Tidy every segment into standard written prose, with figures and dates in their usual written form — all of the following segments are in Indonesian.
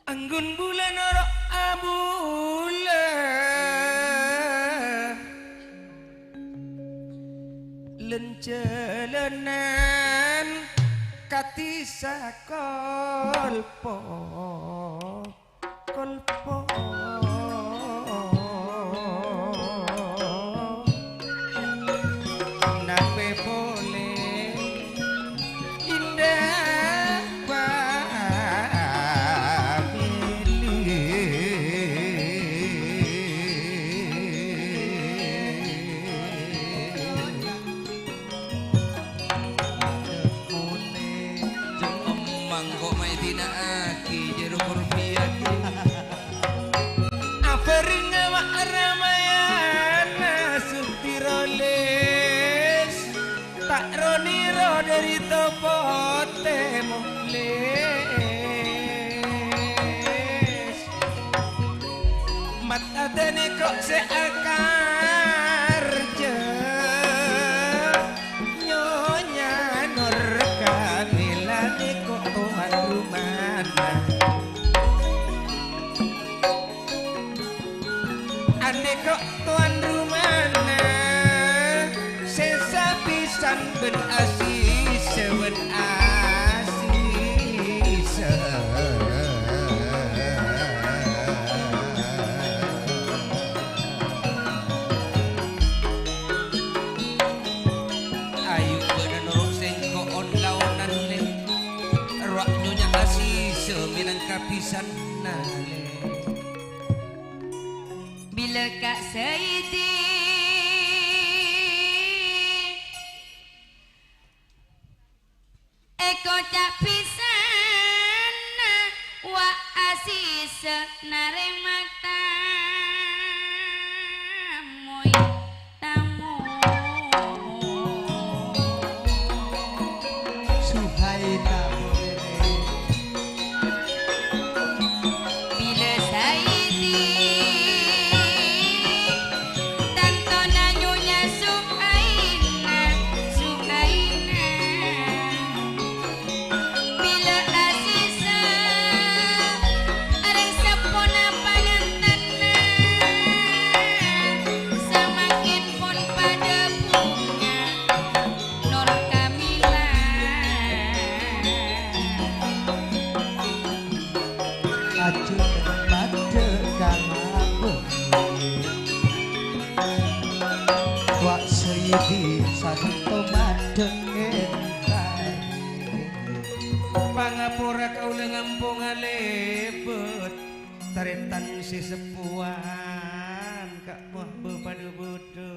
Anggun bulan ora abula lencelenan katisa kolpo kolpo nape boleh indah mangkok mai tina aki jeruk rupiah apering awak ramayana sutiroles tak roniro dari topote mukles mat adane kok seakar je nyonya nur kamilane kok tuan rumana ane kok tuan rumana sesa pisan ben asise ben asise ayu badan rok sengko on launan le rak nyonya asise minang kapisan nale bila Kak Saidi eko cak pisan wa asis naremak tamu tamu Suhaina bila Saidi tantona nyonya Suhaina Suhaina bila asisa areng sapona pangantana semakin pun pada bunga Nur Kamila aju pada kamabu wak seyidi santo madeng entai pangapura kaula ngampung alebet taretan si sepuan kak buah bepadu bodo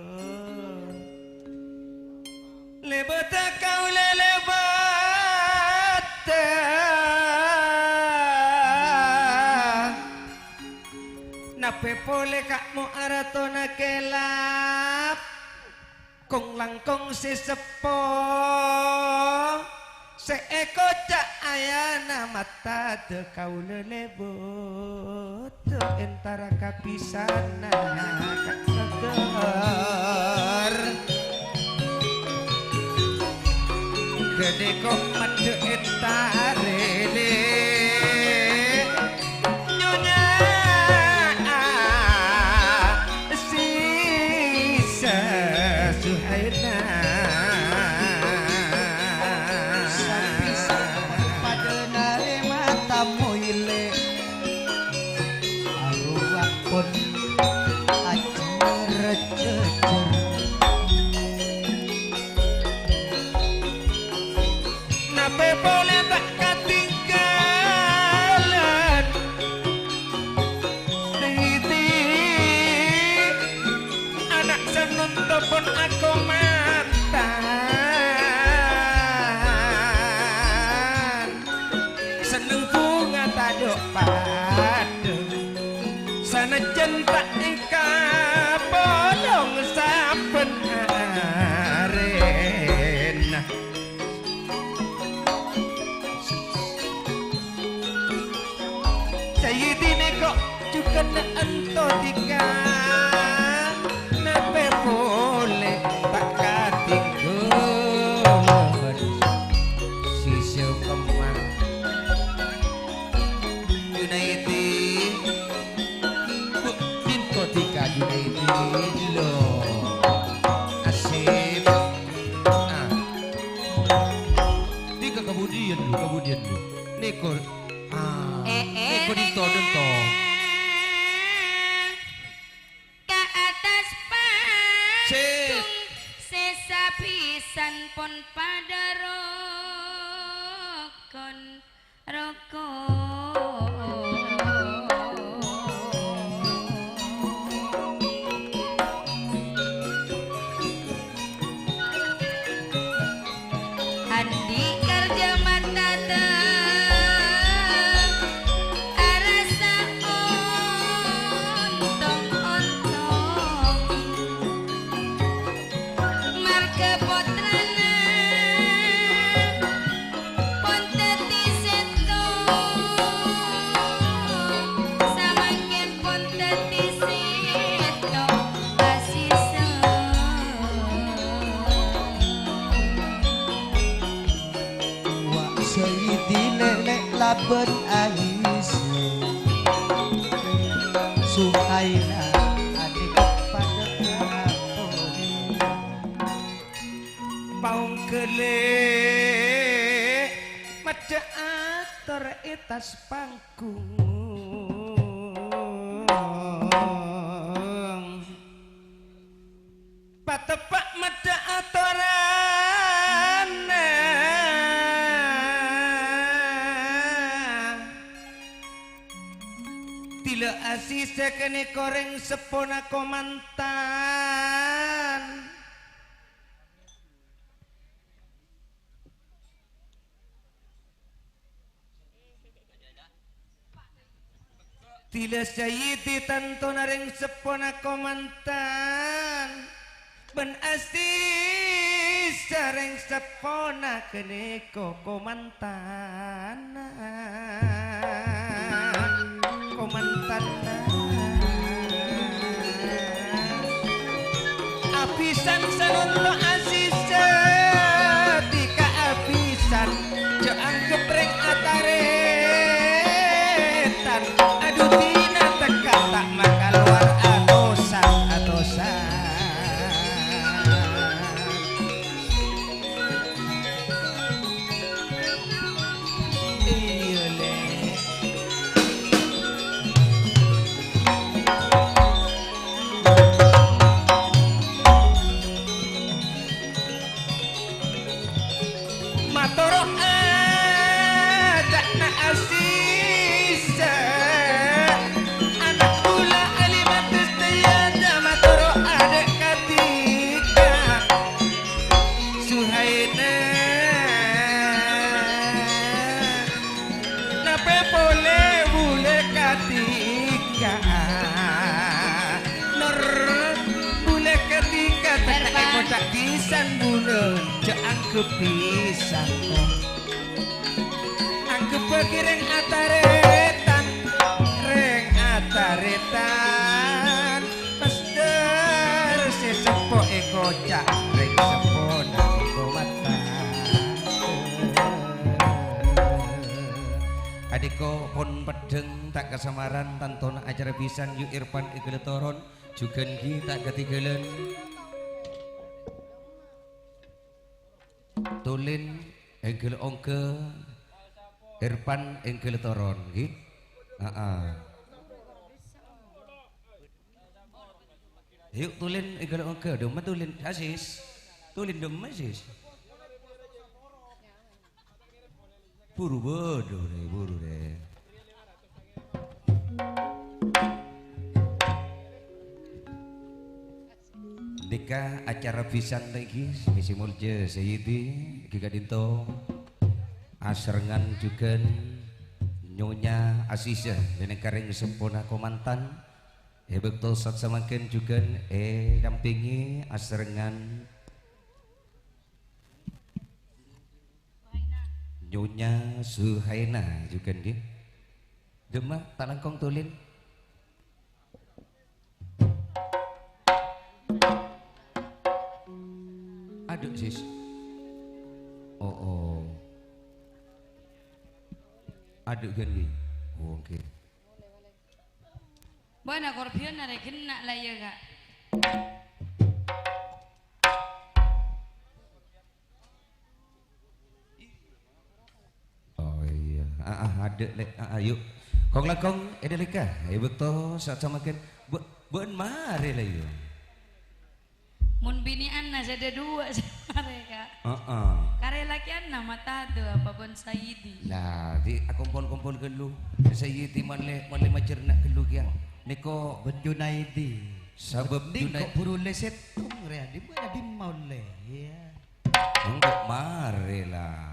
lebet kaula lebet nape pole kak mo aratona kelap kong langkong si sepo seeko cak ayana mata de kau lelebut entara kapisana kak seger gede kok made entarele nyonya sisa Suhaina pada nare mata moile arwah pun ajar cecer nape boleh tak ketinggalan Siti anak senun tepun aku mantan seneng bunga taduk padu sana jentak ika bolong saben arena Sayyidine kok juga na ento dika nape boleh tak katinggalan sisyo kemang kemudian lu. Niko. Niko ditodong to. Ke atas panggung Sip. sesapisan pun pada rokon Andi kerja mata arasa ontong-ontong marga potrana ponteti seto samangken ponteti seto asisa Wa sayyidi lelek laben alis Suhaina adik pada kapone Paung kele Mada atur etas panggung Patepak mada aturan Tila asisa kene koreng sepona komantan Tila sayiti tanto nareng sepona komantan Ben asih sareng sepona kene komantan Komantan Apisan sanondo asisa Tika apisan Joang gepreng ataretan Aduh tina teka tak maka luar atosan Iya le Matoro ada na asisa Anak pula alimatus tayada Matoro ada katika Suhaina Nape boleh katika Nor boleh ketika Tak kotak pisan bulan Jangan kepisan Anggap bagi reng ataretan Pasder sesepo kocak Reng sepona eko mata Adiko pon pedeng tak kesamaran Tantona acara pisan Yu Irfan Igeletoron Jugan ki tak ketinggalan Tulin Enggel Ongke Irfan Enggel Toron nggih. Yuk tulin Enggel Ongke dong tulin asis. Tulin dong asis. Buru bodoh deh, buru deh. Dika acara pisan lagi misi mulje Sayyidi Giga Dinto Asrengan juga Nyonya Asisa dan kareng sempurna komantan betul saat semakin juga dampingi Asrengan Nyonya Suhaina juga dia Demak tak langkong tulin Aduh sis. Oh. Aduh gini. Oh, oke. Buana korpion na rekin na laya ga. ada lek ayo kong lakong edelika ibu to saat sama ken ben mare lah yo Mun bini Anna ada dua sama mereka. Kare laki Anna mata tuh apa bon Saidi. Lah di kumpul-kumpul kelu Saidi manle macerna kelu kian niko Ben Junaidi. sabab Di dunay kok buru leset kong rea di mana di maule. Ya. enggak mare lah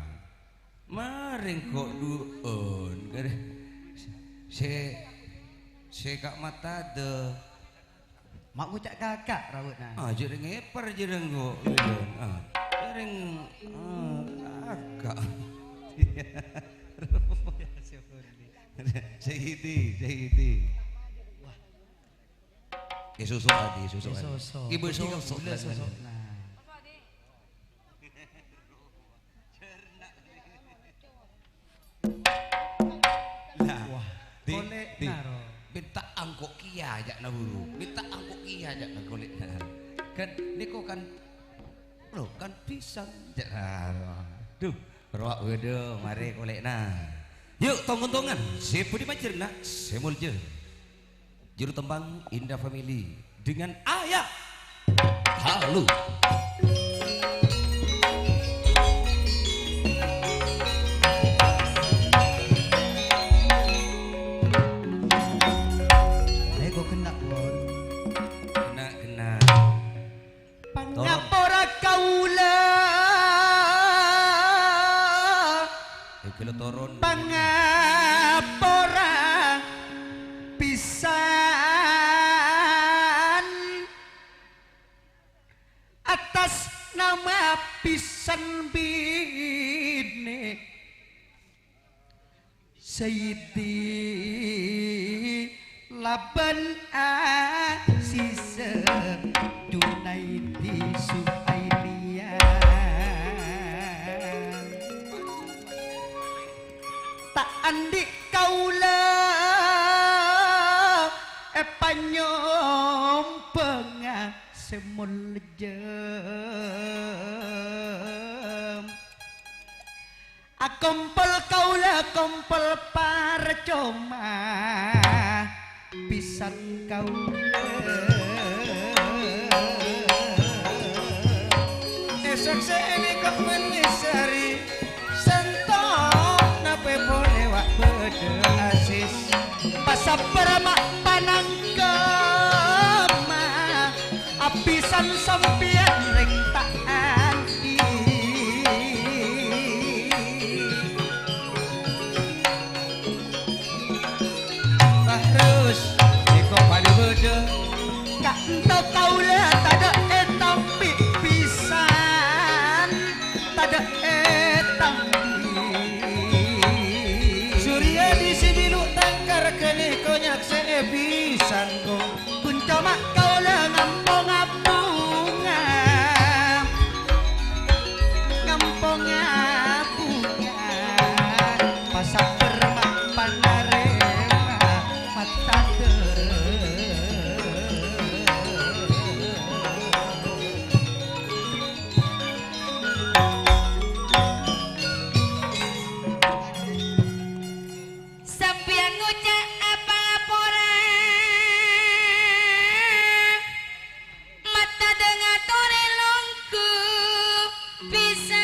maring kok duon se kak mata de Mak ngucak kakak rawut nah. jereng epar jereng go jereng kakak Sehiti susu adi susu ibu susu Nah. Wah, Kolek naro. minta angkok kia aja na buru, minta angkok kia aja na kolek na. Kan niko kan, lo kan pisang. Duh, roak wedo, mari kolek na. Yuk tonggon-tongan, si Budi Majerna, semulje. Juru tembang Indah Family dengan ayah halu. Kena. Pangapora kaula Kilo toron. Pangapora pisan atas nama pisan bini Sayyidi Laban Asisa Junaidi Suhailia tak andi kaula panyom penga semul jem kumpul kaula kumpul parcoma pisan kaula esok seeni kok menisari sentok nape boleh wak bede asis pasap beramak panangkema apisan sampian ring tak andi Terus niko pada bede kak entau kaula tada etampi pisan tada etampi Surya di sibilu tangkar kene konyak seebisan ko kunco mak kaula ngampong-ngampunga ngampong-ngampunga pasak bermak panarema mata Sampian ngucap apa laporan mata dengar tore longku pisan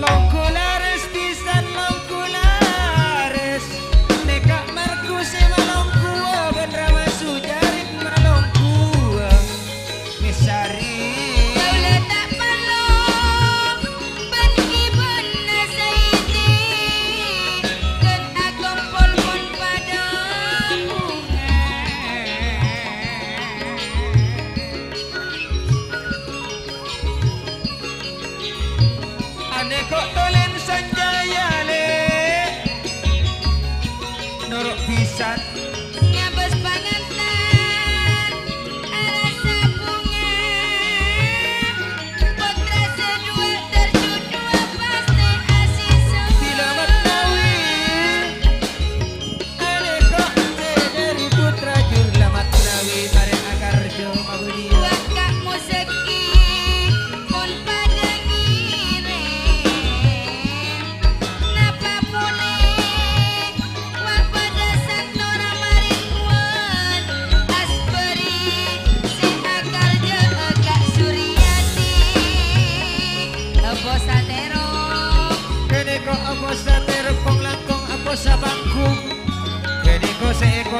longku laris pisan longku laris nekak marku sema longku benrama sujarit malongku misari kaula tak perlu berkibun Saidi ken akumpul pun pada bunga ane kok tolen sanjaya le norok pisan ngabes pangantan rasa bunga putra sedua terjudua pasti asisa bila matawi ane kok dari putra jurlamat nawi bareng akarjo mabudia wakak museki pun padengi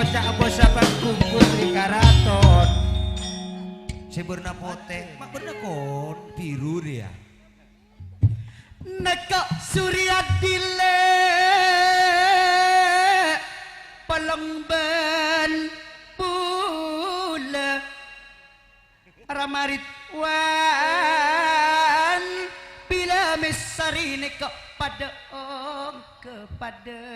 bocah bocah bangku putri karaton. Si berna pote, mak berna kon biru dia. Nekok surya dile palong ben pula ramarit wan bila mesari nekok pada kepada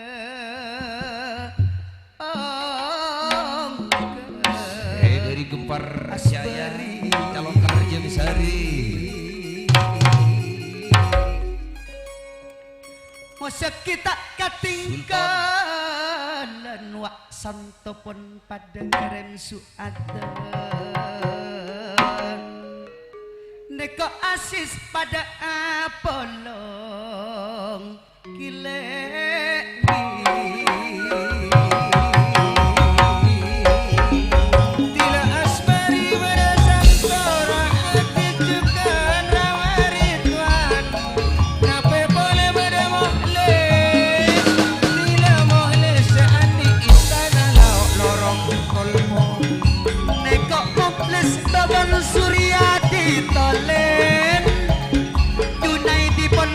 dari gempar Asyaya calon kerja besari. Masa kita ketinggalan wak santo pun pada ngerem suada neko asis pada apolong gile tila asmari berasal seorang hati juga rawarit tuan ngapai boleh bermohle tila mohle seani istana lauk lorong kolmo neko kompleks baban surya ditolen Junai di pon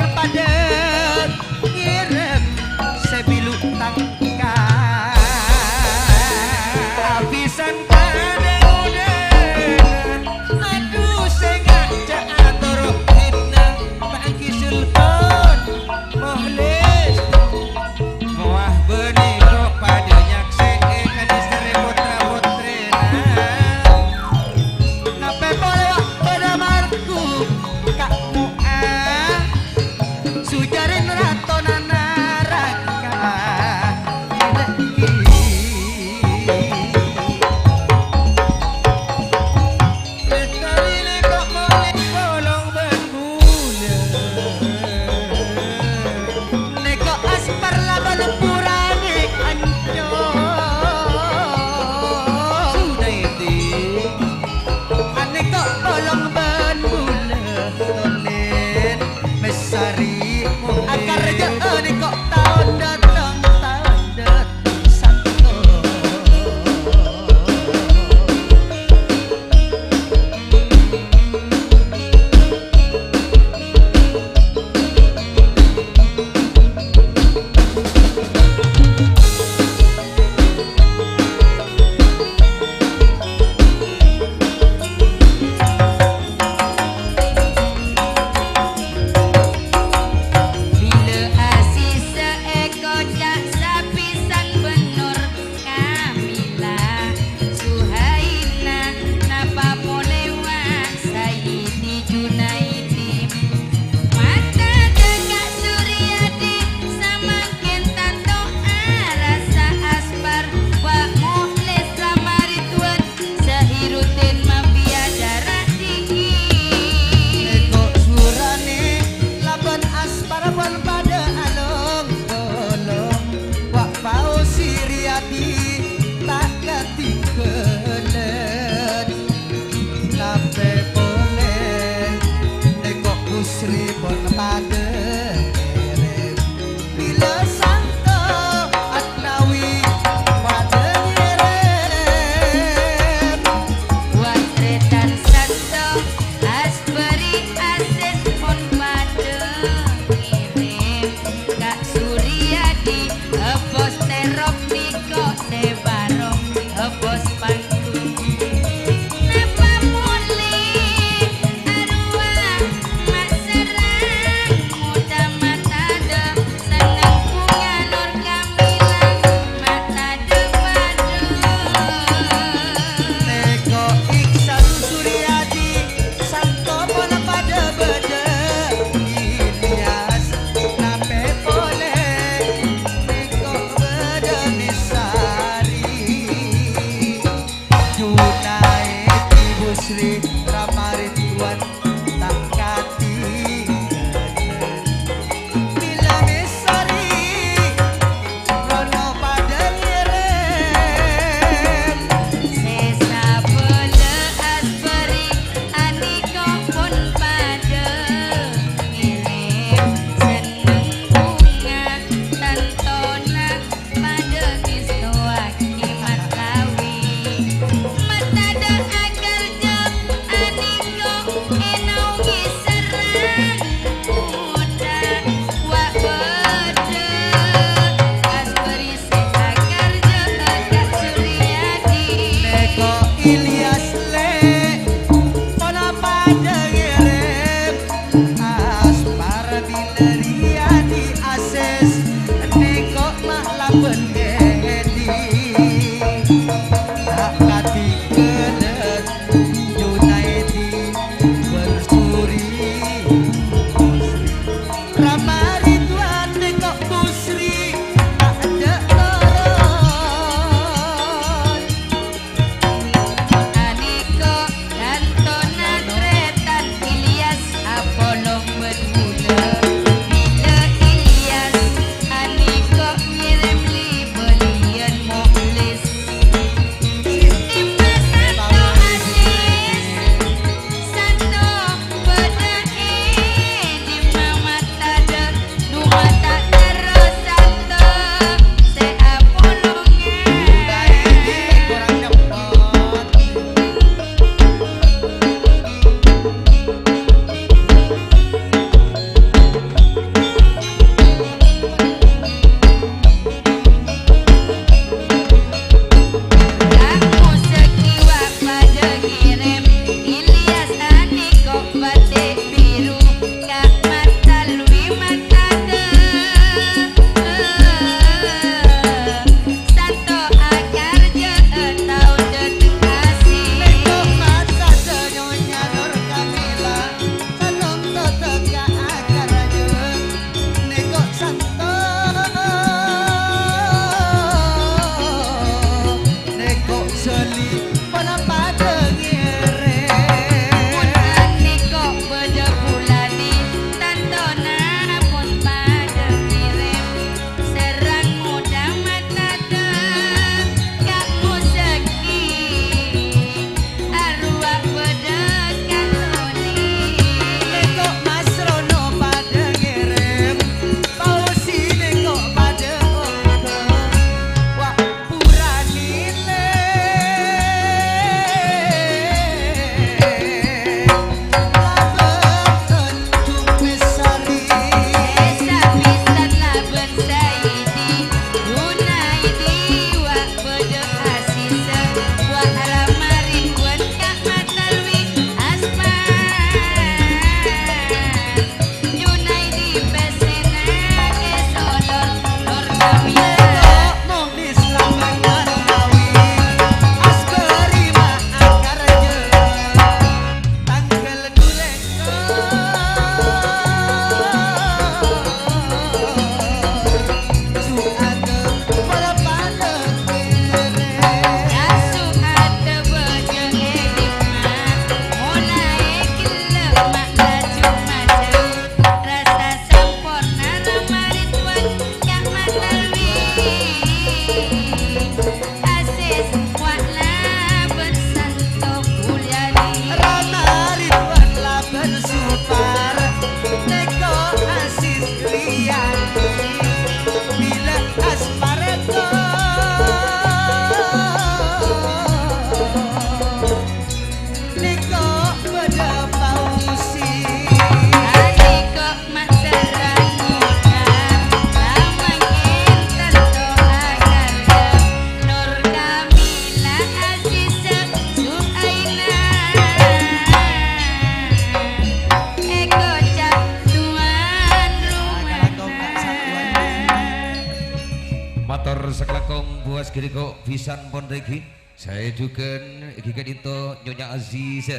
Gini kok pisan pon regi. Saya juga gikat itu Nyonya Aziz.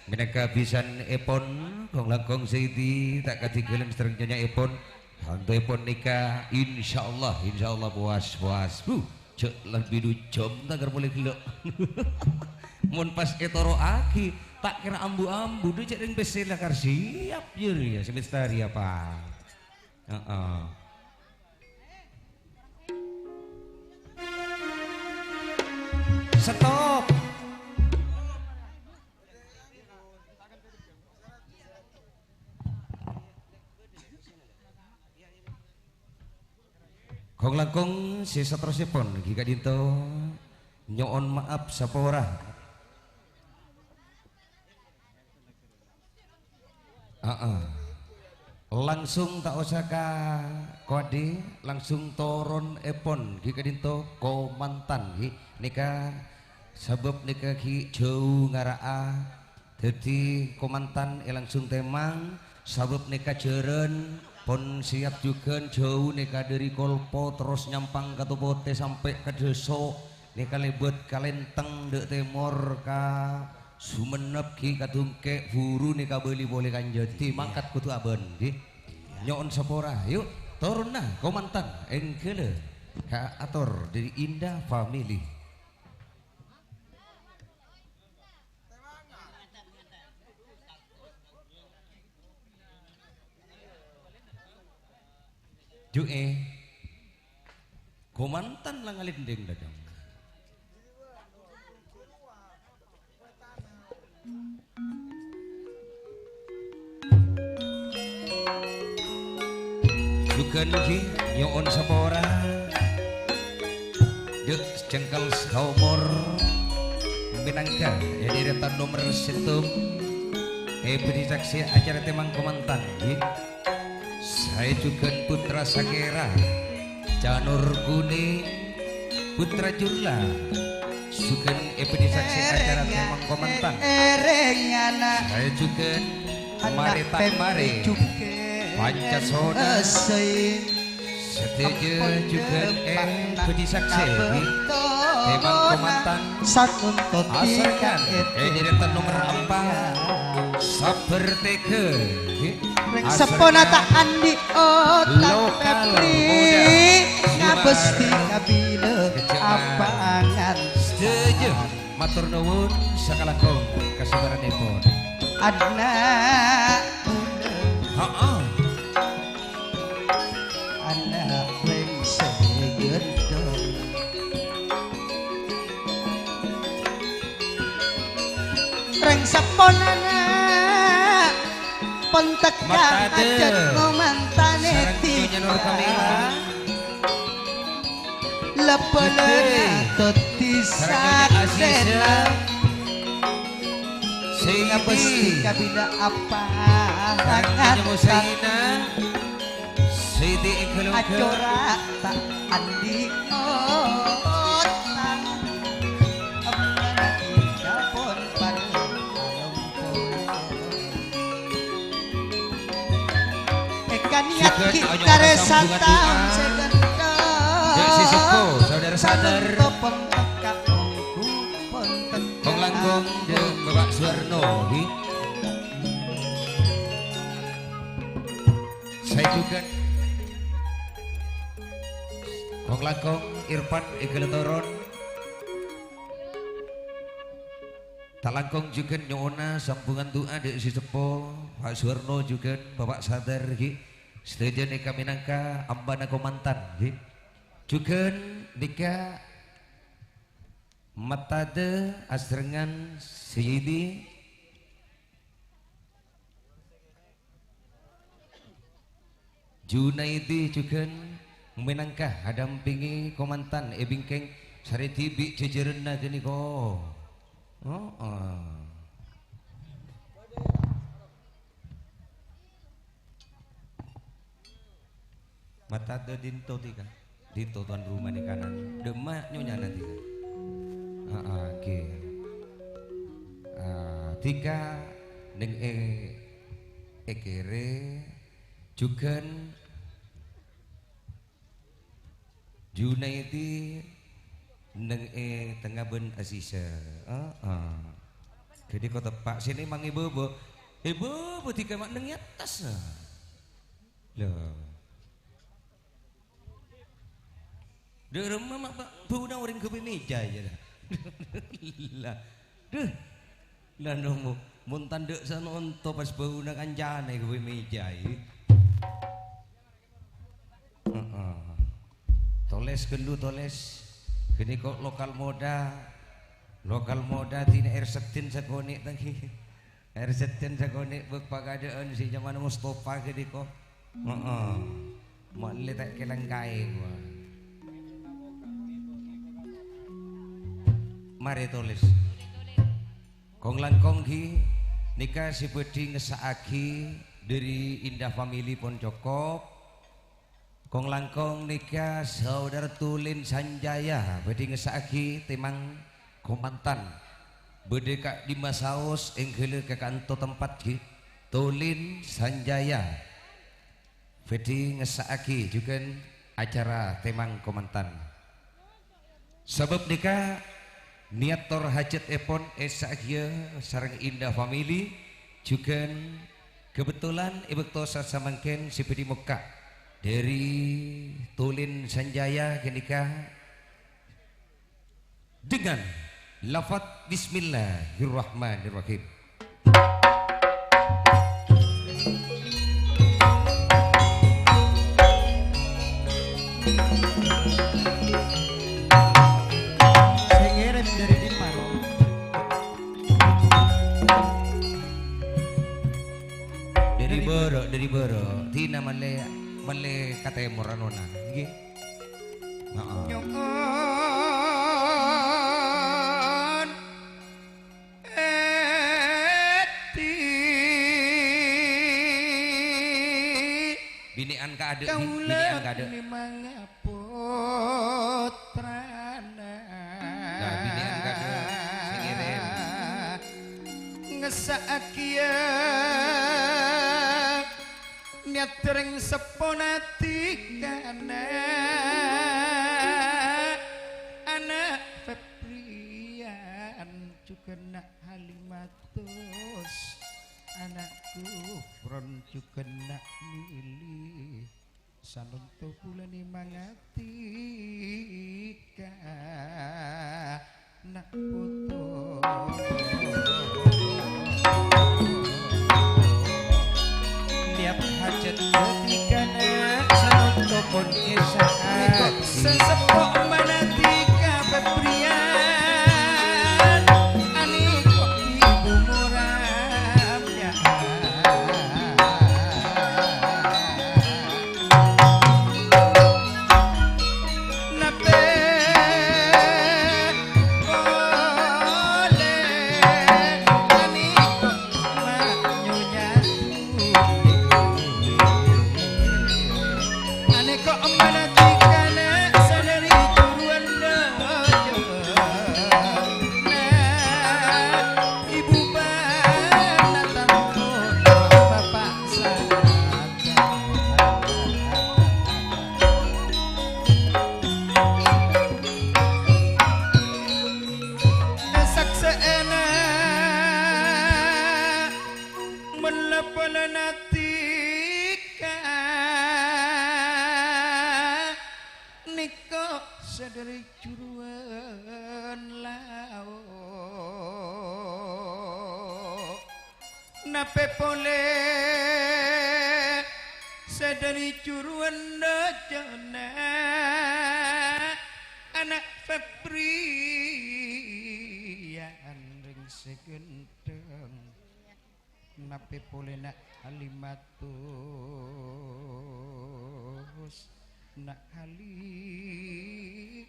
Mereka pisan epon kong langkong Saidi tak katigelen sereng Nyonya epon. Hantu epon nikah insyaallah puas. Cek lebih jam tak boleh gila. Mun pas etoro aki tak kira ambu-ambu dia cek ring pesela kar siap juri ya semestari apa. Stop. Kong langkung si satrosipun giga dinto nyoon maaf sapora. langsung tak usah ka kode langsung turun epon ki kadinto komantan ki nika sebab nika ki jauh ngaraa jadi komantan langsung temang sebab nika jeren pon siap juga jauh nika dari kolpo terus nyampang ke Tupote sampai ke Deso nika lebet kalenteng dek timur ka Sumenep ki kadungke buru nika beli boleh kanjati mangkat kutu aben di nyon sapora yuk turun nah komantan engkele ka ator dari Indah Family Jue komantan lang alinding dagang bukan ki nyon sapora dek cengkal saumur minangka ya deretan nomor situm beri saksi acara temang komantan saya juga putra Sakera Janur Kuning putra Jula sukan beri saksi acara temang komantan saya juga mari tak mari Pancasona setuju juga beri saksi temang komantan asalkan deretan nomor 4 seperti seponataan di otak Pepri ngabesti kabile apangan setuju matur nuwun sakalakong kasubaranipun adna anak brengsek gedong reng seponana pentek ajat ngomantane tiga lepelena totisatena sehingga pasti kabida apa acora tak andi otang amana kita pon pada niat kita resatan segenda si suku saudara sadar pentekak kong langkong jeung Bapak Suwarno saya juga kong langkong Irfan Igeletoron tak langkong juga nyona sambungan doa dari si Sepo Pak Suwarno juga Bapak sadar setuju nika minangka ambana komantan juga nika matade asrengan Seyidi Junaidi juga minangka hadampingi komantan ebingkeng sari tibi jejerenna gini ko mata de dinto tiga dinto tuan rumah di kanan demak nyonya nanti oke tiga neng ekere juga Junaidi neng tengah ben asisa jadi kau tepak sini mang ibu tiga mak neng atas loh de rumah mak bau na orang ke meja aja lah lah nomo mun tandek sana onto pas bau na kanjane ke meja toles kendu toles gini kok lokal moda tina air setin sakonik tadi air setin sakonik bek pagadaan si zaman Mustafa gini kok mau letak kelengkai gua mari tulis kong langkong ki nika si bedi ngesaaki dari Indah Family pun cukup. Kong langkong nikah saudara Tulin Sanjaya bedi ngesaki timang komantan bedeka di Masaus enggele ke kanto tempat ki Tulin Sanjaya bedi ngesaki juga acara timang komantan sebab nikah niat tor hajat epon esakia sarang Indah Family juga kebetulan ibu tosa samangken si pedi muka dari Tulin Sanjaya kenikah dengan lafaz Bismillahirrahmanirrahim. Dari boro tina male katanya moranona nggih Nyokon eti binian ka ade binian ka ade mangaputrana nah binian ka ade sing ngirim ngesakia niat tering seponati kana anak Febrian juga nak Halimatus anakku Fron juga nak milih sanunto bulani mangati nak putus niat hajat ketika nak sanunto pun isaat sesepok manatika Febrian ani kok ibu muram ya nape boleh ani kok manyunya ani kok manatika nak sadari turuan dojo nah ibu bana tampo bapak sakseena melepanatika niko sadari juruan lao nape pole sadari juruan dojona anak Febrian ring segenteng nape pole nak Halimatus nak Halimatus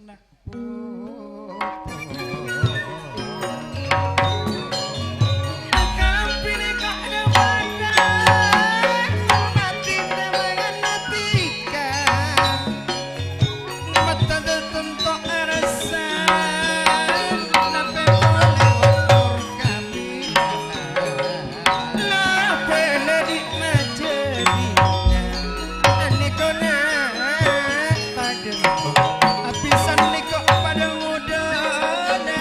nak putus kampine kok ada badan mati temangan natika mata tentok arasan nape boleh otor kami nape ledi majadina anikona padengku apisan niko pada mudana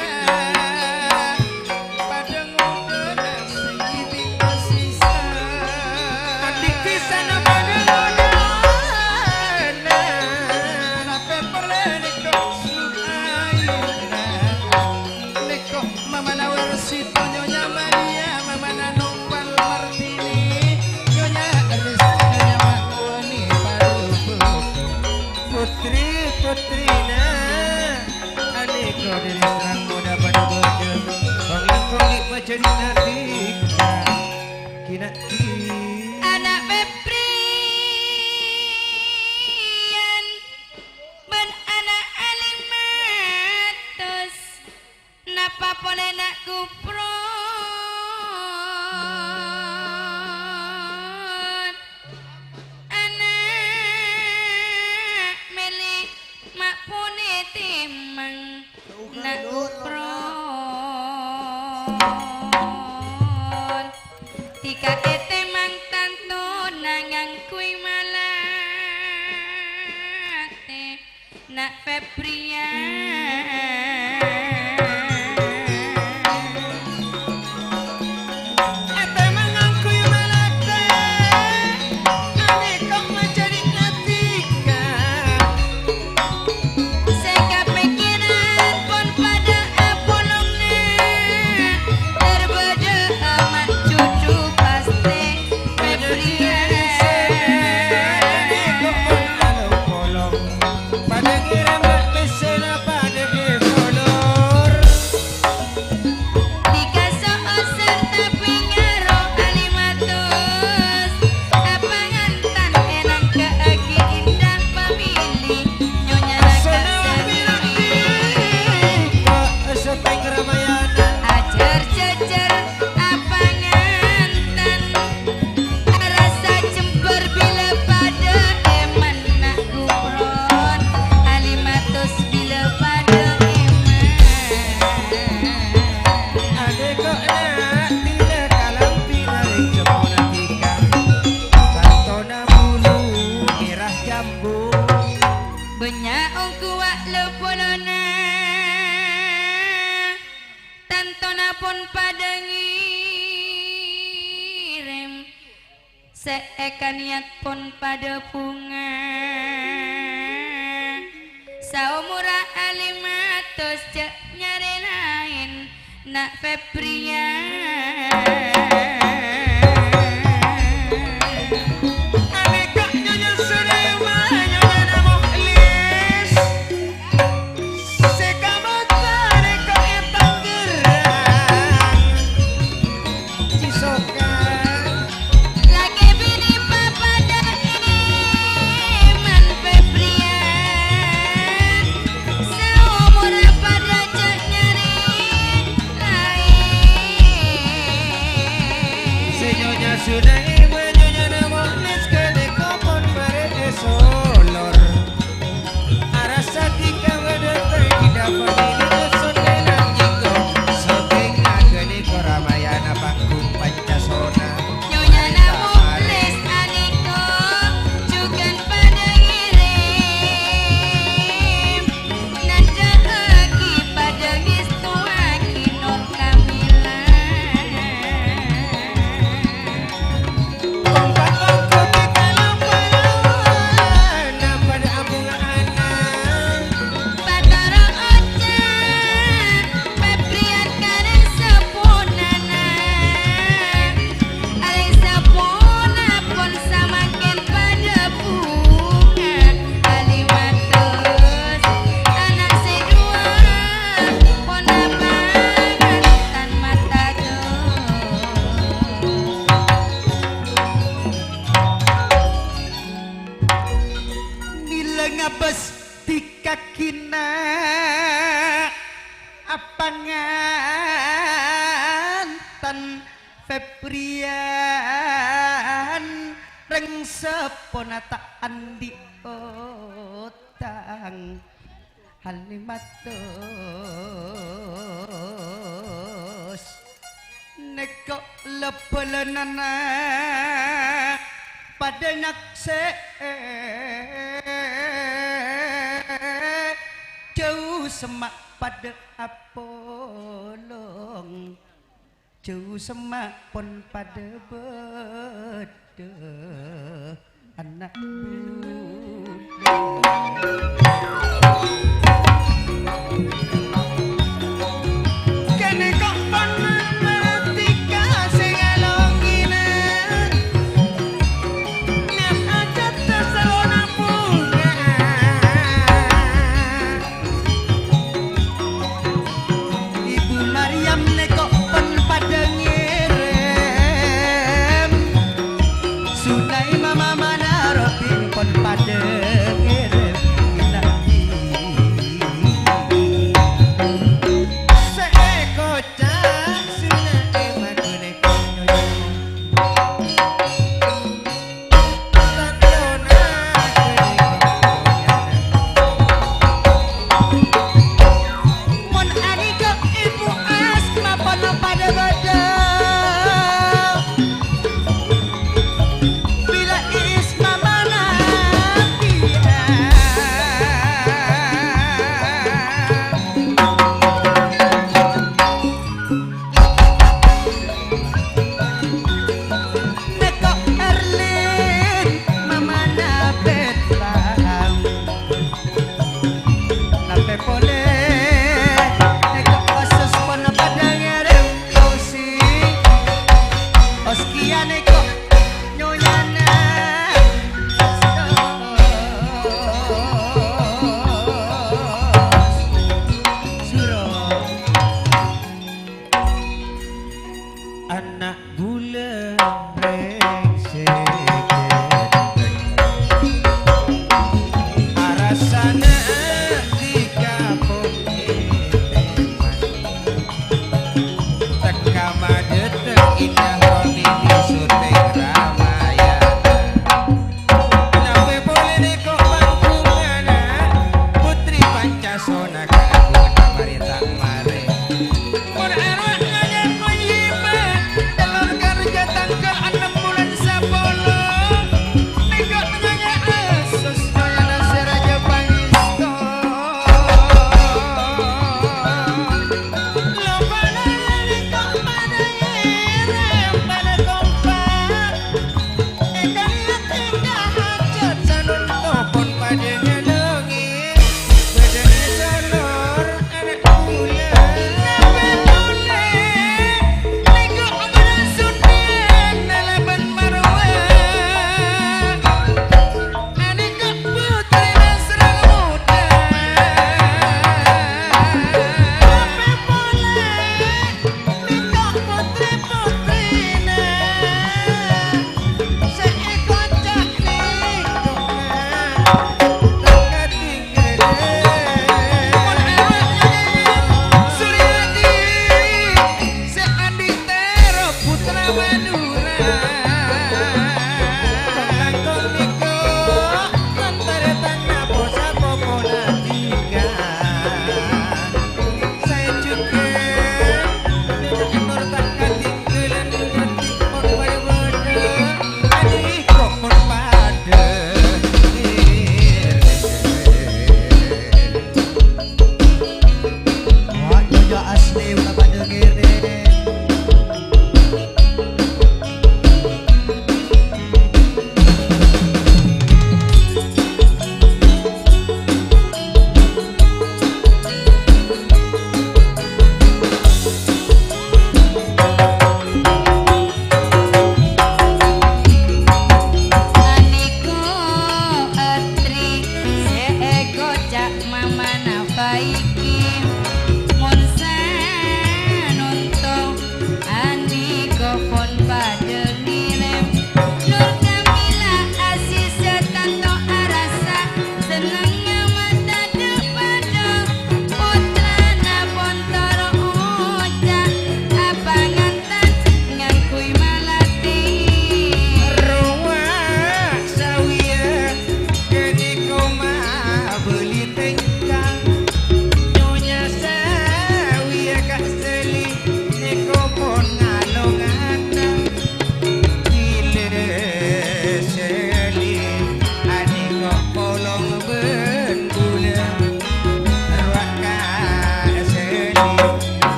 pada mudana segiti asisa adik kisana pada mudana nape perle niko suaina niko mama nawarsito nyonya Maria mama nanopal Martini nyonya Aris nyonya Makoni parupu putri putrina aniko dari serang muda pada bojo konglik menjadi natika kinaki anak Febrian ben anak Halimatus napa pole nak kupro Tika ete mang tanto nangang kui malate nak Febrian. Ate mangang kuy malate ane kok menjadi ketika Seka pikiran pun pada apolongna terbeda amat cucu pasti Febrian. pada kira mbak pesena pada kolor Dikaso serta pingaro alimatus apangantan enang keagi indah pamili nyonya raka serpi sepeng ramayana ajar jejer apangantan rasa jember bila pada eman nak gubron alimatus bila pada ade kok nak bila kalam pinaring jempona tika kantona bulu irah jambu banyak kuat leponona tantona pun pada ngirim seeka niat pun pada bunga saumura alimatus cek nyari lain nak Febrian. aneka nyonya Sulema nyonya Namohlis sekamotane kok etang gerang cisokan Lagi bini papa dan ini man Febrian seumur pada cek nyari lain si nyonya Sulema nyonya Namohlis kene kopon bare esolor arasa tika wedeteng dapat ini sodelan jinggo sogeng ngageni koramayana panggung pancasona Nyonya Namohlis adiko jugan pada ngirim nada lagi pada ngistuaki Nur Kamila. Ongkot-ongkot di dalam pelawan pada ambung anak Batara oca Febrian kareng sepunana Areng sepuna pun samakin pada bunga alimatus anak sedua pun abangan tan mata bila ngabes di kakina apangantan Febrian reng sepona tak andi otang halimatus neko lepelenana pada nakse jauh semak pada apolong jauh semak pun pada bede anak kene kok pon mertika sing elonginan niat aja terselona bunga Ibu Maryam neko pon pada ngirim Sunai mama mana rotin pon pada ngirim kula rengsek arasana di kampung Teman teka madeteng indah roni di syuting Ramayana nawe boleh neko pangkungana putri Pancasona keagungan kamari tak mare mun arwah ngajar koyiba telur kerja tanggal 6 bulan 10 neko tengahnya asus kaya nasir aja pangisto lopana neko pada irem pada kompak ikan tinggal hajat sanun topon pada ngelungi bedanya solor anak kula nabe boleh neko amal sunan nalaban marwah aneka putri nasrang muda nabe boleh neko putri-putrina seekor cak Suryadi seandi tero putra Madura langkong niko antara tanah posa popona tiga saya juga nur tak ketinggalan ganti on pada boda adik kok pun pada wah jojo asli udah pada gede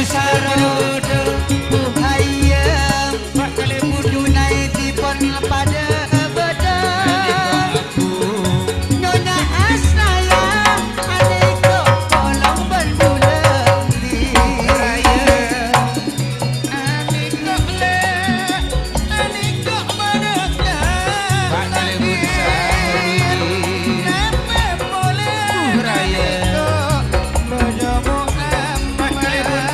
sarudu buhayem Pak Kalebun Dunai dipon pada beda Nona Asnaya adeko kolong berbulan di raya Aniko le Aniko meneka Pak Kalebun sarudu Nama boleh raya Bodoh Pak Kalebun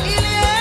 Ilyas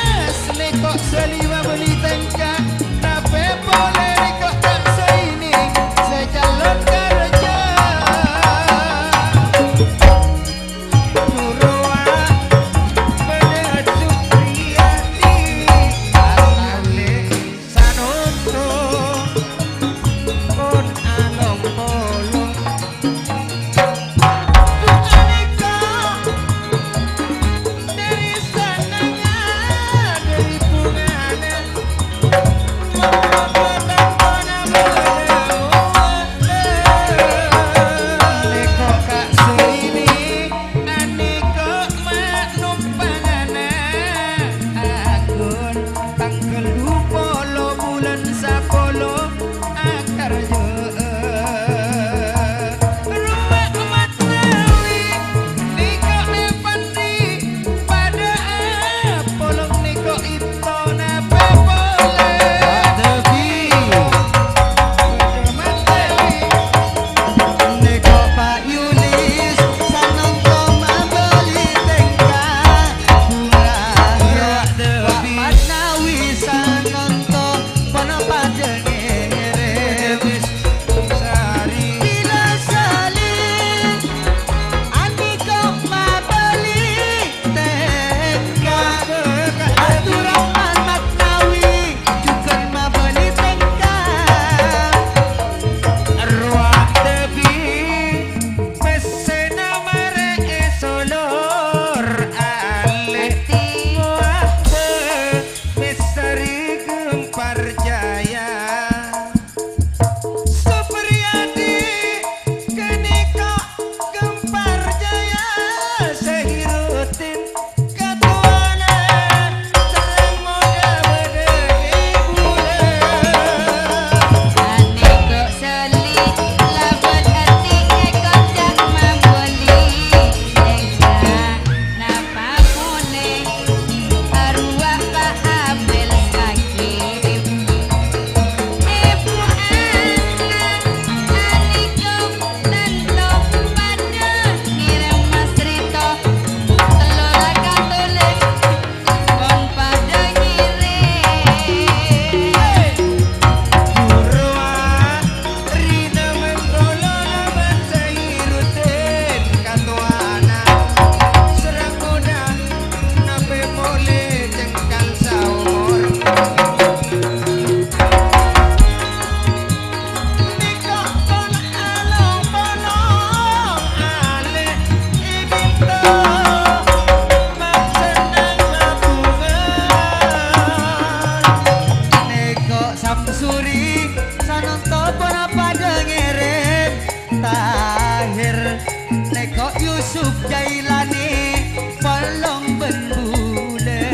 Yusuf Jailani polong bendule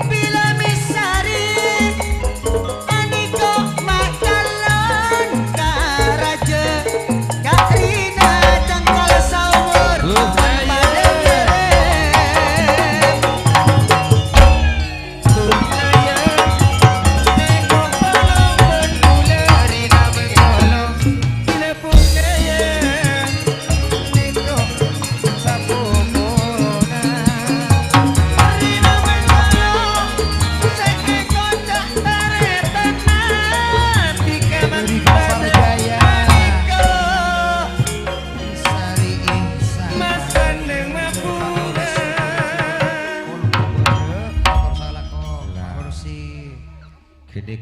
bila misari aniko makalon karaja Karina jangkal saumur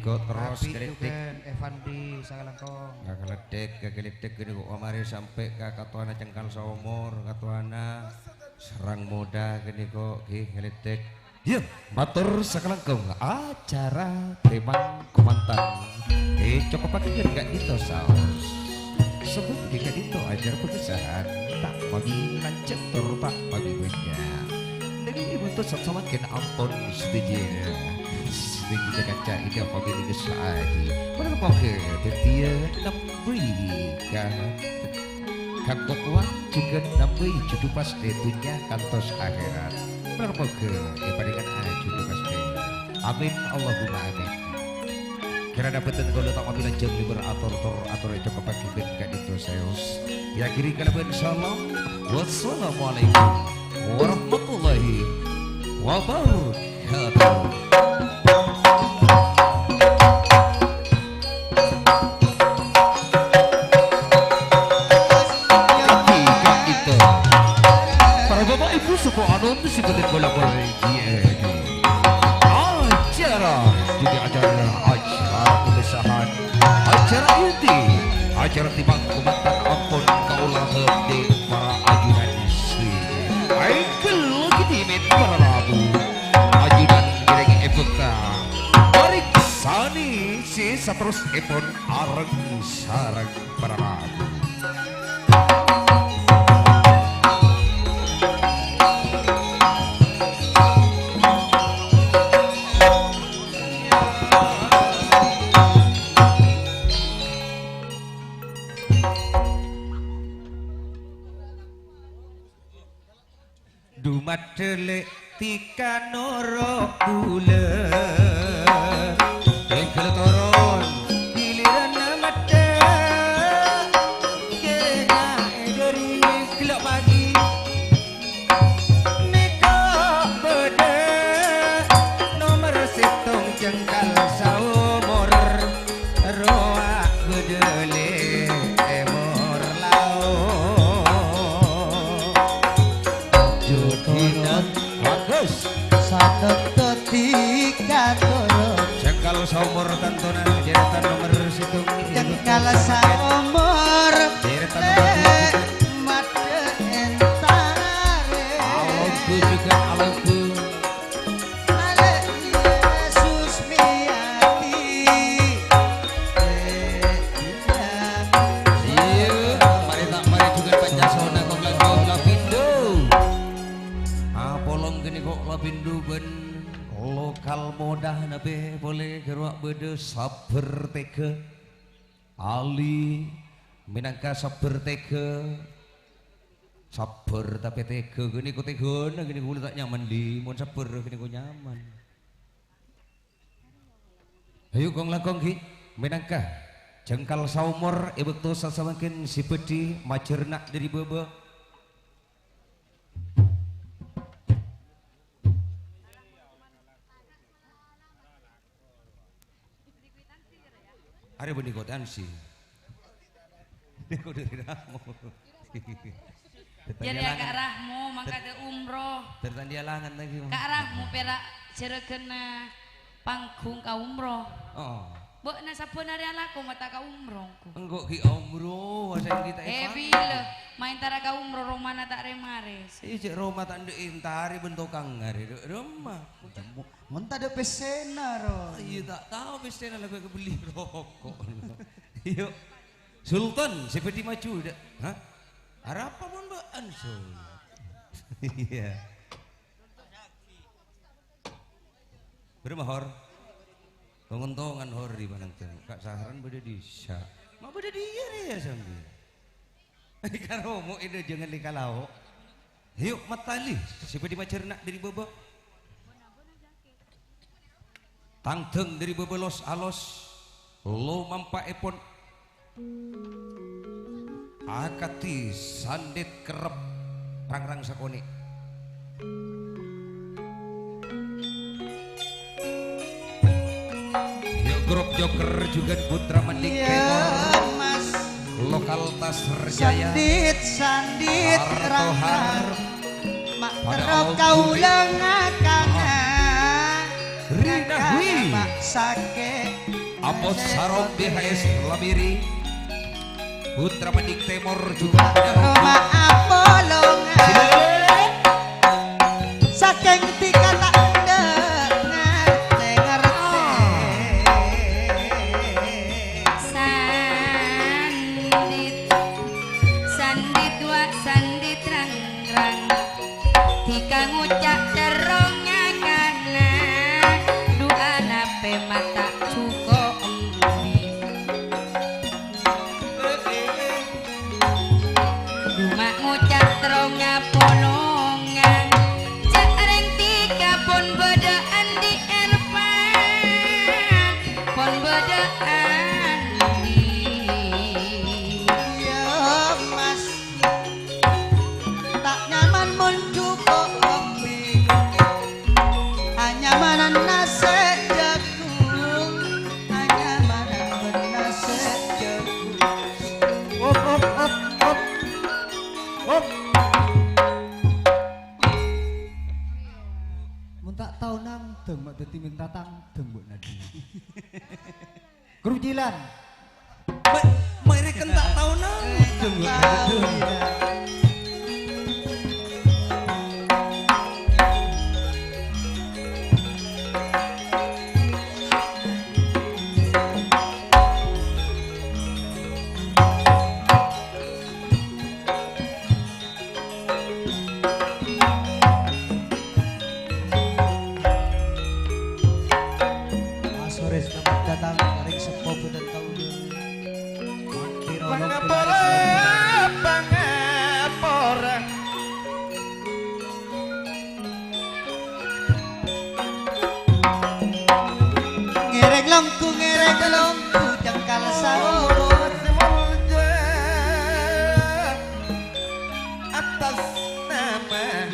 terus geletek Evandi Sagalangkong geletek gini kok kemarin sampai ke katuana cengkal saumur katuana serang muda gini kok geletek ya matur Sagalangkong acara temang kumantan cukup pakai gak itu saus sebut gak itu ajar perusahaan tak bagi lanjut tak bagi banyak lagi ibu tuh sama kena ampun sedikit sedikit kaca ini apa pilih kesadi pada pakai dia nambri kan kuat juga nambri judul pasti punya kantos akhirat pada pakai palingan judul pasti amin Allahumma amin kira dapetin kalau tak ambil jam liber atur itu kepaki gak itu seus ya kiri kalaban salam wassalamualaikum warahmatullahi wabarakatuh. Seperti kolaborasi acara jadi acara pemisahan acara inti acara timbang kumantan ampun kaulah hati para ajudan istri Aikel kitimin para rabu ajudan gereng ebota barik sani si saterus epon areng sareng para rabu Dumadelek tika noro kula Engkel toron giliran mata Kena dari kelok pagi Niko beda nomor setong jengkal saumur Roak bedele emor lau bagus satu tiga turun jengkal saumur tantunan jeretan nomor situng jengkal saumur jeretan mata entare alauku juga alauku ale Yesus miati mari tak mari juga pancasona kok lapindo polong gini kok lapindu ben lokal modah nabe boleh gerak bede sabar teke ali minangka sabar teke sabar tapi teke gini kok tega gini kok tak nyaman di mon sabar gini kok nyaman ayo kong lakong ki minangka jengkal saumur ibek tu sasamakin si pedi macernak dari bebe ada benih kotansi, dekode rahmu. Jadi Kak Rahmu maka ada umroh. Tertandialangan lagi. Kak Rahmu perak cerekena panggung ka umroh. Oh. Bok na sapon hari alaku mata ka umrohku. Enggak ki umroh, asal kita Bila main taraga umroh romana tak remares. Cek Roma tak ndek intari bentuk kangari Roma. Mun tak ada pesena ro. Iya tak tahu pesena lah gue beli rokok. Yuk. Sultan seperti maju dak. Hah? Harapa mon Mbak Ansul. Iya. Bermahor. Penguntungan hor di mana tuh? Kak Saharan beda disa. Mau beda dia ya sambil. Kalau mau ini jangan dikalau. Yuk matali, seperti macernak dari bobok. Tangteng dari bobolos alos. Lo mampa epon. Akati sandit kerep rang-rang sakoni. Grup Joker juga Putra Mendik Timur Mas lokal Tasrjaya sandit Artohar mak terok kau lengakan Rina Hui mak sake Apos Sarom BHS Labiri Putra Mendik Timur juga rumah apolongan saking tika tak ngucap terongnya karena dua nape mata cukup cuma ngucap terongnya polongan jareng tiga pon bedaan di erpan pon bedaan di ya mas tak nyaman muncul Anyamanan nase jagung, anyamanan bernase jagung. Op. Mun tak tahu nangteng mak dadi minta tangteng mbok Nadi. Kerujilan. Mereka tak tahu nangteng. Datang dari sepupu dan kaum Pangapora ngereng longku jengkal sahur atas nama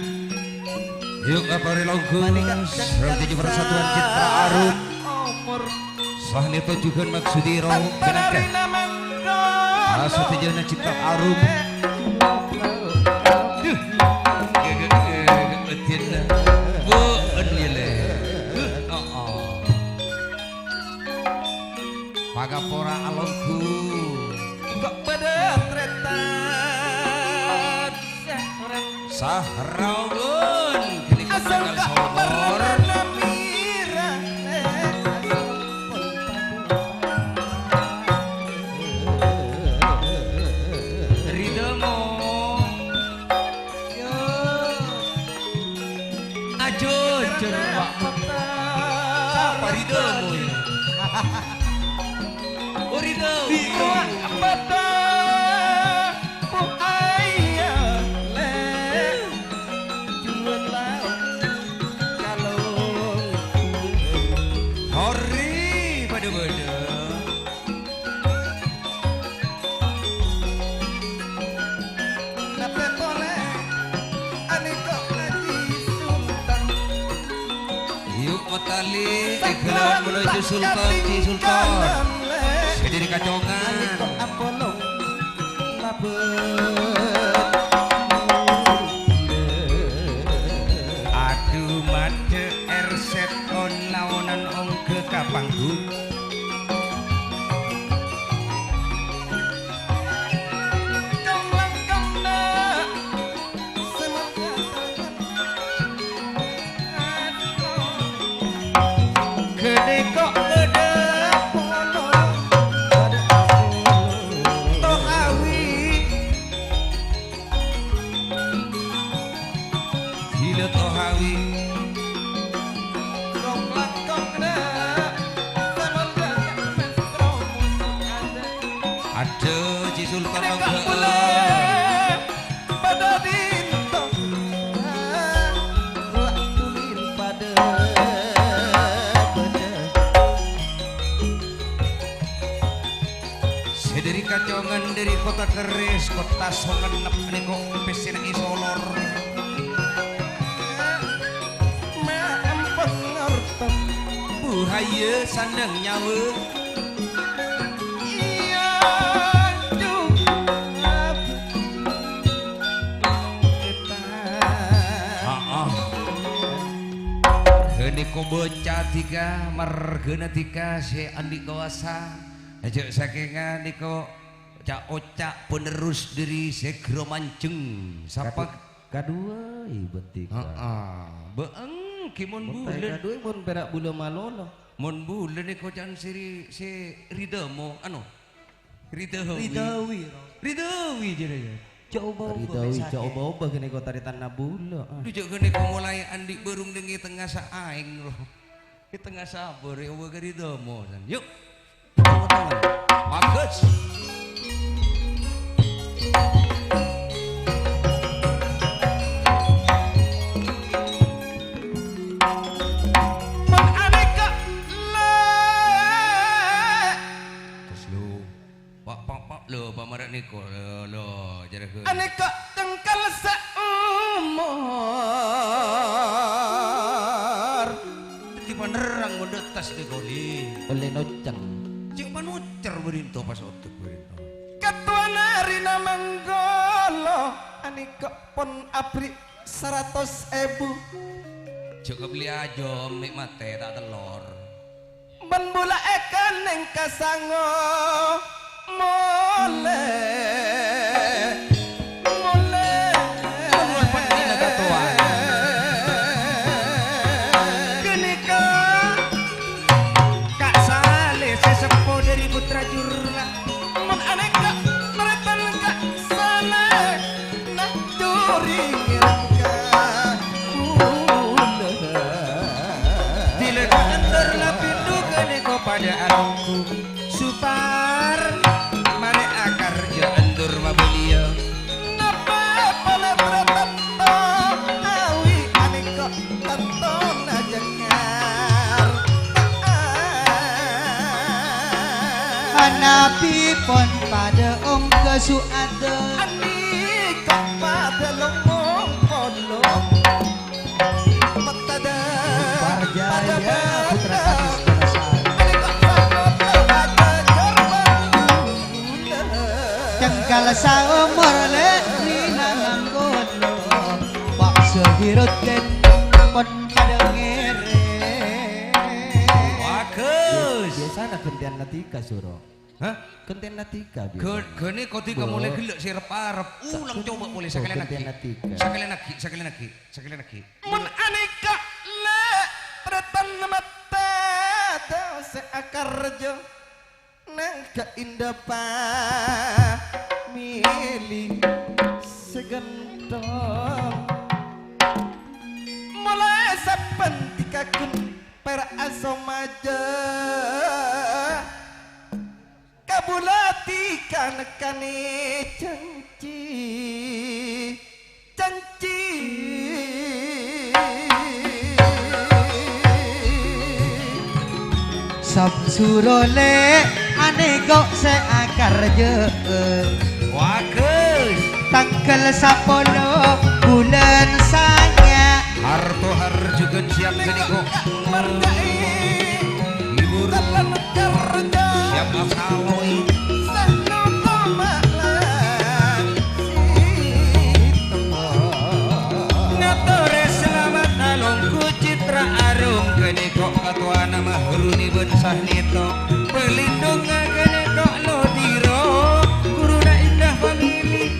Yuk kapari longku Strategi Persatuan Citra Arum Sahnito juga maksudiro benakah Asatijana Citra Arum Pagapora alonku kok pada tretan Sahraun kini tanggal somor Ridomo Ajun cerwak Siapa Ridomo ini? Oh Ridomo Hori pada-pada Yuk matali Ikhlawan menuju Sultan Ci Sultan Sediri kacongan Aduh made erset on laonan ong ke kapanggu dari kota keris kota songenep niko pesina isolor maempun ngertem buhaya sandang nyawa iya juga kita niko bocah tiga margana tiga si andi kawasa aja sakingan niko cak ocak penerus dari segro manceng siapa kedua ibu tiga beeng kimon bulan kedua pun perak bulu malolo mon bulan niko jan si ridamo anu ridawi jadi coba gini kau tari tanah bulu Dujuk gini kau mulai andi berung dengi tengah saing loh. Di tengah sabur ya wagari domo. Yuk, teman-teman, bagus. menganeka Terus lu, pak lo, pamarak niko lo, jadi ke. aneka tengkal seumur Di penerang mendetas di koli. oleh nocang Cik panucer berinto pas otak berinto. ketua narina manggolo aneka pon abri 100.000 Cik beli aja mik mate tak telur. ben bula ekan neng kasango mole Genika Kak Saleh sesepuh dari putra jurla mun aneka meretan ka saleh nak curi diledakan terlapindu geniko pada alungku supar mane akar ja endur mabelia napa pala meretan awi aneka tonton aja ngar Hanapi pon pada om kesuada aneka pada lomong polong petada Parjaya putra kadis Karasari Cengkal saumur le lina nganggono Pak sehirut ken pon pada ngere bagus biasa nak gentian natika suro hah gentian natika gini kau tiga mulai gelek sirep arep ulang coba boleh sekali lagi sekali lagi mun aneka le tretan mata tau se akarjo nang keindah pa milih segentong mulai saben tikakun per asomaja kabulati kanekane janji Sabsurole ane kok se akar je bagus tanggal 10 bulan sanga harto harjukeun siap gini kok merdai libur dalam kerja siap asaloi sanu tomalan ngatore selamat alongku citra arum gini kok ketua nama huruni bensah nito pelindung gini kok lodiro guruna indah famili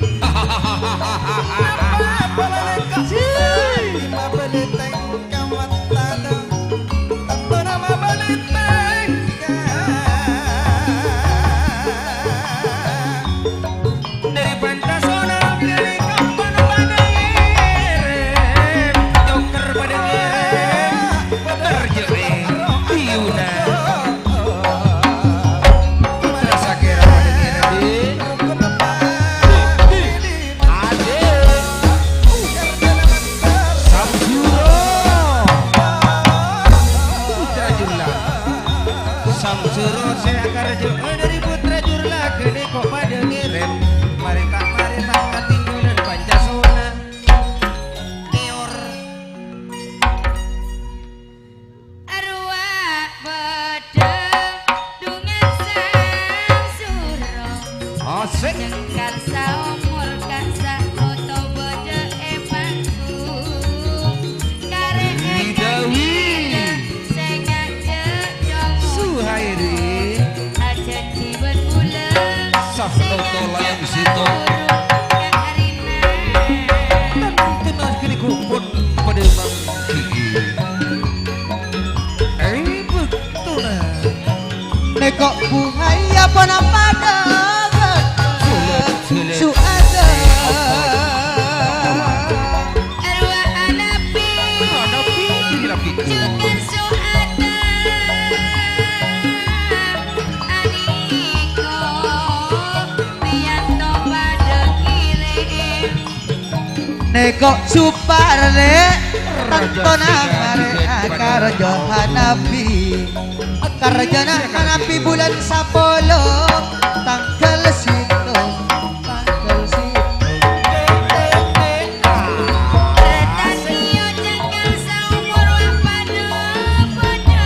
dari Pancasona pilih kapan pada ngerem joker pada ngerem terjering Yuna rasa kira pada ngerem kok Suparne tantona karjo hanapi karjana hanapi bulan sapolo tanggal situ tanggal situ Retasio jengkel seumur wapadu bodo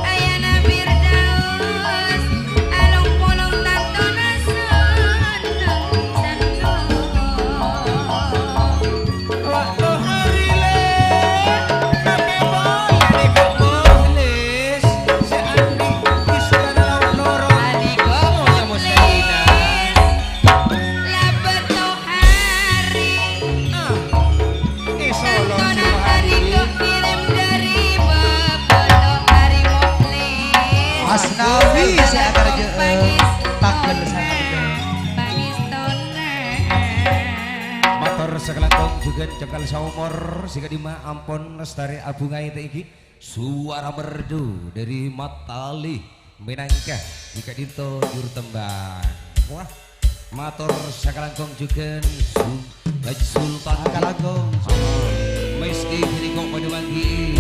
Ayana Firdaus alung polong tantona Waktu hari le Kami boleh kok muhlis Seandi kisah lawan loro Aliko Kamu Mustalina Labeto hari Solo Tantona si hari hari kok kirim dari Bebodo hari muklis Asnawi saya kerja tanggal sana Bangis toner Motor sekelangkong juga cekal saumur sika dima ampun lestari abungai iki suara merdu dari Matali Minangka jika dinto juru tembang wah motor sekelangkong juga Haji Sultan Kalagong meski kini kok pada pagi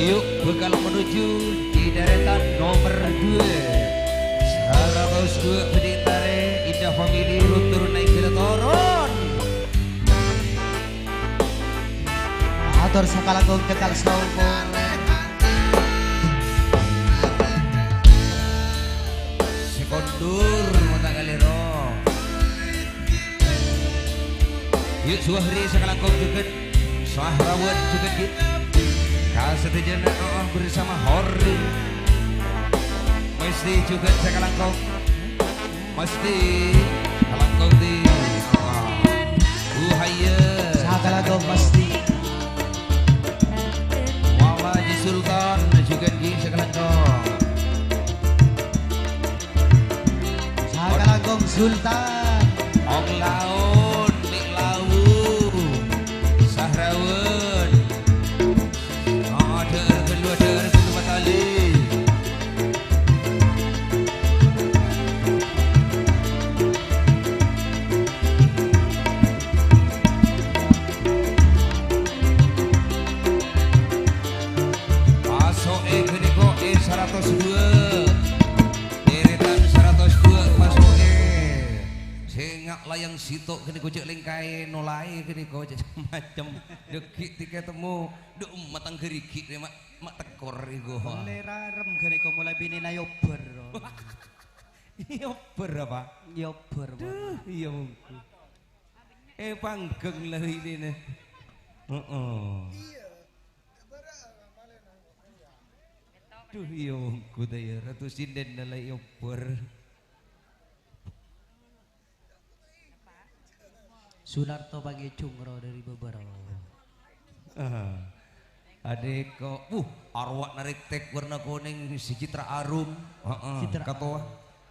yuk bekal menuju di deretan nomor 2 102 Beditare Indah Family Luntur naik ke turun atur sakalagong cekal saumur sekondur mata galero yuk suahri sekalangkong juga sahrawat juga gitu kasetejana bersama Hori mesti juga sekalangkong mesti kalangkong di Uhaya sakalagong pasti Mama Haji Sultan juga di sekalangkong sakalagong Sultan Ong laun nik lau sahrawat ada kedua tali pasok geniko 102 deretan 102 pasok sengak layang sitok geniko cek lingkai nolai geniko cek macam dekik tiket temu duk matang geriki mak tekor iku Lera rem gane kok mulai bini na yober. yober apa Yober. iya mungkin panggeng lah ini nih duh iya mungkin daya ratu sinden nalah yober Sunarto pagi cungro dari beberapa. Adek kok, arwah narik tek warna kuning si Citra Arum,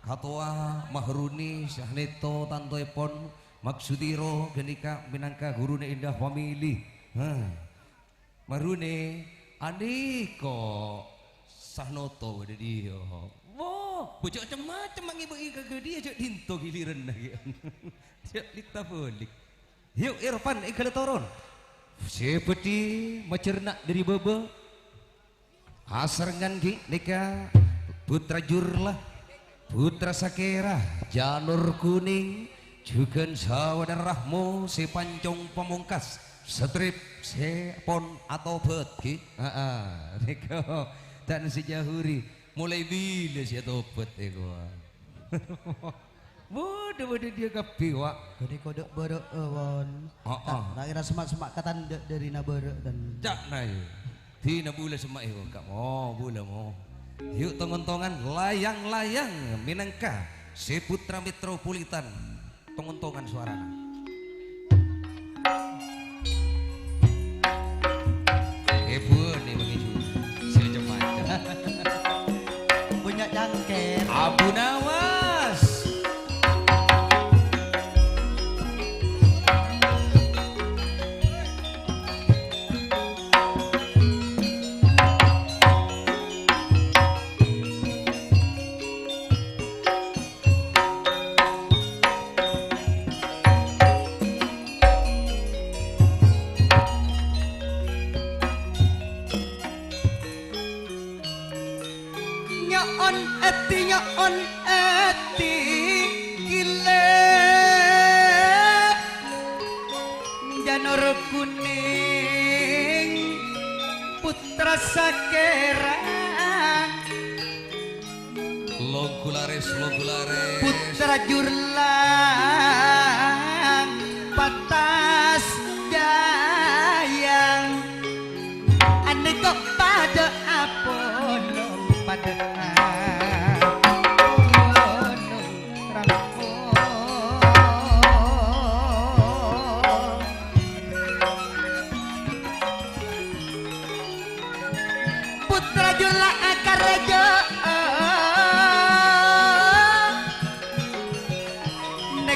Katoa, Mahruni, Syahneto, Tanto Epon, Maksudiro, Genika, Minangka, Gurune Indah Family, Mahruni, adek kok, Sahnoto ada dia, wah, bocok macam-macam ibu-ibu ke dia cok dinto giliran lagi, cok lita bolik, yuk Irfan ikut turun. Seperti mencernak dari bebe asarangan ki nika putra jurlah putra sakera janur kuning juga sawadar rahmo si pancong pamungkas strip sepon atau bet ki nika dan si jahuri mulai bila si atau bet Bodoh dia kapi wak. Gede kodok bodok ewon. Tak kira semak-semak katan dari nabere dan. Cak nai. Tina bula semak itu kak mau bula mau. Yuk tongon-tongan layang-layang Minangka si putra metropolitan tongon-tongan suara. Pun nih begitu. Siapa macam. Punya jangkir. Abu Nawas. etinya on eti gile janur kuning putra sakera Logulares putra jurlang patas jayang ane kok pada Apollo pada Apollo putra jurlang akar raja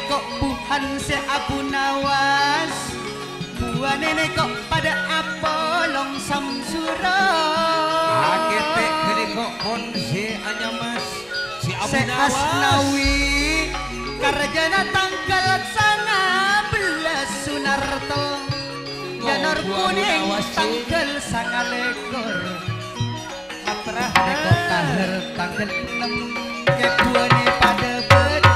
kok buhan se Abu Nawas buah nenek kok pada Apolong Samsuro Akete gede kok pon si Anyamas si Abu se Nawas Asnawi karjana tanggal 19 Sunarto janur kuning tanggal 9 Matrah nekok kahar tanggal 6 kebuane pada beda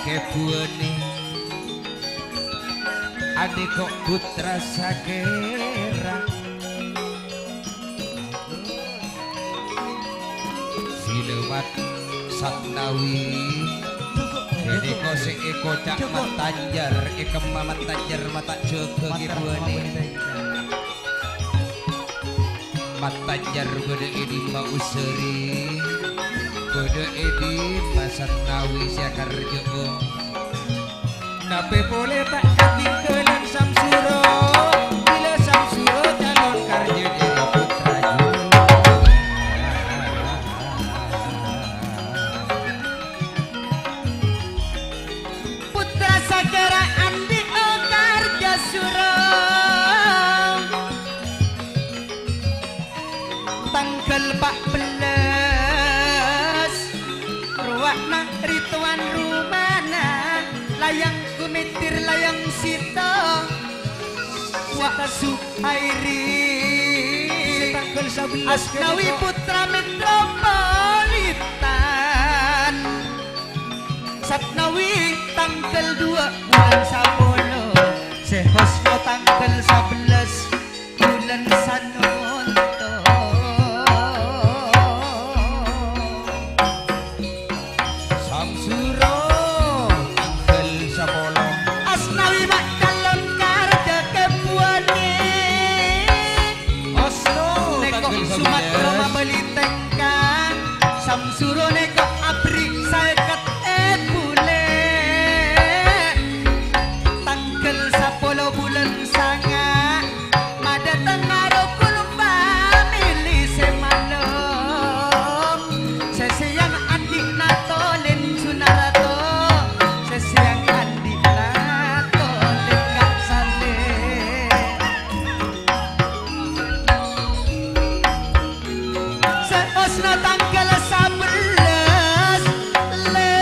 kebuane adik kok putra sakera silewat Satnawi jadi kok si kocak matanjar mamat tanjar mata joko kebuane matanjar bede ini mau useri bede ini masan nawi siakar joko nape boleh tak ketinggalan Samsuro bila Samsuro calon karya diri putra putra sakera andi karja suro tanggal 14 ruwakna rituan rumana layang kumitir layang sito wakasu airi tanggal 11 Asnawi putra metropolitan Satnawi tanggal 2 bulan 10 Sehosno tanggal 11 bulan Sanonto Samsuro tanggal 10 Asnawi mak calon karja kebuane Oslo neko tanggal Sumatera 11 mabeli tengkang Samsuro neko abri saekat bule tanggal 10 bulan sanga mada tengaro kulpa milih semalem sesiang adik natolen sunarato sesiang adik natolen gak saleh seosna tanggal 11 le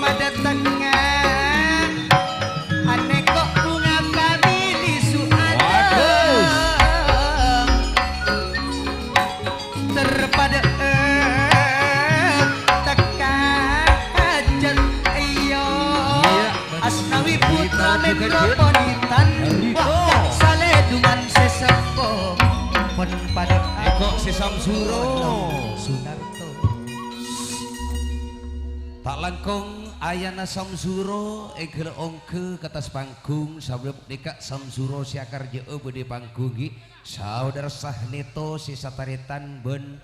pada tengah aneh kok bunga kami di suadem terpada tekan ajan iyo Asnawi putra metropolitan wah saleh dungan sesepo pon pada Eko si Samsuro Sunarto tak langkong ayana Samsuro egel ongke katas panggung sabab deka Samsuro siakar jeo bede panggung saudara Sahneto si sataritan ben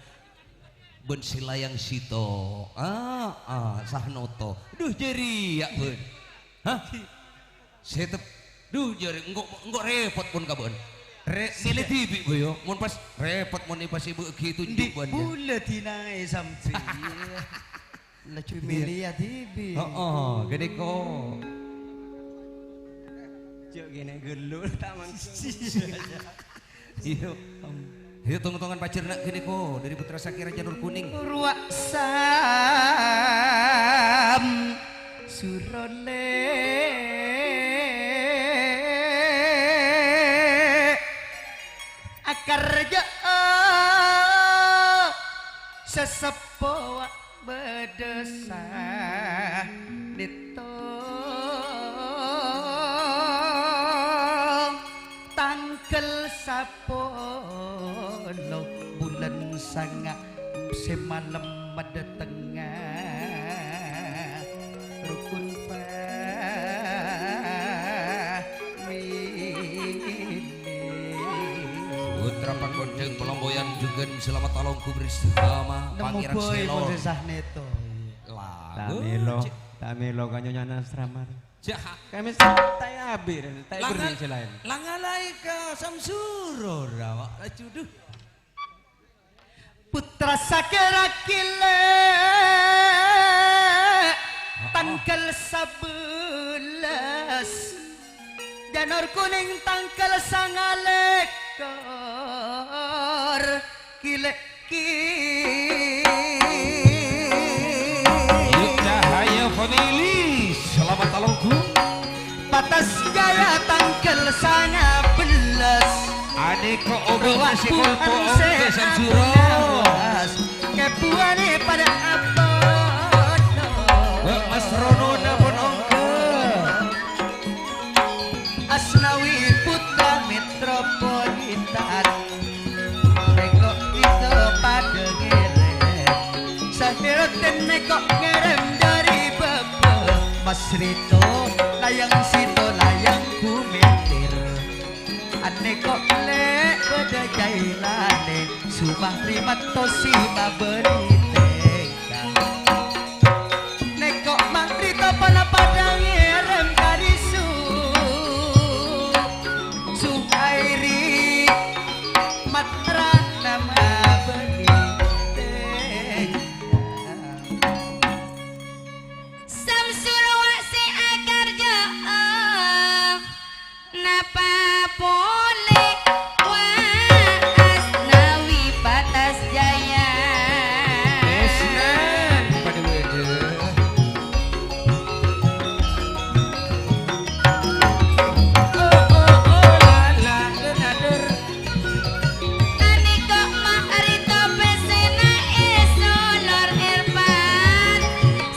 silayang sito Sahnoto duh jeri ya ben hah setep duh jeri enggak repot pun kabon milih tibi boyo mun pas repot mun pas ibu gitu di juban bulat hinai sampai lecu milih ya tibi gede kok Cuk gini gelu taman. Iyo. Iyo tunggu-tungguan pacar nak gini kok dari Putra Sakira Janur Kuning. Ruak sam surole sesepo bedesa nito tangkel sapolo bulan sanga semalam pada tengah rukun Putra Pangondeng Pelomboyan juga selamat alongku bersama Pangeran Selor. Neto. Lagu. Tamelo kanyonya Nasramar. Jahat. Kami santai abir, tai berni selain. Langalai ka samsuro rawa acuduh. Putra sakera kile tangkel 11 janur kuning tangkel 9 kile Yuk Cahaya Family, selamat alongku. batas jaya tangkel 19 Adik ko obat si Kolpo Oke Samsuro. kepuane pada abono Mas Rono napun ongke. Asnawi putra metropolitan nekok itu pada ngerem sahiroten nekok ngerem dari bapak Mas Rito layang sito layang kumetir anekok le pada jailane sumah rimat tosi babeniteng nekok mangrito pala padang ngerem karisu suhairi matra nama beniteng Samsuro si akarjo napa boleh wa asnawi batas jaya Esnan pada wede. Aniko maharito pesena esolor erpan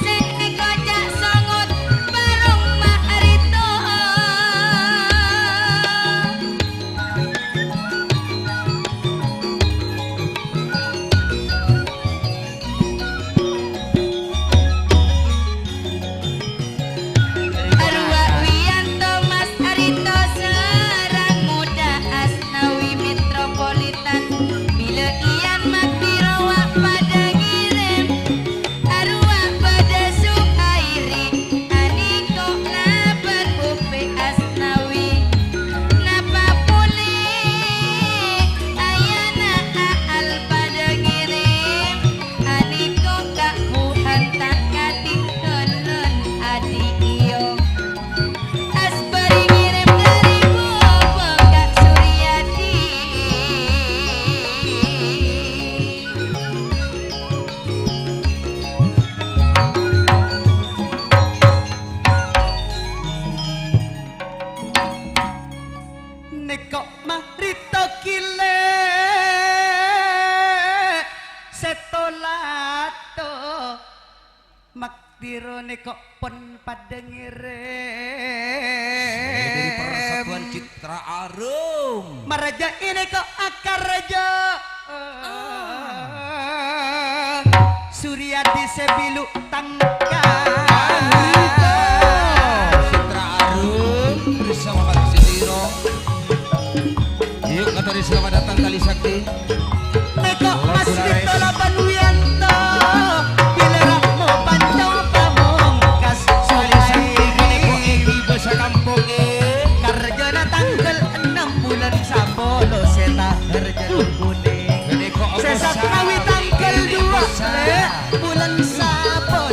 sing eko jak songot barong maharito Arwah Wiyanto Mas Arito serang muda Asnawi Metropolitan bila ian maktiro wak pada ngirim arwah pada Suhairi aniko laban upe Asnawi napa pulih ayana aal pada ngirim aniko kak buhan tak katik tolon adik iyo Asbari ngirim dari bobo Kak Suryadi nekok mahrito kile setolato maktiro nekok pon pada Dari Persatuan ngerem Citra Arum. maraja ini kok akar raja Suryadi sebilu tangka Citra Arum bersama Pak Sendiro. Yuk Katari selamat datang kali sakti. nekok mas Rito Laban Wiyanto bila rahmo pancong pamungkas Kali sakti kini ko Suhairi ibu sa kampung karjana tanggal 6 bulan sabolo seta karjana kuning Kini ko sesat kawi tanggal 2 bulan sabolo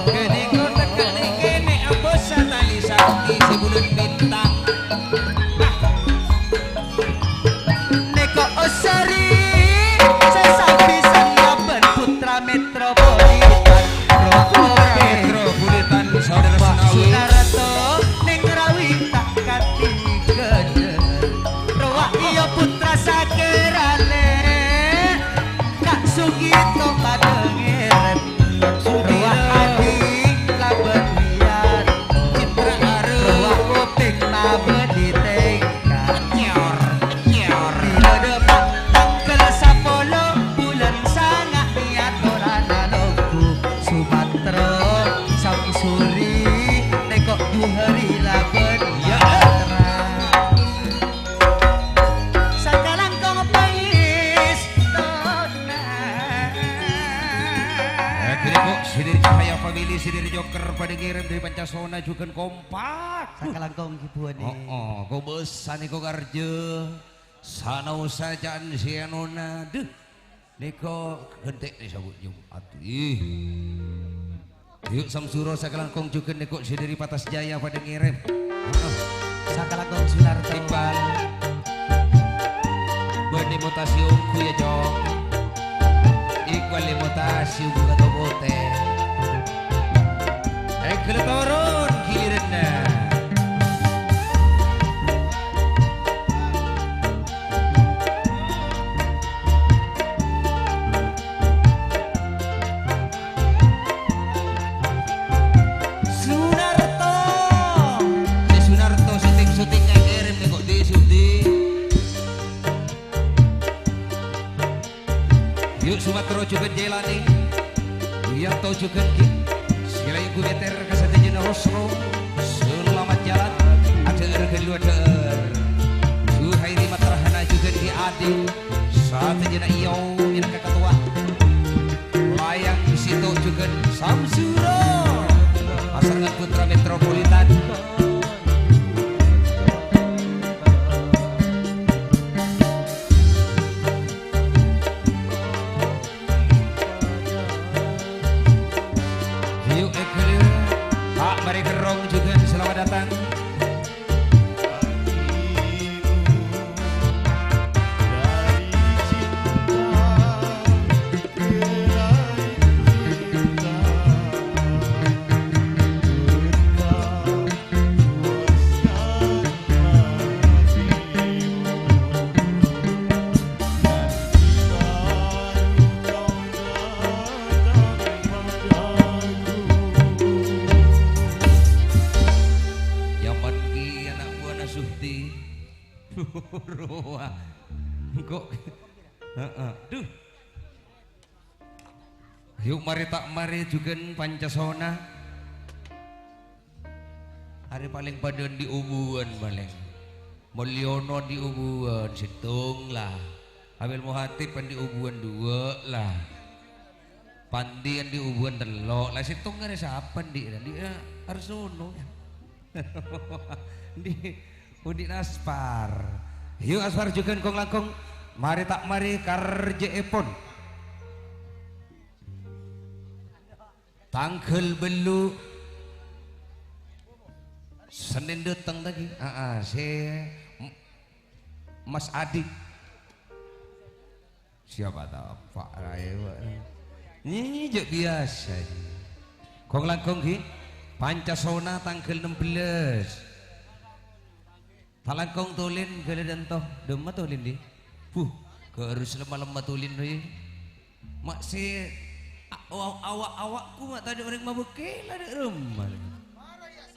Kini ko tekan kini abos sa tali sakti si bulan bintang. neko osari ngirim dari Pancasona juga kompak. Sakalangkong hibuan nih. Kau besan nih kau kerja. Sana usajaan si Anona. Duh, niko gentek nih sabut Jumat. Yuk Samsuro sakalangkong juga niko si dari Patas Jaya pada ngirim. Sakalangkong Sunar Timbal. Bani mutasi ungku ya jong. Ikwal mutasi ungku kata bote. Ekle turun kirena. Sunarto. Si Sunarto syuting-syutingnya kirim nih kok di syuting. Yuk Sumatera juga jalani. Yang tahu juga sila ibu beter kasatnya na Oslo. Selamat jalan. Ada kedua der. Suhairi Matrahana juga di Adil. Saat aja na iyo yang ketua. Layang di situ juga Samsuro. Pasangan putra metropolitan. Yuk Ekele, Pak Mari Gerong juga selamat datang. Yaman ki anak buah Nasuhti. Ruah. Kok. Duh. Yuk mari tak mari juga Pancasona. Hari paling padan di Ubuan paling. Mulyono di Ubuan situng lah. Abil Muhatib di Ubuan 2 lah. Pandi di Ubuan 3 lah. Situng ada siapa di Arsono. Di Udi Aspar. Yuk Aspar juga kong langkong. Mari tak mari karje epon. Tangkel belu. Senin datang lagi. Si Mas Adi. Siapa tahu Pak Raya. Ini juga biasa. Kong langkong ki. Pancasona tanggal 16. Talangkong tulin gala dan toh demah tulin di. Harus lemah-lemah tulin deh. Mak si awak-awakku mak tadi orang mabukil ada rumah.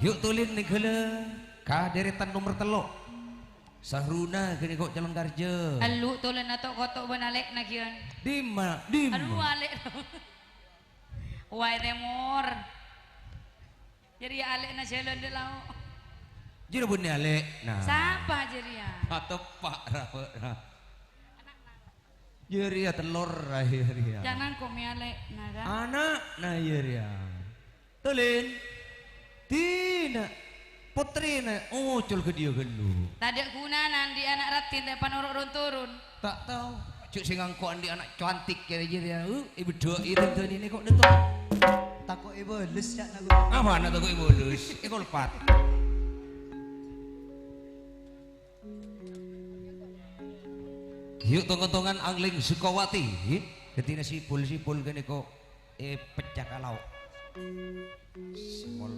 Yuk tulin nih gala. Deretan nomor 3. Sahruna kini kok jalan kerja. Alu tulen atau kotok benalek na kian. Dima. Aduh alek. Wai remor. Jadi alek na jalan de lau. Jadi bunyi alek. Nah. Siapa jadi ya? Atau Pak Rafa. Jadi ya telur akhirnya. Jangan kau alek na kan? Anak na ya. Tulin. Tina. Putri na. Cul ke dia gelu. Tadi gunanan di anak ratin depan orang turun. Tak tahu. Cuk sing ngangkoan di anak cantik kaya dia. Ibu doa itu ini kok detok. Takut ibu lus cak nagu. Apa anak takut ibu lus? Iko lepat. Yuk tonggon-tongan angling Sukawati. Ketina sipul gini kok pecah kalau. Semol.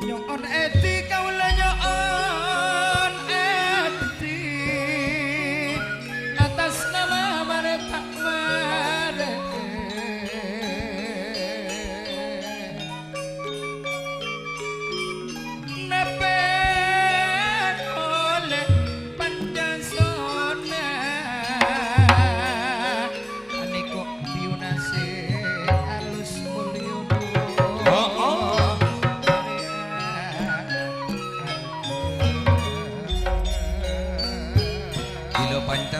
Nyoon eti kaula nyoon eti atas nama Baretak Made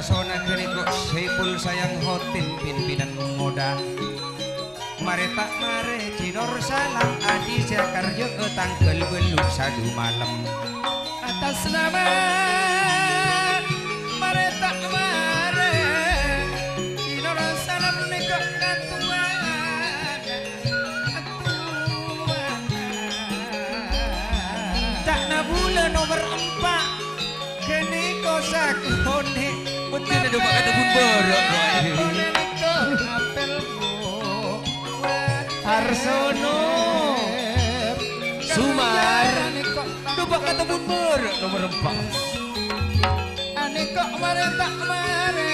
sona kini kok Saiful sayang hotin pimpinan moda mare tak mare Cinor salam adi Jakarjo tanggal belu sadu malam atas nama mare tak mare Cinor salam nego tak na bulan nomor 4 kini kau sakone betul ada pak kata pun borok Arsono Sumar lupa kata pun borok nomor 4 ane kok mare tak mare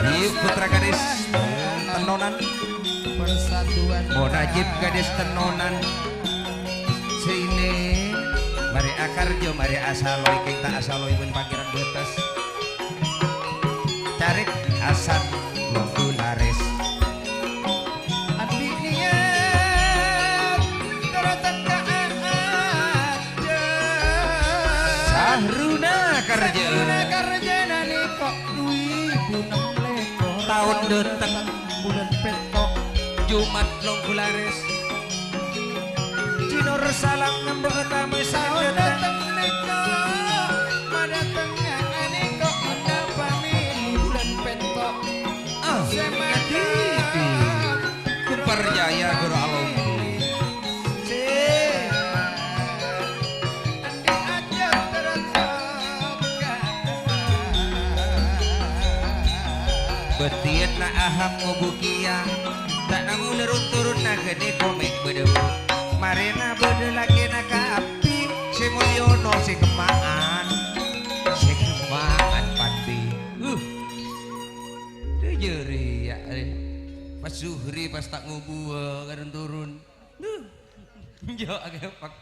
ini putra gadis tenonan persatuan mau najib gadis tenonan sini mari akarjo mari asaloy kita asaloy pun pangeran betes carik asal Lulares Sahruna karjana nih kok 2016 tahun datang bulan petok Jumat Lulares Cinor salam nembok tamu tahun sadar datang neko pada tengah ane kok mendapami bulan petok semangat Kuperjaya Guru Alom betiet na aham ngobukia tak nangun turun na gede komik bedebu marina bede lagi na kaapi si Mulyono si kemaan pati dia jeri ya pas Zuhri pas tak ngubua kadang turun jo agak pak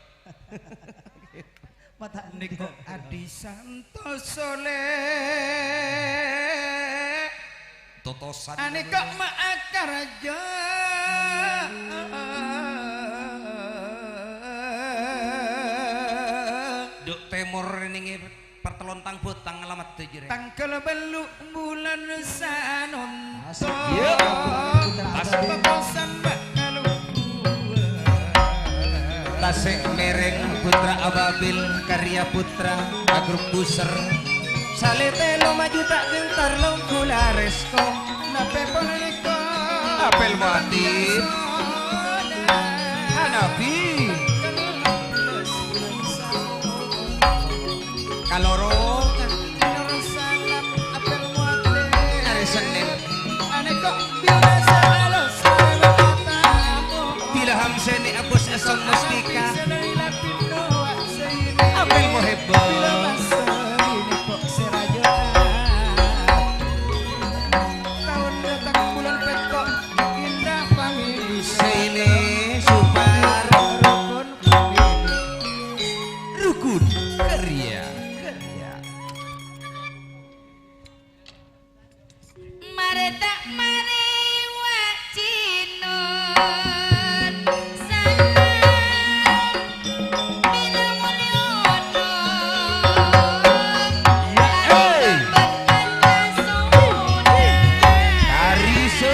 mata niko Adi Santosole totosan ane kok maakar aja duk temor ini pertelontang botang alamat tejere tangkel belu bulan sanon Iya. Totosan bakalu Tasik mereng putra ababil karya putra agruk buser salete lo maju tak gentar lo kularesko nape poneko apel moatif Hanafi kaloro salam apel muate hari Senin ane kok biasa alo salamatamu dilaham seni abus esong mustika dari lapindo seini apel mohebo tahun datang bulan petok indah famili sini supar rukun famili rukun karya Mare tak mare wacinon salam Bina Mulyono Ariso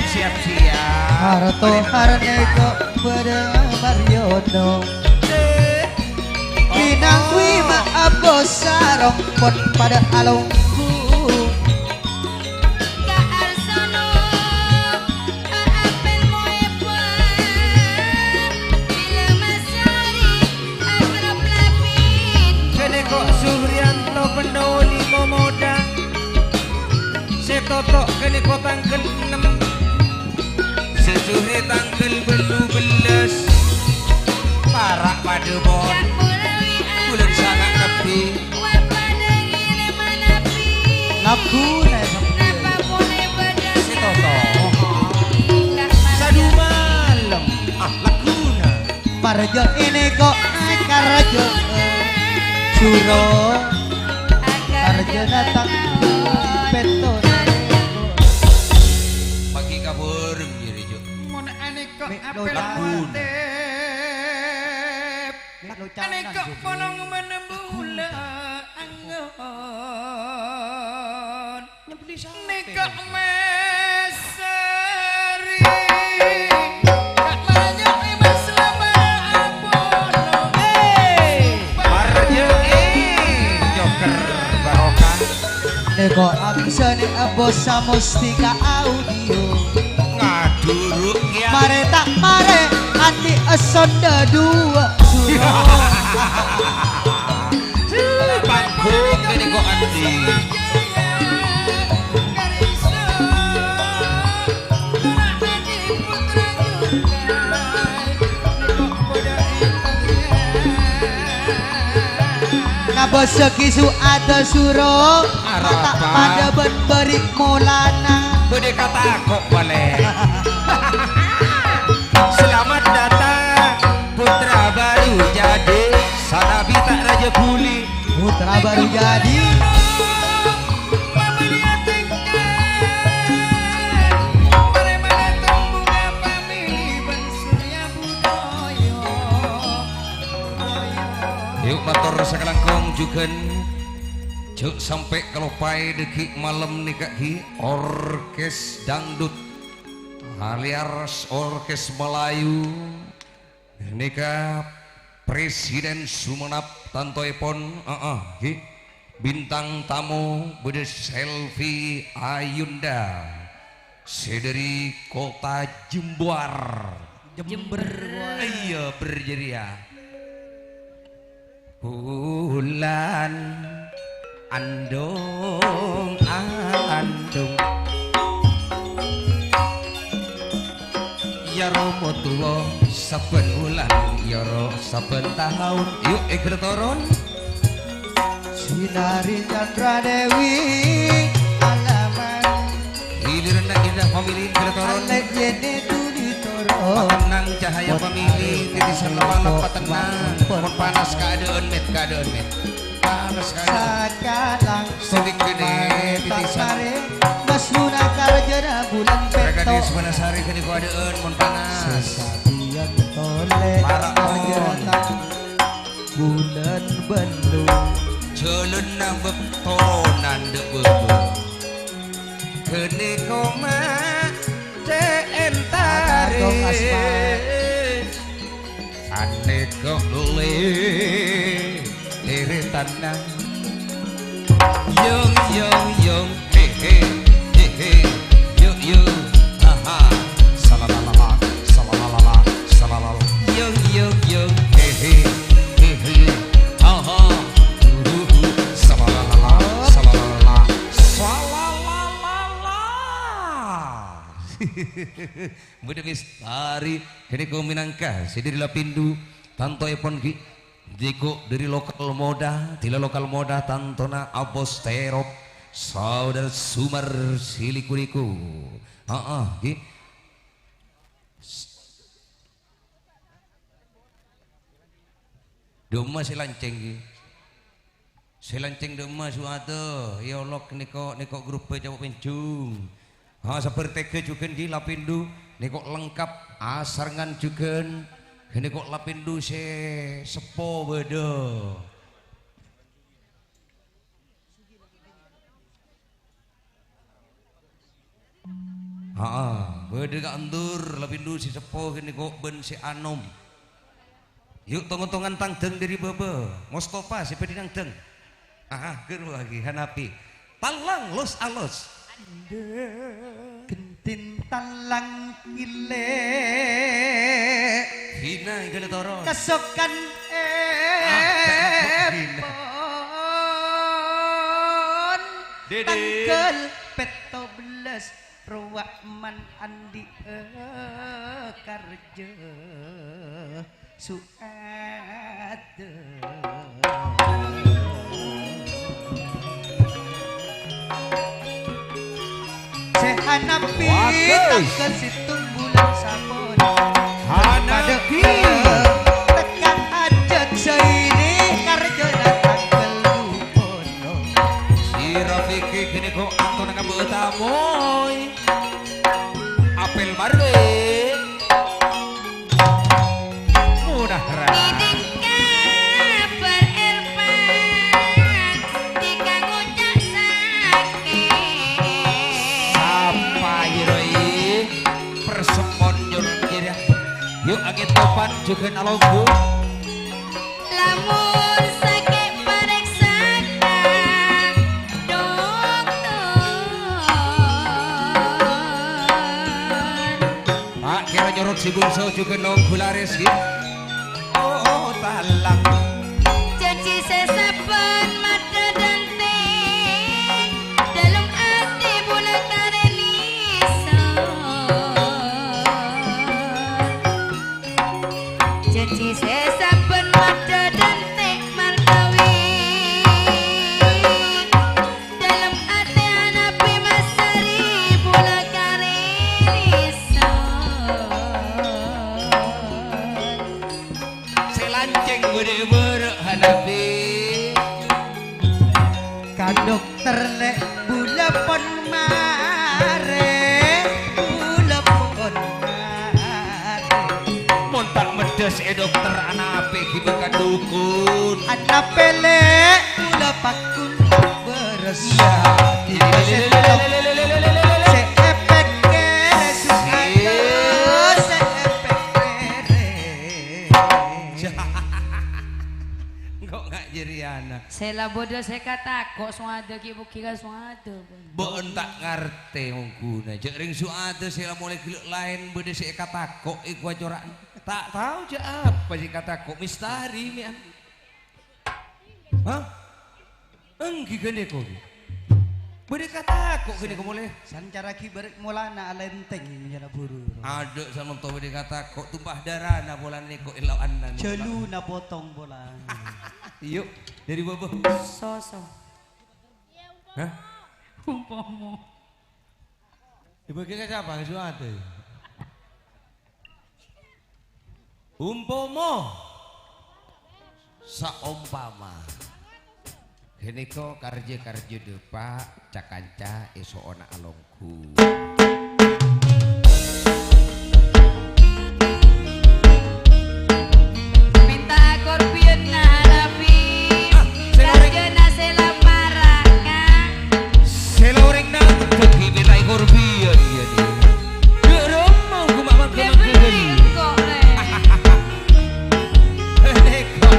siap-siap Harto harnego pada Mariono Pinangwi maaf bosarong pon pada alongku Ka Arsono apel moepan Bila Masari agrap lapin kene kok Suhrianto pendoli momoda setotok kene kok tangkel 6 sesuhri tangkel belu beles parak pada bon Jak Murawi bulan sangat nepi wapadangile manapi laku Napa boleh bedas setotok Kak sadu malam laguna Marjo ini kok karjo Suro Karjo datang peto pagi kabur diri jo mon ane kok Mek apel laguna. muate ane kok ponong menembula angon di sana. Nikah meseri Kak banyak imas lama abono Marnya joker barokah. Neko abisa ne abosa mustika audio. Ngaduruk ya. Mare tak mare ati esonda dua suruh. Bangkuk ini kok Andi. Nabasa kisu ada suro tak pada berik molana. Bede kata kok boleh. Selamat datang putra baru jadi Sanabi tak raja puli. Putra baru jadi Yuk motor sekelangkong juga cuk sampai kelopai deki malam nikah ki orkes dangdut alias orkes Melayu nikah Presiden Sumenep Tantoipon bintang tamu bede selfie Ayunda sederi kota Jember iya berjeria bulan andung ya romo tuwa saben bulan ya ro saben tahun yuk toron Sinari Chandra Dewi alaman hilir nak indah family toron alek yene duni toro tenang cahaya family titisan malam patenang pon panas keadaan met panas keadaan sakalang sedikit gede titisan mas luna karjana bulan mereka peto di sebelah sari kini keadaan mon panas sesatian tole Marak karjana bulan bandung jalan nambep toronan dek bebe kene koma entare ane kok le tanang yung he he you ha salalalala yung he he ha salalala Mudah mistari kini kau minangka sediri lapindu tanto epon ki jiko dari lokal moda tila lokal moda tantona aposterop saudara sumar silikuriku ki doma silanceng ki silanceng doma suatu ya Allah niko grup Jawa Pencung seperti ke juga di lapindu niko lengkap asarangan juga ini kok lapindu se sepo beda beda gak andur lapindu si sepo ini kok ben si anom yuk tong-tongan tangdeng dari bebe Mustafa si pedinang teng keru lagi Hanapi talang los alos kentin talang kile hina gale toro kesokan tanggal peto belas Ruwakman Andi karja suat Hanapi tanggal situng bulan sabon Hanapi tekan ajak seini karja tanggal lupono si Rafiki kini kok anton nga betamoy apel marwe mudah rah juga alongku. Lamun sakit pareksakan dokter. Pak kira nyorot si bungsu juga nonggu laris gitu. Oh talang. Cuci sesapan mata dan teh dalam hati bulan karenisan. Cuci sesapan mata dan teh margawi dalam hati anapi masari bulan karenisan. Selanceng gede berhadapi. Ka dokter nek bulepon mare bulepon mare Montak medes dokter anak ape gimana dukun. anak pele bulepakun beres Iya. seepek kere sukada seepek kere Kok gak jeriana. Sela bodoh saya kata kok suada kibu kira suada. Bo entak ngerti ngungkuna. Jek ring suatu sila mulai giluk lain bede si kata kok iku corak. Tak tahu je apa si kata kok misteri ni. Hah? Enggi gede kok. Bede kata kok gede kok mulai. Sancara kibarik mulana alenteng menyana buru. Aduk sama tau bede kata kok tumpah darah na bolan ni kok ilawan na. Jelu na potong bola. Yuk dari bobo. Sosok. Hah? Umpama. Ibu kita siapa? Suatu. Umpomo saumpama kene ko karja depa cakanca esok ana alongku. Minta akorpion na harapi. Karjana sela maraka. Seloreng nang kegi minta korbian iya ni. Gerem mau kumaman Kebeli kok le. kene ko.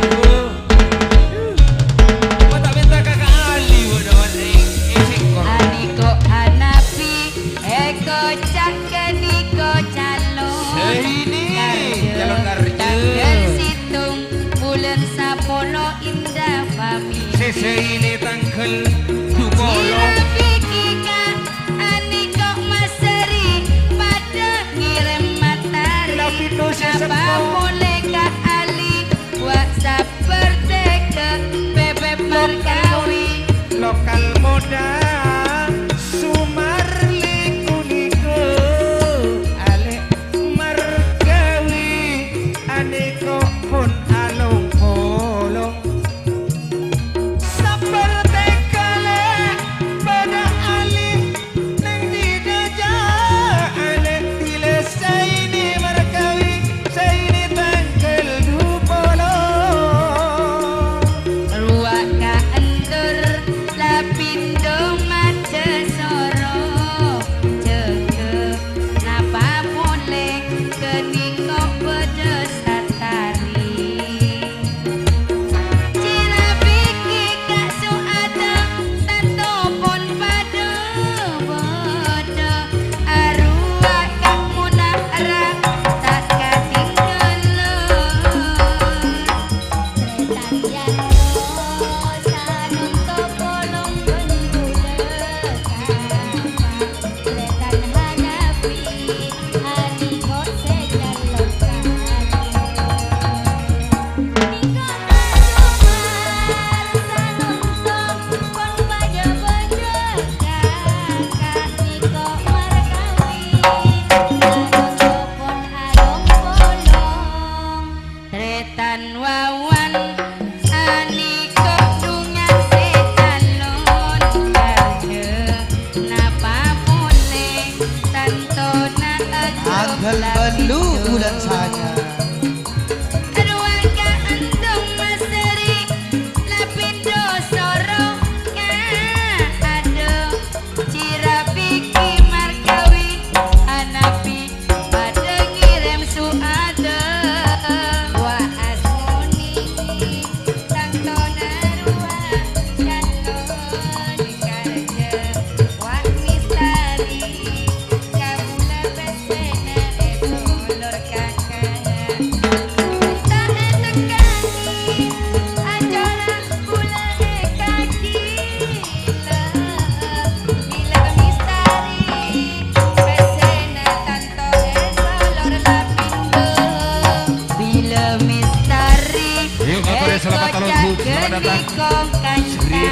Mata minta kakak Ali bodoh esik kor. Aniko hanapi eko cakeniko calo. Seini calon karja. Tanggal situng bulan sapolo indah pami. Sese ini tangkel dukolo. Pikika aniko masari pada ngirim matahari. Apa boleh ka Ali WhatsApp berteke bebek markawi. lokal moda Sumarli kuniko ale margawi aneko pun along polong seperti kale pada ali neng didaja ale tile saini margawi saini tangkel dupolong Ruak ka endur lapindo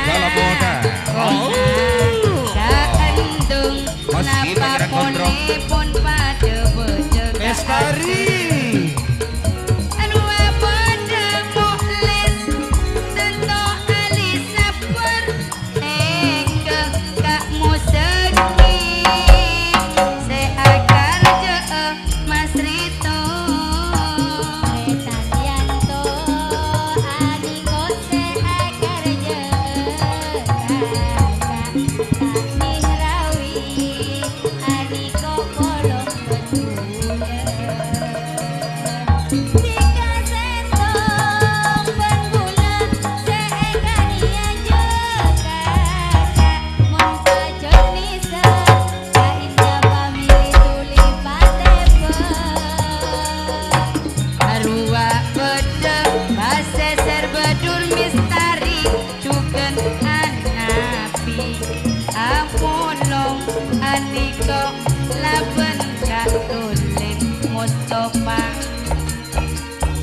dalam moda. Kaendung Meski napa pangeran gondrong. pun pada bojo Bestari. Arwah pada muklis tento alis sabar Eke kak musegi Seakar je Mas Rito Retalianto adiko seakar je kakak Mihrawi adiko kolong betuya Tika sentong penggula seekania je kakak Mun pajon nisa kainda pamili tulipat tebe Arwah beda base serbedur mistari Cuken anapi Apolong aniko laben kak tulit Mustafa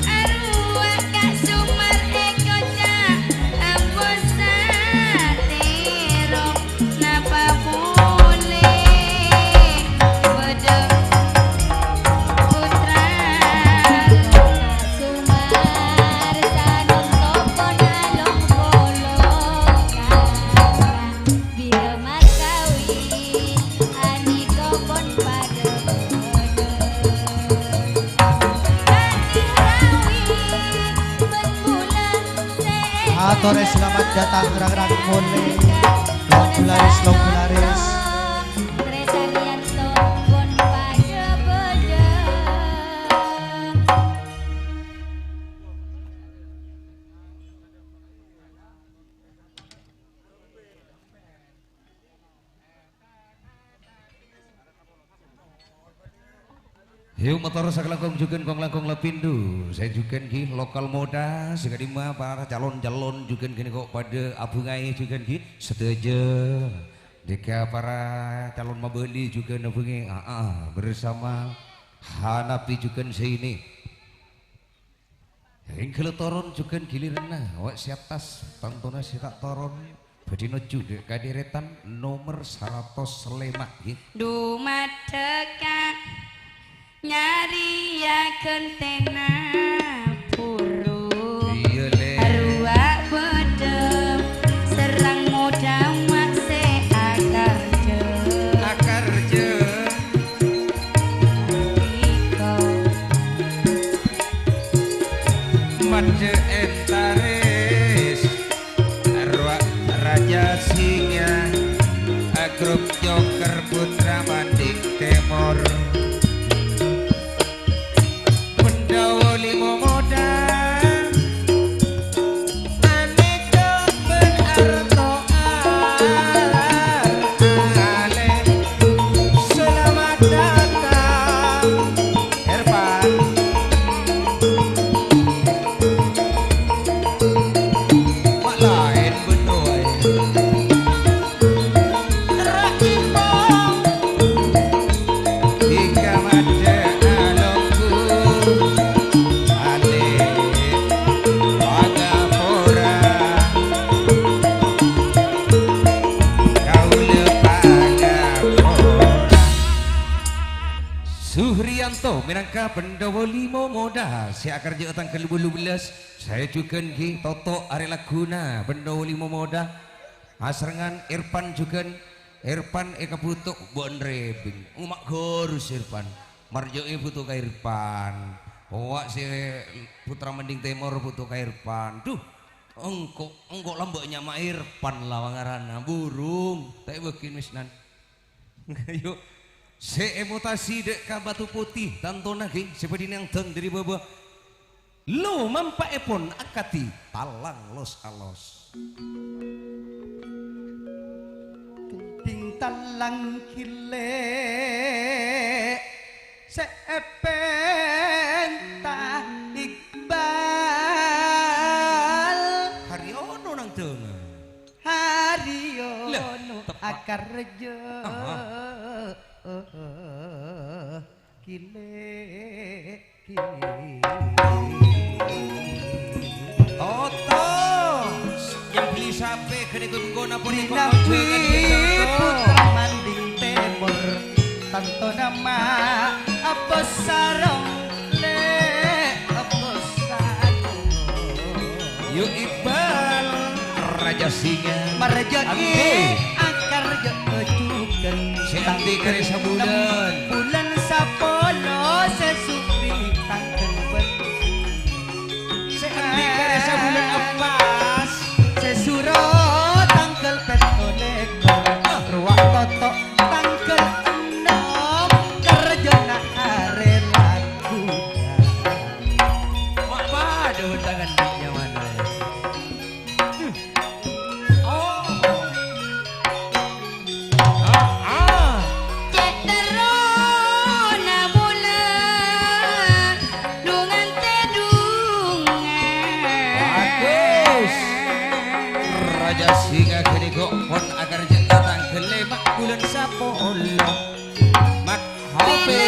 Arwah kak sumar eko cak Ambos satero Napa boleh beda putra Sumar sanung topon along kolo kakak Bila markawi aniko pon pada bodo Kanirawi bermula Atore selamat datang rang-rang mole. Longkularis. Tresalianto pon pada bodo Yuk motor sakelangkong juga kong langkong lepindu. Saya juga ki lokal moda segadima para calon-calon juga kini kok pada abungai juga ki setuju. Jika para calon mabeli juga nabungi bersama Hanapi juga sini. Yang keletoron juga giliran awak si atas tantuna si tak toron. Badino juga kadiretan nomor 100 Slemak gitu. Dumadeka nyari ya kentena puru Iya le. Arwah bedem serang moda mak seakar je Akar je. Iko Manje entaris Arwah Raja Singa Grup Joker Putra Manding Timur Pendawa limo moda Aneka berarto ale Selamat datang Erpan Mak lain betul Hingga mada alongku Ale Pagapora Kaula Pagapora Suhrianto minangka pendawa limo moda saya kerja utang ke 12 saya juga ki Toto Arela Guna pendawa limo moda asrengan Irfan juga Irfan eka butuh bon rebing umak gorus Irfan marjoi butuh ka Irfan Wak si Putra Mending Timur butuh ka Irfan duh engkok lambaknya ma Irfan lah wangarana burung tapi begini misnan yuk se emotasi dek ka batu putih tantona king seperti yang teng dari bawah lo mampa epon akati talang los alos Ting talang kile seepenta Iqbal Haryono nang teng Haryono tepat. akar rejo kile Toto yang beli sape kene Wi putra manding temur tanto nama apa sarong le apa sarong Yuk Iqbal Raja Singa marjaki akar jejugan Sianti kere sabulan bulan sapolo sesukri tangkel bet Sianti kere sabulan emas sesuro tangkel pet olekor ruak totok tangkel enom kerjana are lagu Mak bada tangan dia mana ya Cek terona bulan dungan tedungan. Bagus Raja Singa kini kok kon agar jaga tangkele mak bulan sapolo mak hope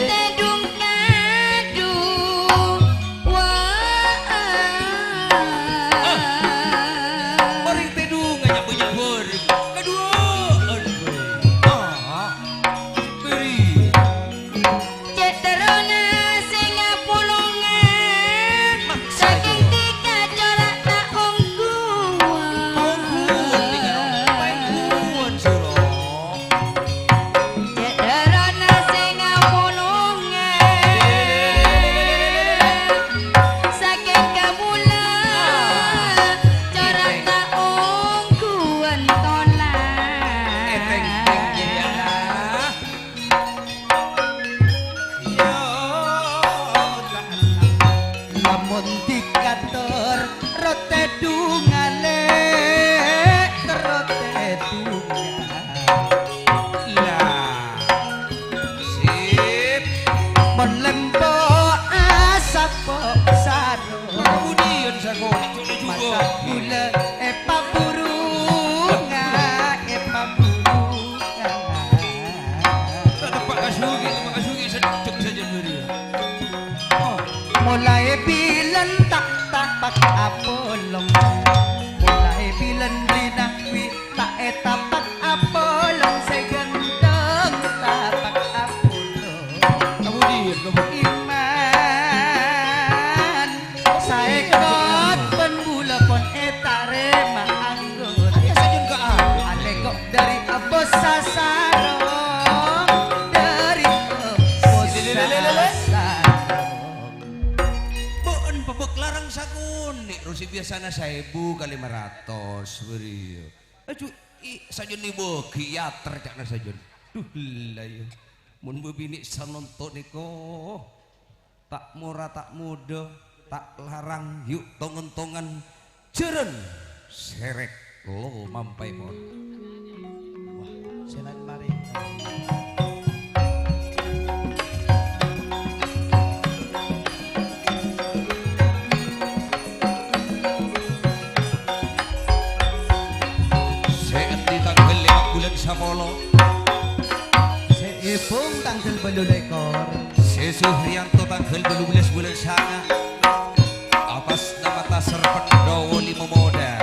Tedung kadung wah. Orang tedung ngajak banyak beri kedua beri Cek terona singa pulungan saking tiga corak tak ungguan. Pangkuan suruh Cek terona singa pulungan saking kabulan corak tak ungguan tolak. eteng jayalah lamun dikatur rote dungale rote dungal lah sip mon lempo asap saro kemudian saku masa gula paburunga paburunga Pak Kasugi sedek saja beri mulai bilen tak tapak apolong mulai bilen rinawi tak etapak apolong segendeng tapak apolong kemudian iman saekot penbula pon etare maanggur sajun ke ale kok dari abos sasarong dari abos sasarong Pun pebek larang sakun nih rusi biasana 1.000 kali 500 beri aduh sajun nih bogi ya tercakna sajun duh lah ya mun bebini sanonton niko tak murah tak muda tak larang yuk tongan-tongan jeren serek lo mampai pon Silakan mari. seendi tanggal 5 bulan sapolo Seipung tanggal 8 ekor. Sesuhrianto tanggal 12 bulan sana atas nama Tasar Pendowo Limo Moda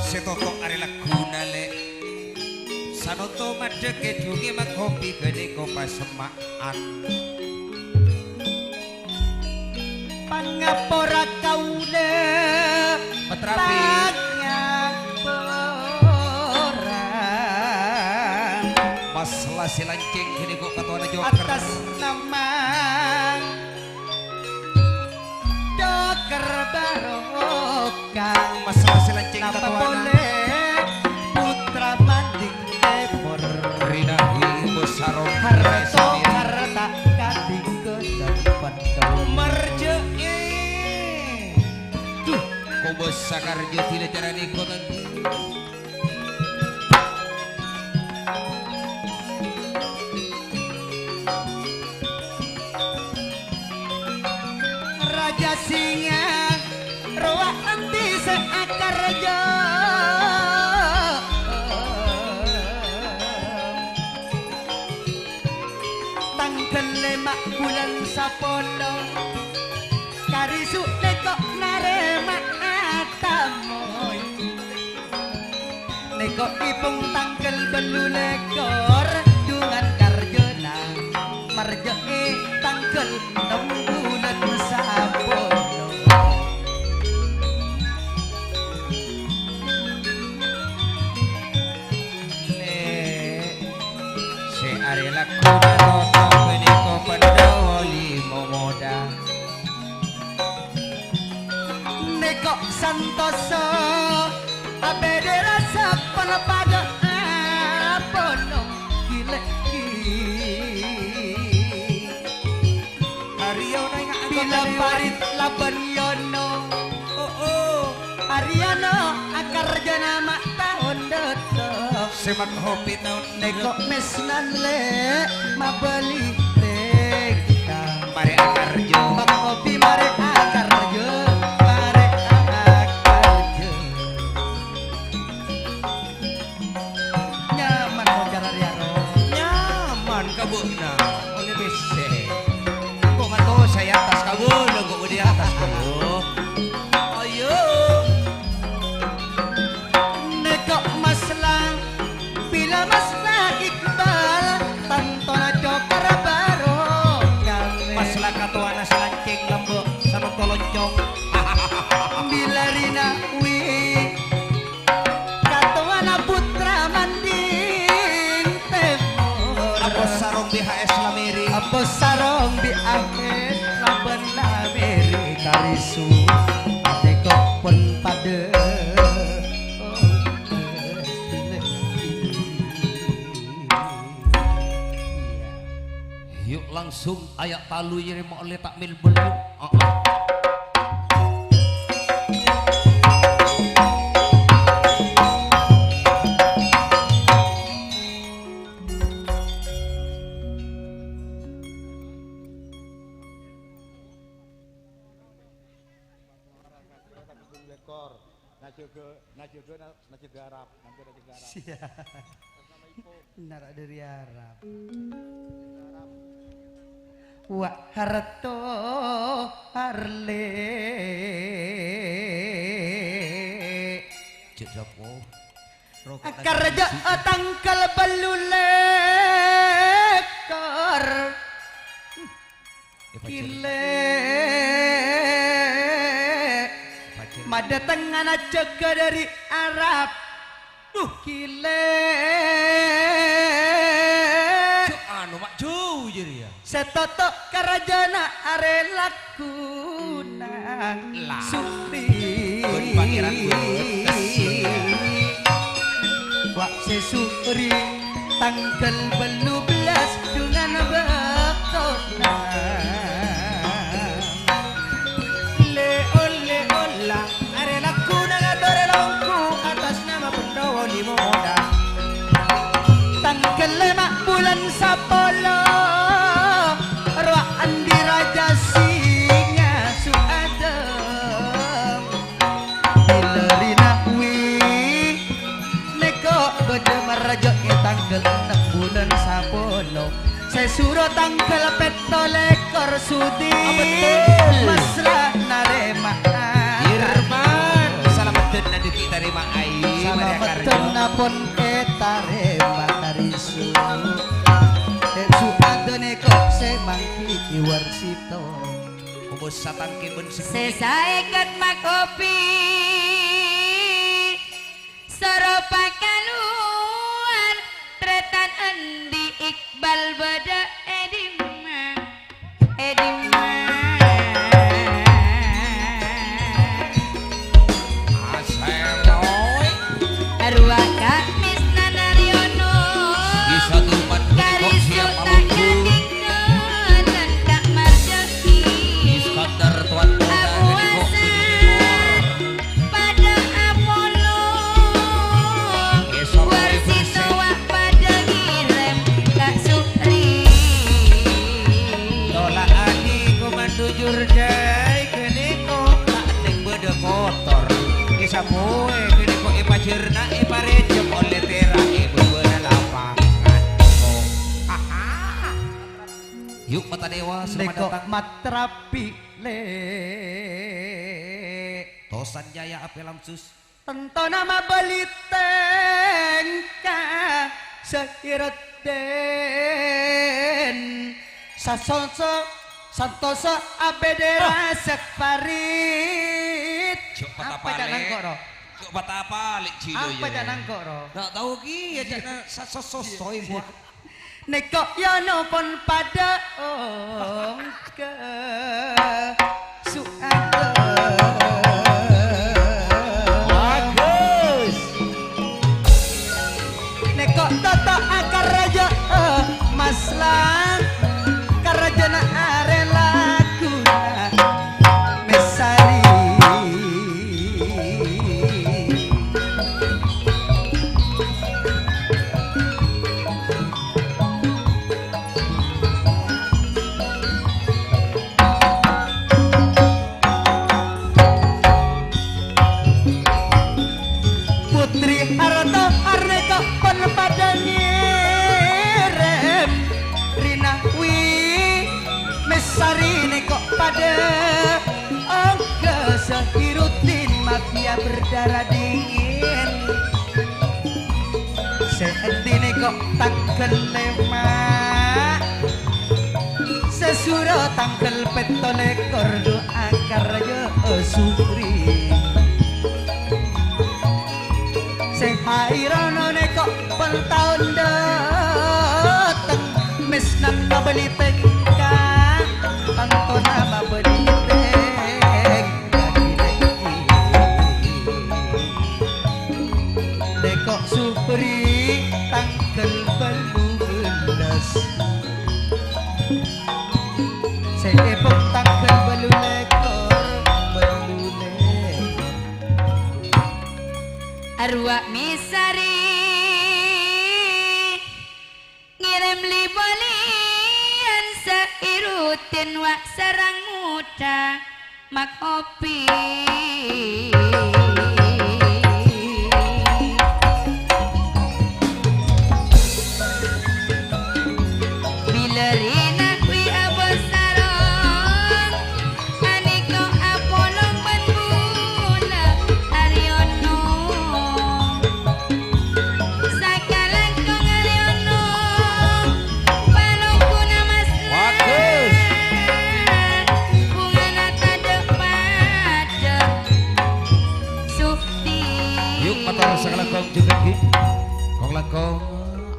Setoto arela gunale Sanoto madeke dungi makopi gede kopa semaan Pangapora kaule Petrapi pangapora Masalah silancing gede kok katuana joker atas nama Doker Barokah Masalah silancing Napa katuana boleh putra manding tepor Rinahi Busaro harta harta kading kedapat kau Marja Duh kok besar karjo tidak cara nikot Raja Singa roa anti seakar raja tanggal 5 bulan sapolo karisu nekok nar neko santoso abede rasa pada ponong gilek Aryono nga bila parit laban yono Ariano akar jana mak tahun detok semak hopi naon neko mesnan le mabeli tekang mari akarjo bak kopi mare akarjo mare akarjo nyaman mo jarariaro nyaman kabuna oleh bese kok ngato saya atas kabuna kok di atas kabuna ayo neko maslang bila maslang Iqbal tantona cokar baro maslah katuana selancing lembek sama toloncong bila rina wi katuana putra manding temur apa sarong BHS Lameri apa sarong di akhir laban lameri karisu neko pun pada Yuk langsung ayak talu yere mau letak mil belu. Nara dari Arab wa harto harle Cek sapo? akar ja tangkal balulekor kile madatang anak jaga dari Arab kile Anu mak jauh jadi ya. setoto karajana arelaku nang suri Bun pangeran wak sesuri tanggal 12 dengan bakona le ole ola arelaku nang adore longku atas nama Pendowo Limo Moda tanggal 5 bulan Sapolo roh andi raja singa suadem bilerina wi neko bede marajo tanggal 6 bulan Sapolo saya suruh tanggal 17 sudi mesra narema Irman salah betul nanti kita terima air sama betul napon etarema tarisu dan suado neko semangki iwarsito Bos satan kebun Sesaekat makopi Soropakan tretan endi Iqbal beda edimang Asemoy Arwah Kak Misna Naryono Bisa tuman kok siap Karisu alumku. dan tak marjaki Iskandar tuan muda dari kok pada Apollo Esok Warsito wak pada Girem Kak Supri Tolak ani komando jurdai keniko tak neng beda kotor Isa poe keniko epa jerna epa recep oleh tera beda lapangan Yuk mata dewa selamat neko datang. matrapi le Tosan Jaya Apel Lamsus. tento nama beli tengka seireten sasoso santoso abedera sekparit Cuk patah apa jangan balik. koro Cuk patah balik cido apa jangan koro Nggak tahu ki ya jangan sososoi buat. neko yono pon pada ke suado mode Angka sehirutin mafia berdarah dingin Seentini kok tak kelemak Sesuro tangkel petole kordo akar yo supri Sehairono neko pentahun dateng Mes nama beli tengkang Pangto nama beli teng Neko supri tangkel belulas Seepok tangkel belulekor belulek Arwah misari ngirim libolian seirutin wak sarang muda mak kopi bilerina kui abos sarong aniko apolong benbula Ariono sakalan kong Ariono palongku namas Bagus. bunga nata depada sukti Yuk matur sakalangkong juga ki. Kong langkong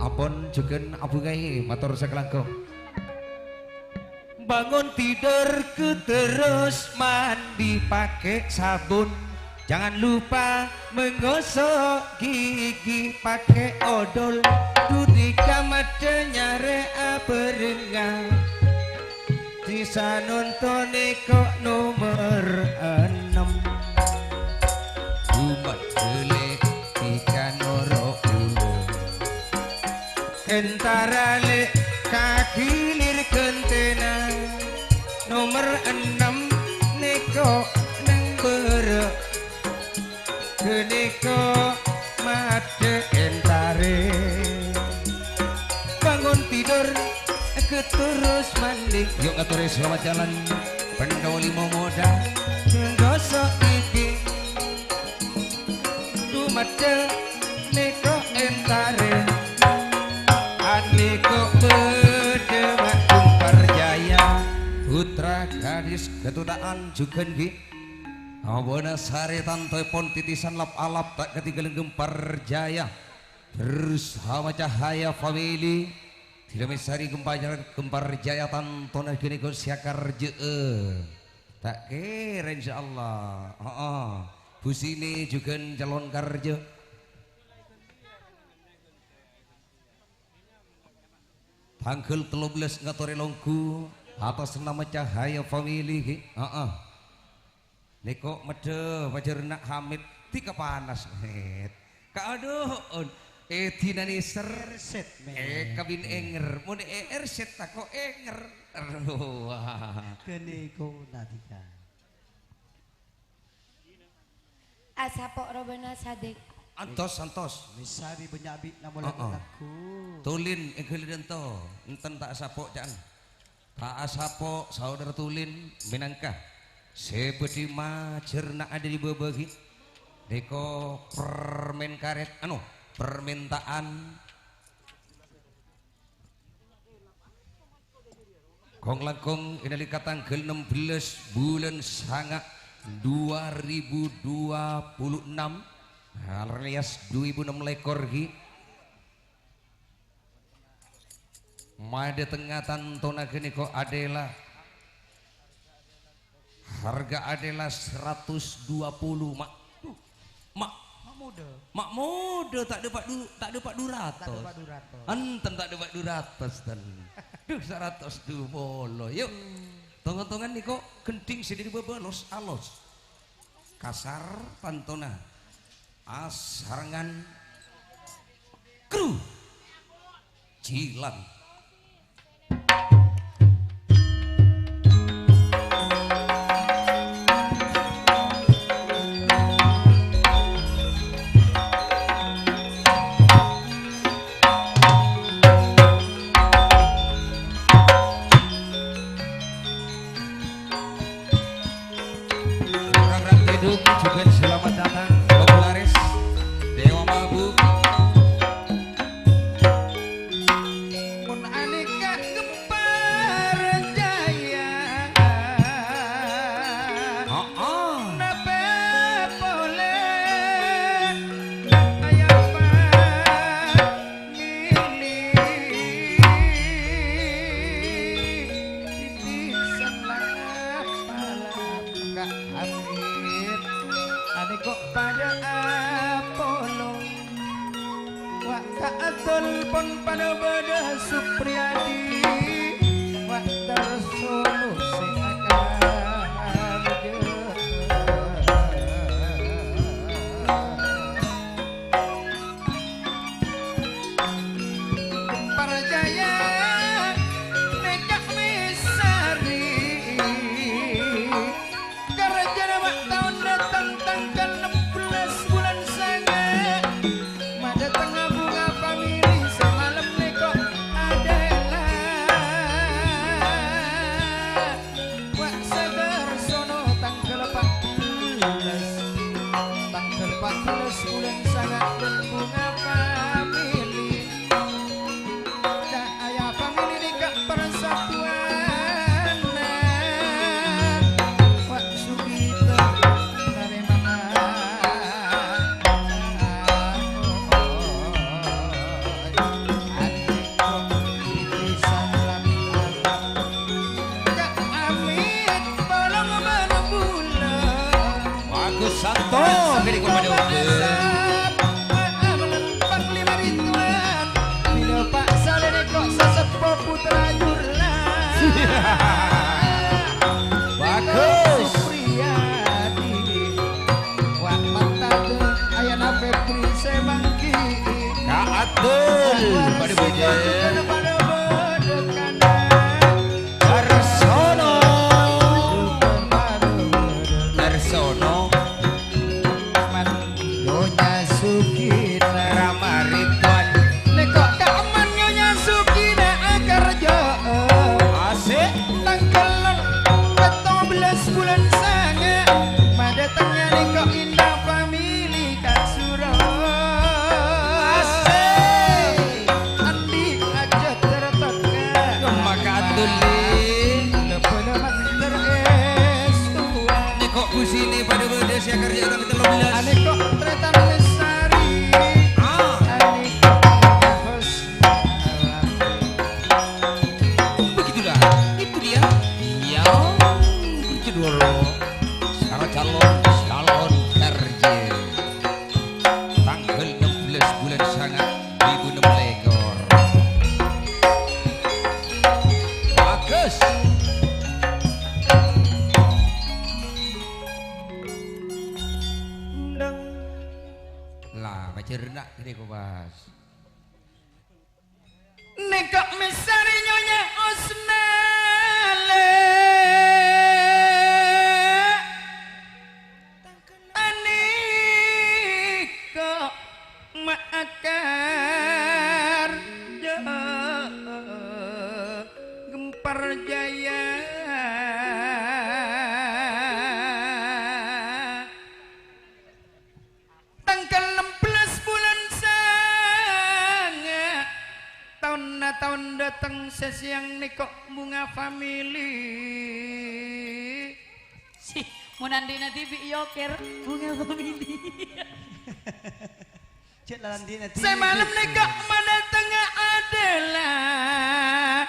apon juga abu gai matur sakalangkong. Bangun tidur ke terus mandi pakai sabun Jangan lupa menggosok gigi pakai odol Dudi kamar nyare berengang Sisa nonton kok nomor 6 Umat gelek ikan orok Entara le kaki lir kentena Nomor 6 neko nang ber Keneko mate entare Bangun tidur keterus mandi Yuk ngaturi selamat jalan Pendawa limo moda Gosok gigi Dumate neko entare Aneko bedemak kumpar jaya Putra gadis ketutaan juga ki. Abona sare tantoy pon titisan lap alap tak ketinggalan gempar jaya. Bersama cahaya family. Tidak mesari gempar jaya tantona kini kau siakar jee. Tak kira insyaallah. Busini juga calon karja. Tanggal 13 ngatore longku atas nama cahaya family ki. Niko mede pajerna Hamid tika panas met. Ka aduh dinani serset kabin enger mun erset tako enger. Aduh. Keniko natika. asapok robana sadek Antos. Misari benyabi namun laku. Tulin engkelin to. Enten tak sapok jan. Tak asapok saudara Tulin minangkah. Seperti macerna ada di berbagi. Deko permen karet permintaan kong langkong ini tanggal 16 bulan sangat 2026 alias 2006 lekor ki made tengah tantona gini kok adalah harga adalah 120 mak muda tak dapat duratos enten tak dapat duratos dan duh 120 bolo yuk tongan-tongan nih kok kenting sendiri bebelos alos kasar pantona asarangan kru cilang kok pada Apollo wak kaatol pon pada bada Supriyadi wak tersono seakan Parjaya nekak misari kerajaan mak tahun datang tanggal 16 bulan sangat mada tengah bunga famili semalam nekok adalah wak sadar sono tanggal 14 bulan sangat dan bunga famili ayah famili nikah persatuan wak sugito Bagus santo kini kau pada Panglima Ridwan bila Pak Saleh kok sesepuh putra Jurlah bagus Supriyadi wak mata tu ayana Febri semangki Kak Atul pada beja pada bodokana Darsono Darsono Nyonya Sukina Rama Ridwan nekok kaman Nyonya Sukina kerja Asik tanggal 14 bulan sangat pada tengah nekok indah famili Katsuro Asik Andi aja tertekan Rumah Kak Atul lepena master esuan Ini kok kusini pada beja saya kerja kami 13 ane kok tretan lesari Ah ane kok begitulah itu dia yang kedua sekarang calon kerja tanggal 16 bulan sangat 2016 bagus lah baca rendah ini kau bahas nekok mesari Nyonya Osnale aniko maakar gempar jaya tanggal 16 bulan sangat tahun datang sesiang nikok bunga famili Si Munandina TV yoker bunga famili. Cek lah nanti semalam nikok mana tengah adalah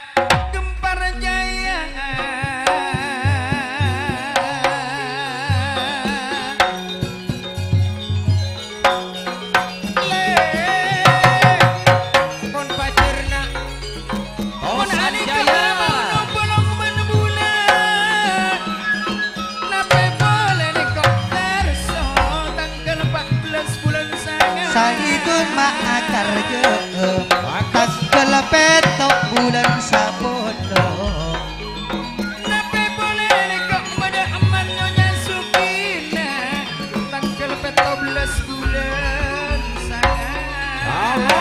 gempar jaya kon pacerna Mon oh ani Sanjaya bolong bulan nape boleh nikok terso tanggal 14 bulan sangat Saikun maakar pas kelepetok bulan sabodo nape boleh nikok pada aman Nyonya Sukina tanggal 14 bulan sangat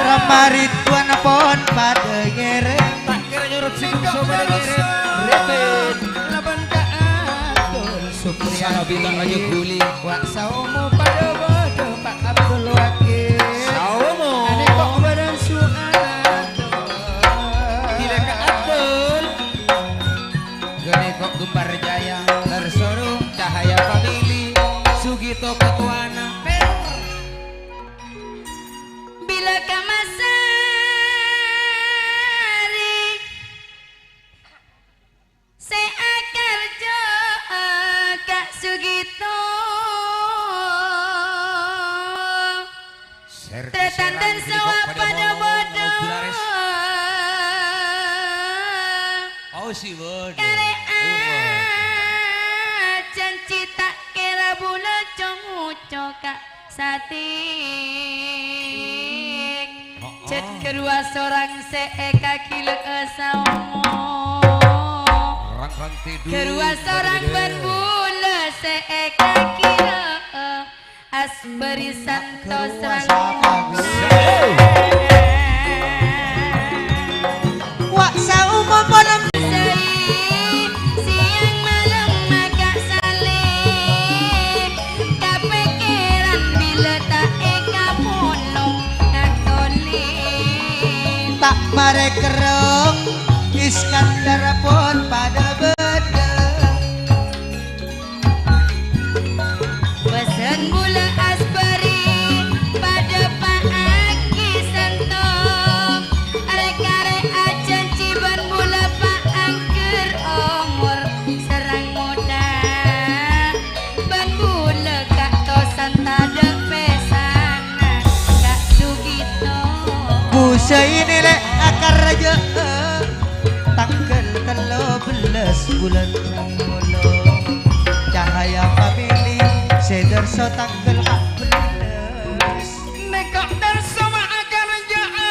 Ramarit tuan pon pada ngere tak kira nyurut si nikok bungsu pada ngirit repet laban kaatul Supriyadi salah bintang raja kuli wak saumu pada bodoh Pak Abdul Wakil saumu ane kok badan suatu tidak Kak Atul gede kok gempar jaya tersono cahaya famili Sugito Ketuana Bila kamasari seakar jo Kak Sugito santen sawa pada bodoh. Oh si bodoh. Kare ajan cita kira bula conguco kak satik. Cet kedua seorang seeka kilo kesaomo. Rang tidur. Kedua seorang berbula seeka kilo asberi santos rang. Wak saumo malam Siang malam agak saleh kepikiran bila tak eka polong katolin tak mare kereng Iskandar pun pada beda pesen bula asberi pada Pak Aki Santo arek-arek ajan ciban bula Pak Angker umur serang muda ban bula kak tosan tada pesana kak Sugito Busa ini lek akar raja tanggal 13 bulan Ramadan cahaya famili sederso tanggal 14 Nekok dan sama akar jahat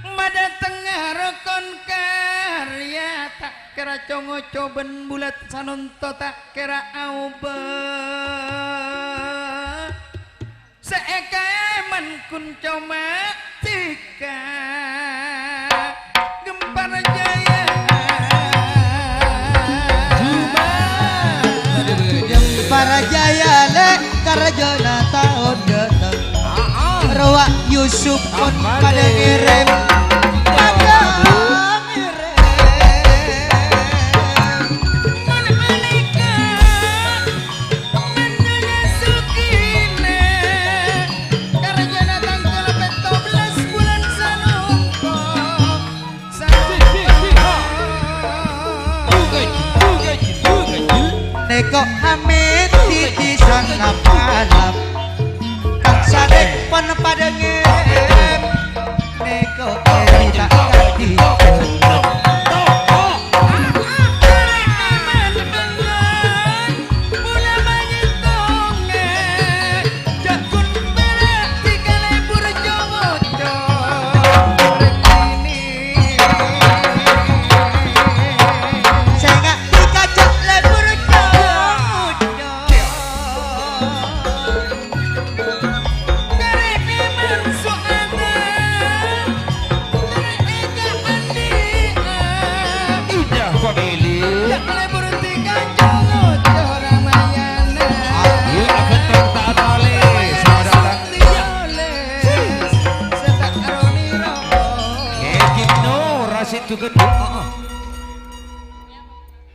Mada tengah rokon karya tak kira congo coben bulat sanonto tak kira auba seeka eman kun coma tika gempar jaya para jaya lek karjana tahun datang Rawak Yusuf pun pada ngirim pada ngirim menyonya sukine karjana tanggal 14 bulan sanongko Nekok Hamid titi sanap alap tak sadek pun pada ngirim Nekok kiri tak ganti saya nggak dikacak lebur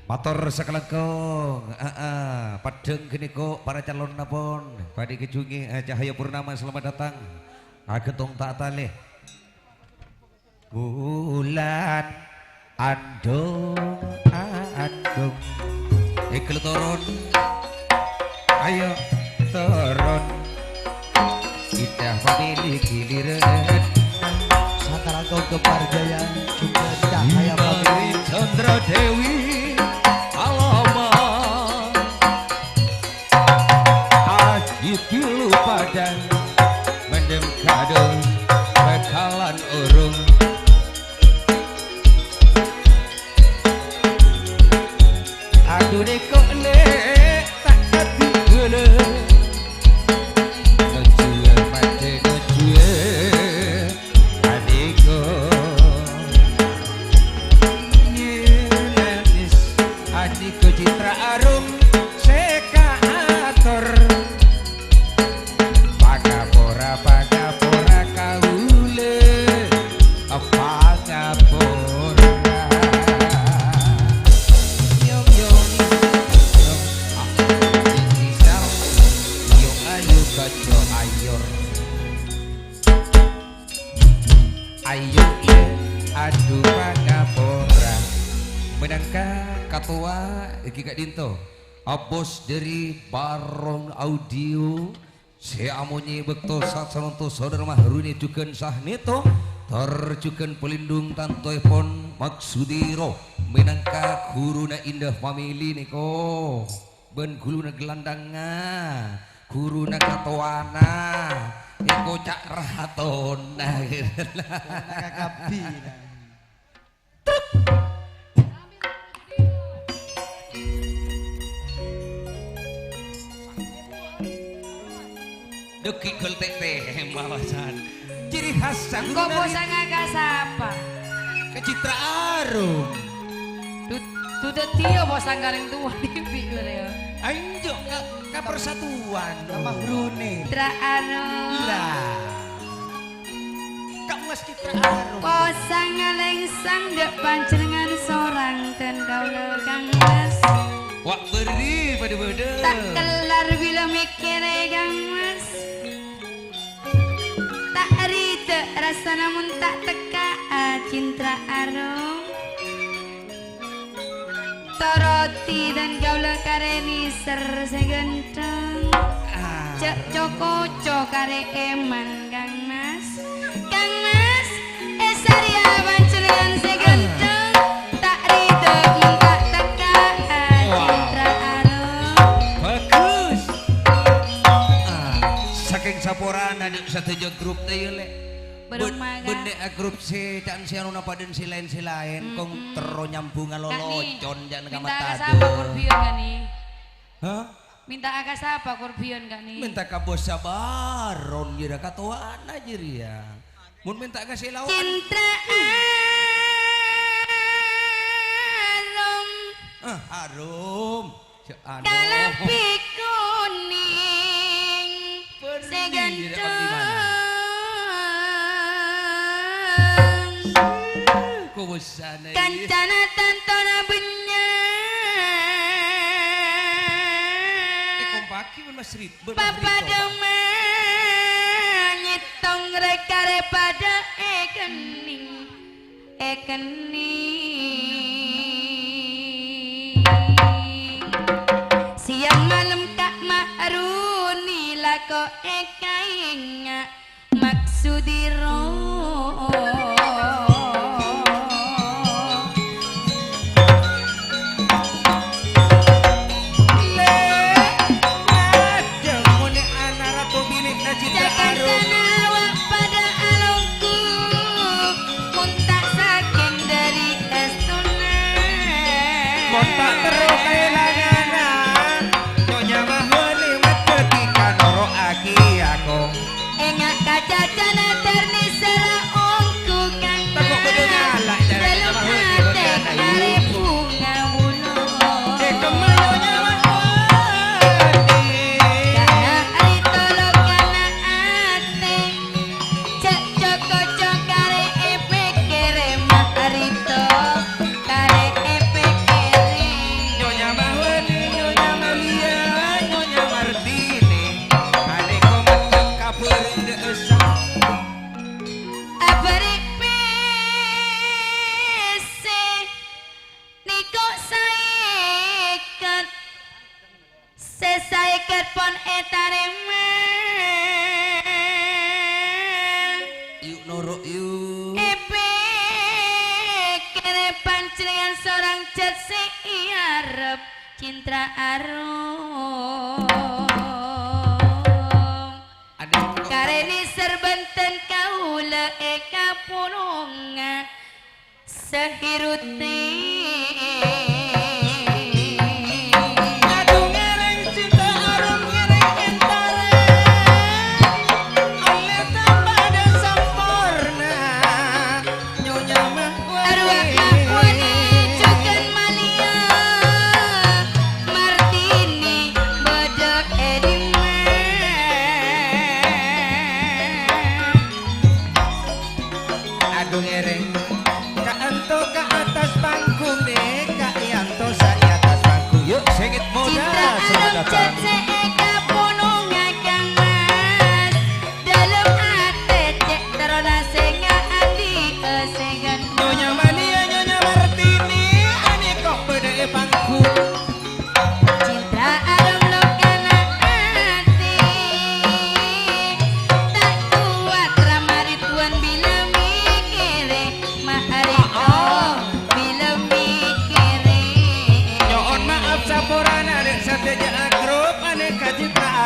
Matur sakelengkong, padeng gini kok para calon napon, pada kejungi Cahaya Purnama selamat datang, agetong tak talih, bulan andong andong, ikel turun, ayo turun, kita famili giliran, Sakara kau kepar jaya juga cahaya famili Chandra Dewi. Pilu padang mendem kadung bekalan urung aduh dekok le tak hati gula ngejue mati ngejue adiko nyilanis adiko citra arum seka atur Pagapora kahule Pagapora Yong yong Yong Isal Yong ayu kaco ayor Ayo ye Adu Pagapora Menangkan ketua Iki Kak Dinto Bos dari Barong Audio Si amunyi bekto sasanto saudara mahruni juken sahnito terjuken pelindung tantoipon maksudiro minangka guruna indah family niko ben guluna gelandanga guruna katoana iko cak rahatona Kakabi. Deki gel teh mawasan ciri khas Engko bosan ngagas apa? kecitra arum Tuh tio bosan gareng tua di pikir ya. anjo ka persatuan sama Brune Citra arum. lah kamu mas citra arum Bosan ngalengsang dek panjenengan sorang dan kaula Kang Mas. wak beri pada Tak kelar bila mikir Kang Mas. Tak rite rasa namun tak teka cinta arum. Toroti dan gaula kareni ser segenteng. Cek Joko kare eman Kang Mas. Kang Mas esaria panjenengan segenteng. Tak rite mun tak teka cinta arum. bagus saking saporana di satu grup teh le Bermaga. bende grup si can si anu paden si lain kong tero nyambung lolocon jangan Minta kamat akas apa korbion gak nih? hah Minta akas apa korbion gak nih? minta ka bos sabaron jira katuan aja ya mun minta ka si lawan Cinta arum harum si anu kalapi kuning seganteng kubusan kancana tantona kompaki mun mas rit Papa demen nyitong rekare pada ekening siang malam kak makruni lako ekainga maksudiro Jakan senawak pada alungku Muntak saking dari estuna Montak terus kehilangan Nyonya mahoni mat ketika noro aki aku Engak kaca cana terni sera ongku kang Takut bener ngalak jalan Belum sama huni hati berkana kare bunga bulu kemana nyonya mahoni Karena ari tolong kana ate Cek Joko kare epek kere mah arito Kare epek kere Nyonya mahoni nyonya Malia nyonya Martini Ane komat kapur deusah Abari pese Niko saikat Sesaikat pon etarema yuk norok yuk Epe kere pancelingan seorang cat searep cinta arum ada Kareni serbenten kaula eka pununga sehiruti Aduh ngereng cinta arum ngereng entare Oleh tambah dan sempurna Nyonya arwah mahoni makwani cukan mania Martini bodok edima Aduh ngereng Kak Anto ke atas panggung deh Kak Yanto saya atas panggung Yuk sengit muda cinta selamat arum datang cat seeka pununga kang mas dalam ate cek terona senga andi esengan Nyonya Malia Nyonya Martini Ani kok beda panggung cinta arum lo kana ati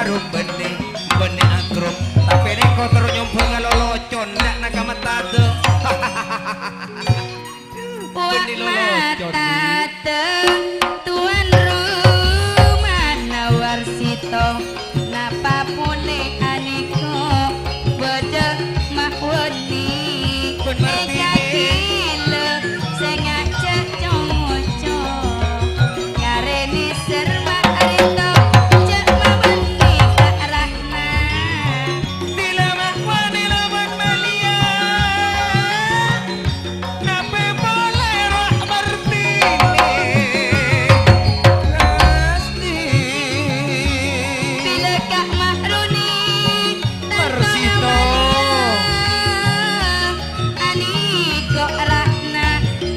warung benih benih angkruk tapi neko terus nyoba ngalolocon ndak nakamatado benih lolocon tuan rumah nawarsito napa pule aniko bojo mahwani ekakile sengak cecongoco nyareni serma arito cek mamani kak rahna dila mahwani lawan malia nape boleh roh martini pasti bila kak mahruni Marsito aniko rahna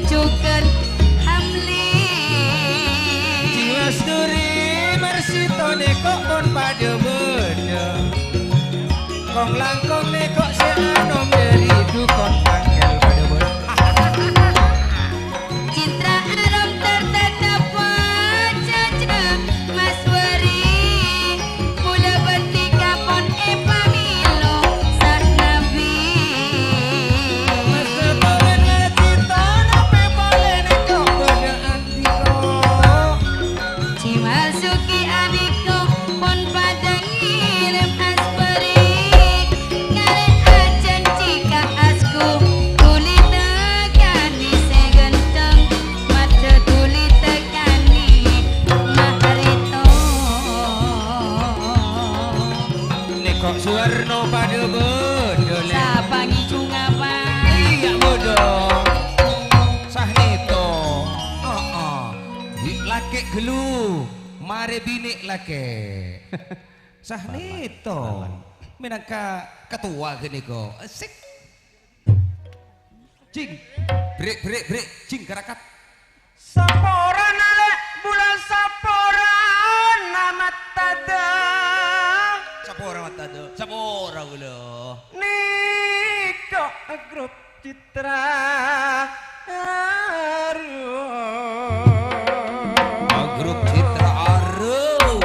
cuken hamli jiwas duri Marsito nekok pun pada benda kong langkong nekok seanom dari dukon panggil pada benda Citra alam tertetap caca Mas Wari Mula bertika pon pamilo sak nabi Marsito dengan cita nape boleh nekok pada antiko Cimal suki adiko pon pada ngirim asperi Kare ajan cika asku Tuli tekani segenteng Mata tuli tekani maharito nekok suwarno pada benda le Sapangi cungapa iya bodoh sah nito laki gelu mare binik laki sah nito minangka ketua gini kok asik cing break cing karakat sapora nale bulan sapora nama tada Sapora matado. Sapora ulo. Niko grup citra aru Grup Citra Arum.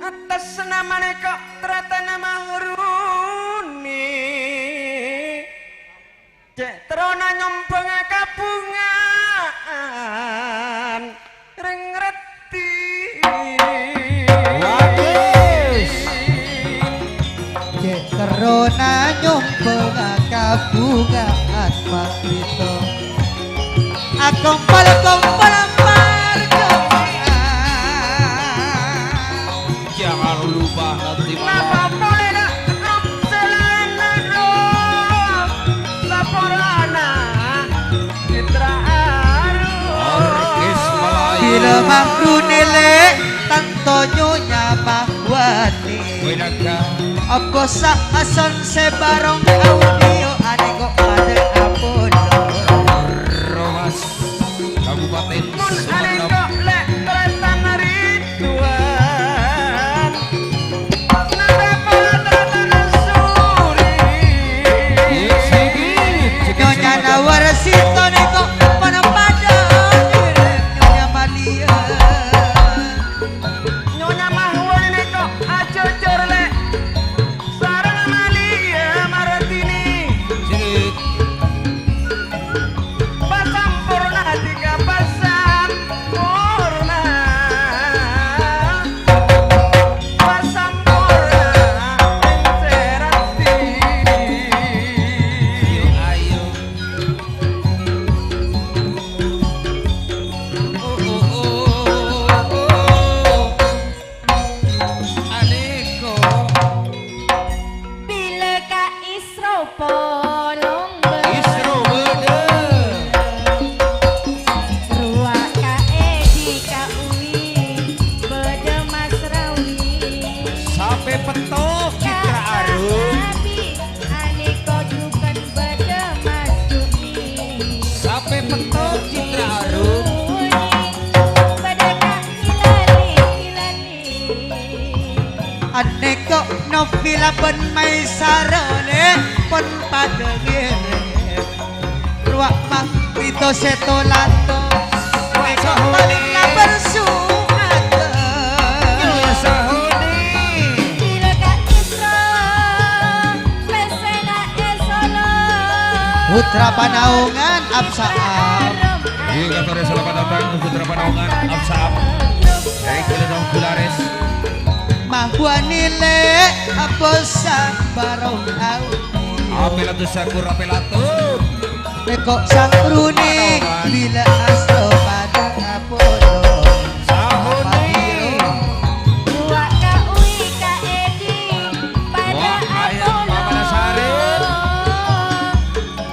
atas nama neko ternyata nama Runi cek terona nyombong kabungan ring reti Cek terona nyombong kabungan Makrito Akompal Jangan lupa nanti Napa malam. boleh nak rum selana rum Saporana Citra Orkes Melayu. Bila makrunile tanto nyonya mahwani Wedaka. Apa sak ason sebarong audio ane kok pada apono Romas Kabupaten Mun Sumenep. aneko lek tretan Ridwan Nada pola tretan suri Nyonya nawarsito ane kok pada pada nyonya malia Nyonya mahwan neko ajojor lek sarang malia maratini Sikit. pasampurna tiga pasampurna encerati Ayo. Aneko. Bila kak isro polong Isro bede. Ruak kak edi kak uwi Bede mas rawi Sampai petok Citra Arum. Aniko jukan bede mas juni Sampai petok Citra Arum. Bede kak hilani ane kok novila pen maisarone pon pada ngene ruak makrito setolato ane kok paling bersuara Nyonya saho Putra Panaungan Absaam. Iya katore selamat datang Putra Panaungan Absaam. Dari Geledong Gulares. Mahwanile aposa barong au. Apelatu sakur apelatu. Eko sang runi bila astro pada apodo. Sahuni. Dua ka ui ka edi pada Wah, ayam Apollo. Mama Sari.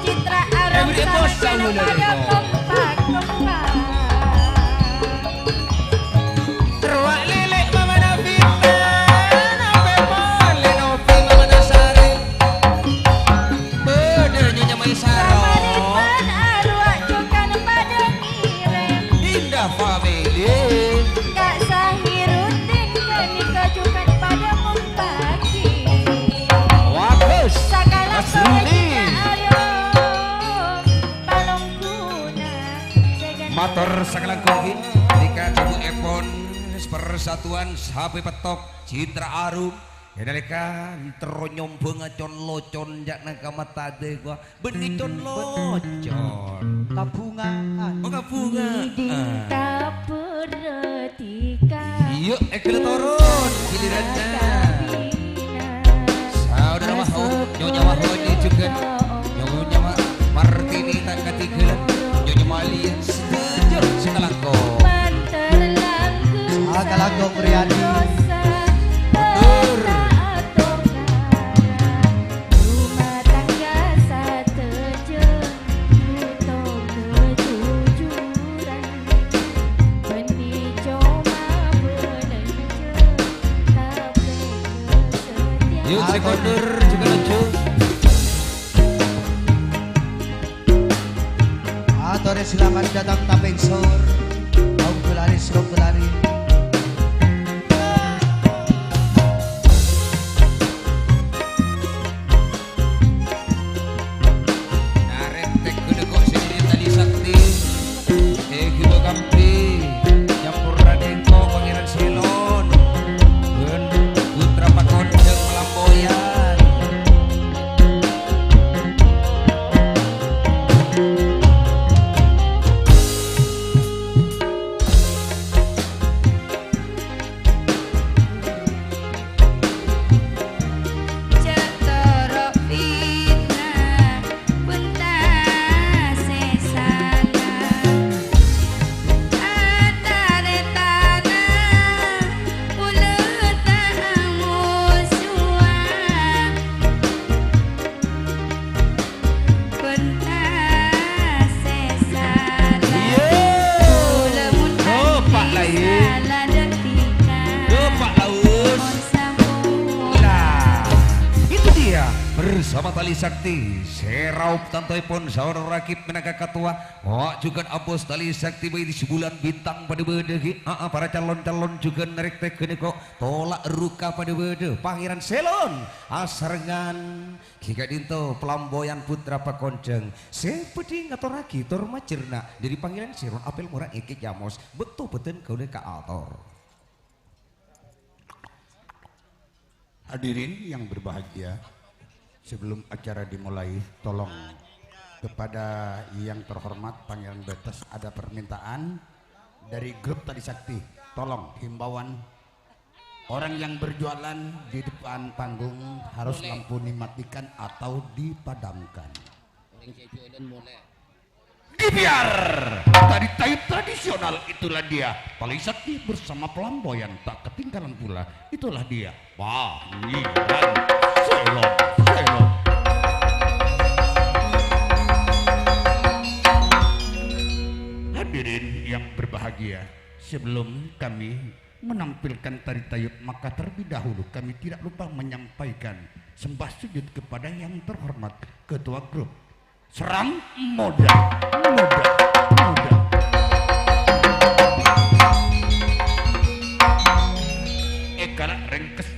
Citra Arum Every sama episode Jana mulai pada dong. kompak-kompak. Teruak lele Mama Navita. Nape boleh nopi Mama Nasari. Bener Nyonya Maisaro. Pamaripan arwah jokan pada ngirim. Indah family. Kak Sahiruddin kenika jokan pada membagi. Bagus. Sakala Mas Ruli. Motor sakalang kogi Dika Ibu Epon Persatuan Sapi Petok Citra Arum Kedalika teronyom bengacon locon jak nangka mata de gua benicon locon Tabungan. oh bunga Dinta perhatikan. yuk ekele turun gilirannya saudara maho nyonya maho ini juga nyonya Martini tak ketiga nyonya Malia setuju sekalangko Sakalangkong Riyadi. yuk sekondur juga lucu Atore selamat datang Tapeng Sor. Kaum Gularis, kaum Gularis. Narek tek gede kok sendiri tadi sakti Egi Bogampi Nyampur Radengko Pangeran Silon Ben Putra Pakondeng Melamboyan Pak Laus Nah itu dia bersama Tali Sakti Seraup Tantoipon Saudara Rakib Menaga Ketua oh juga Abos Tali Sakti bayi di sebulan bintang pada bedegi para calon-calon juga narik teknik kok tolak ruka pada bede Pangeran Selon Asarengan Kika Dinto Pelamboyan Putra Pakonceng sepedi ngator lagi tor macerna dari Pangeran Selon apel murah iki jamos betul beten kau ka altor. Hadirin yang berbahagia, sebelum acara dimulai, tolong kepada yang terhormat Pangeran Betes ada permintaan dari grup Tadi Sakti. Tolong himbauan orang yang berjualan di depan panggung harus lampu dimatikan atau dipadamkan. Dibiar tadi tayub tradisional itulah dia Tali Sakti bersama Pelamboyan tak ketinggalan pula itulah dia Pangeran Selon. Hadirin yang berbahagia, sebelum kami menampilkan tari tayub maka terlebih dahulu kami tidak lupa menyampaikan sembah sujud kepada yang terhormat Ketua Grup Serang Moda. Ekala rengkes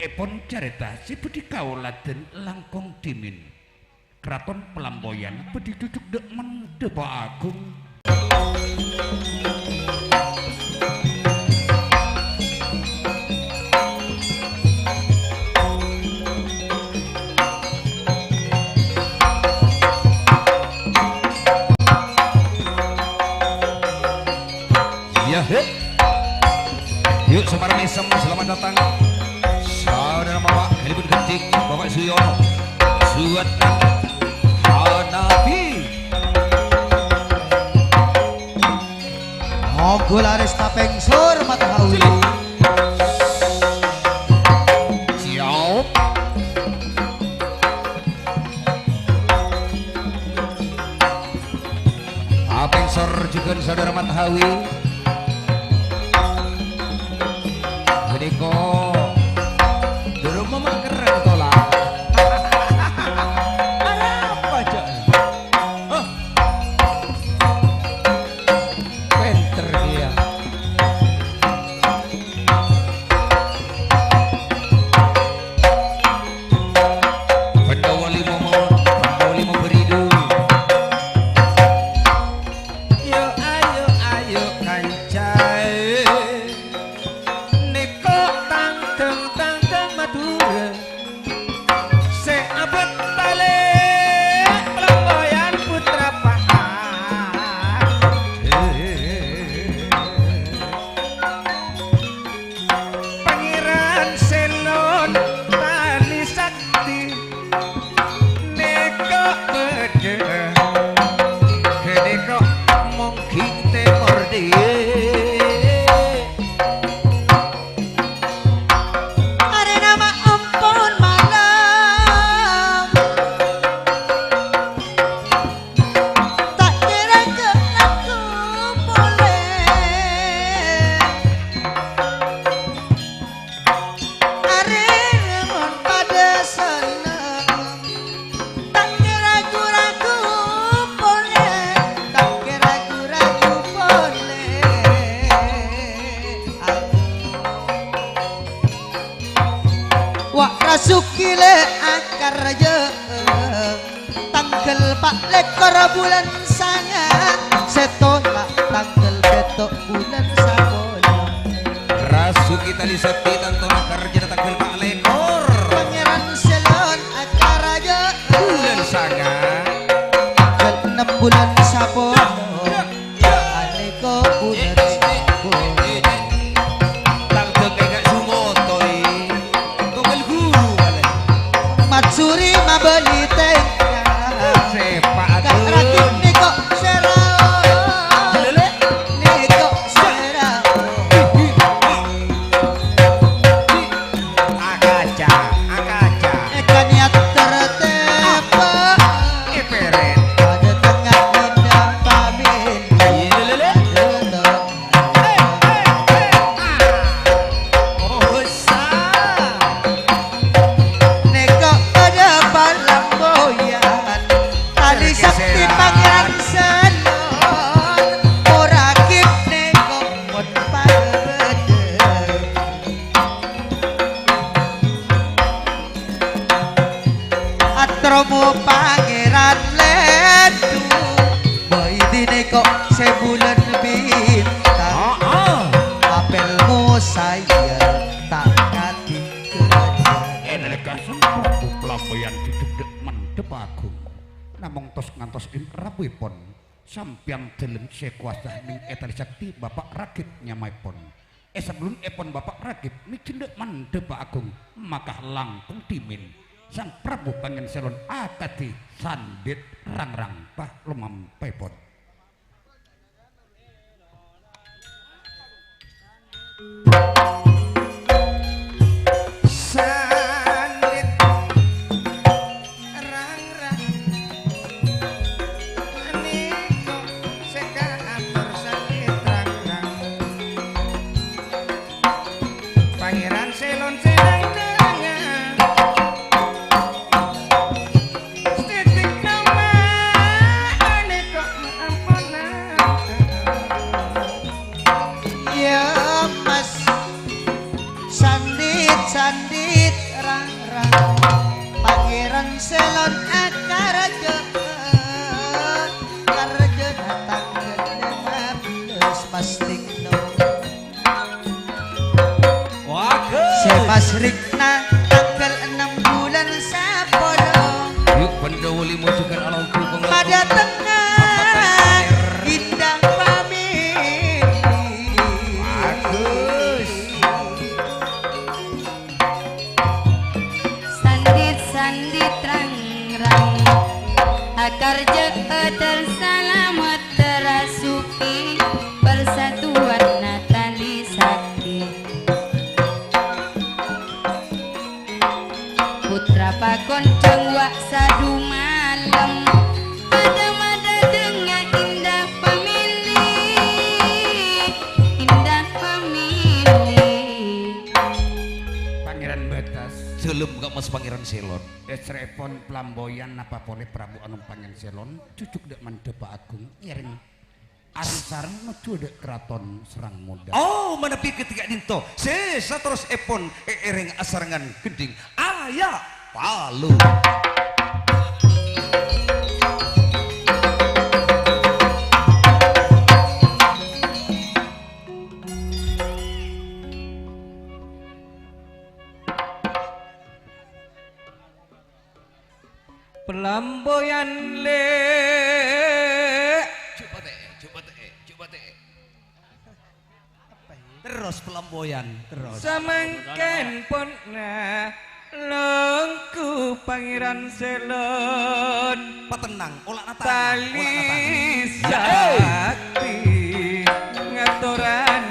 epon careta seperti kaulaten langkong timin. Keraton Pelamboyan pedi duduk dekman deba agung. Saudara Bapak Helipun Genting Bapak Suyono Suat Hanafi Mogul Arista Pengsur Matahawi Siap Apengsor juga saudara Matahawi Jadi kok dulu mama keren tolak ada apa aja penter dia Pendawali momon Pendawali memberidu Yo ayo ayo kancai Neko tangkeng tangkeng Madura Se abet tale Pelamboyan putra Pangeran Selon Tali Sakti Neko bede Neko mongki temor dia Ada nama ampun malam Tak kira ke aku boleh Ada namun pada senang Tak kira ragu boleh Tak kira ragu boleh Wak rasukile akar je Tanggal pak lekor bulan sangat Setolak tanggal betok bulan sabola Rasuki tali sepi tantona kerja tanggal pak lekor Pangeran Selon akar je bulan sangat Tanggal 6 bulan sabola Aneko bulan sabola tanggal enggak sumotoi tunggal guru balik Matsuri mabeli tengah sepak Kak rakit niko serao Niko serao akaca akaca Ekaniat tertepa eperet Pada tengah indah pamin lele oh sah Neko ada balang boyan Tali sakti pangeran Selon Morakip neko mon parbede Atromo pangeran ledu Boy dineko sebulan bintang Apelmu saya tak kati kerja Enelekasan prabu pelamboyan didegdeg mantep agung namung tos ngantos rabipun sampian deleng sekuasa ning etali sakti Bapak Rakit nyamaipun sebelum epon Bapak Rakit nicendek mantep agung maka langkung dimin sang Prabu Pangen Selon akati sandit rangrang pah lumampepon sandit rangrang niko seka atur sandit rangrang Pangeran Selon sedang dengar titik nama niko ampunan Ya mas Sandit sandit rang-rang Pangeran Selon akar Karja datang ke 15 pastik no Mas Rikna tanggal 6 bulan Sapolo yuk pendawali mojokan alauku pada tengah indah pamit bagus putra pakondeng wak sadu malam ada dengan indah pemilih Pangeran Betas Jelem gak mas Pangeran Selon. Esrepon Plamboyan napa boleh Prabu Anom Pangeran Selon cucuk dek mandapa agung ngiring Arisarang metu dek keraton Serang Muda. Oh menepi ketika dinto sesa terus epon ereng asarangan gending ayah palu. Pelamboyan le Coba teh. Terus pelamboyan terus. samangken ponna lengku Pangeran Selon Patenang olah nata. tali sakti ngaturan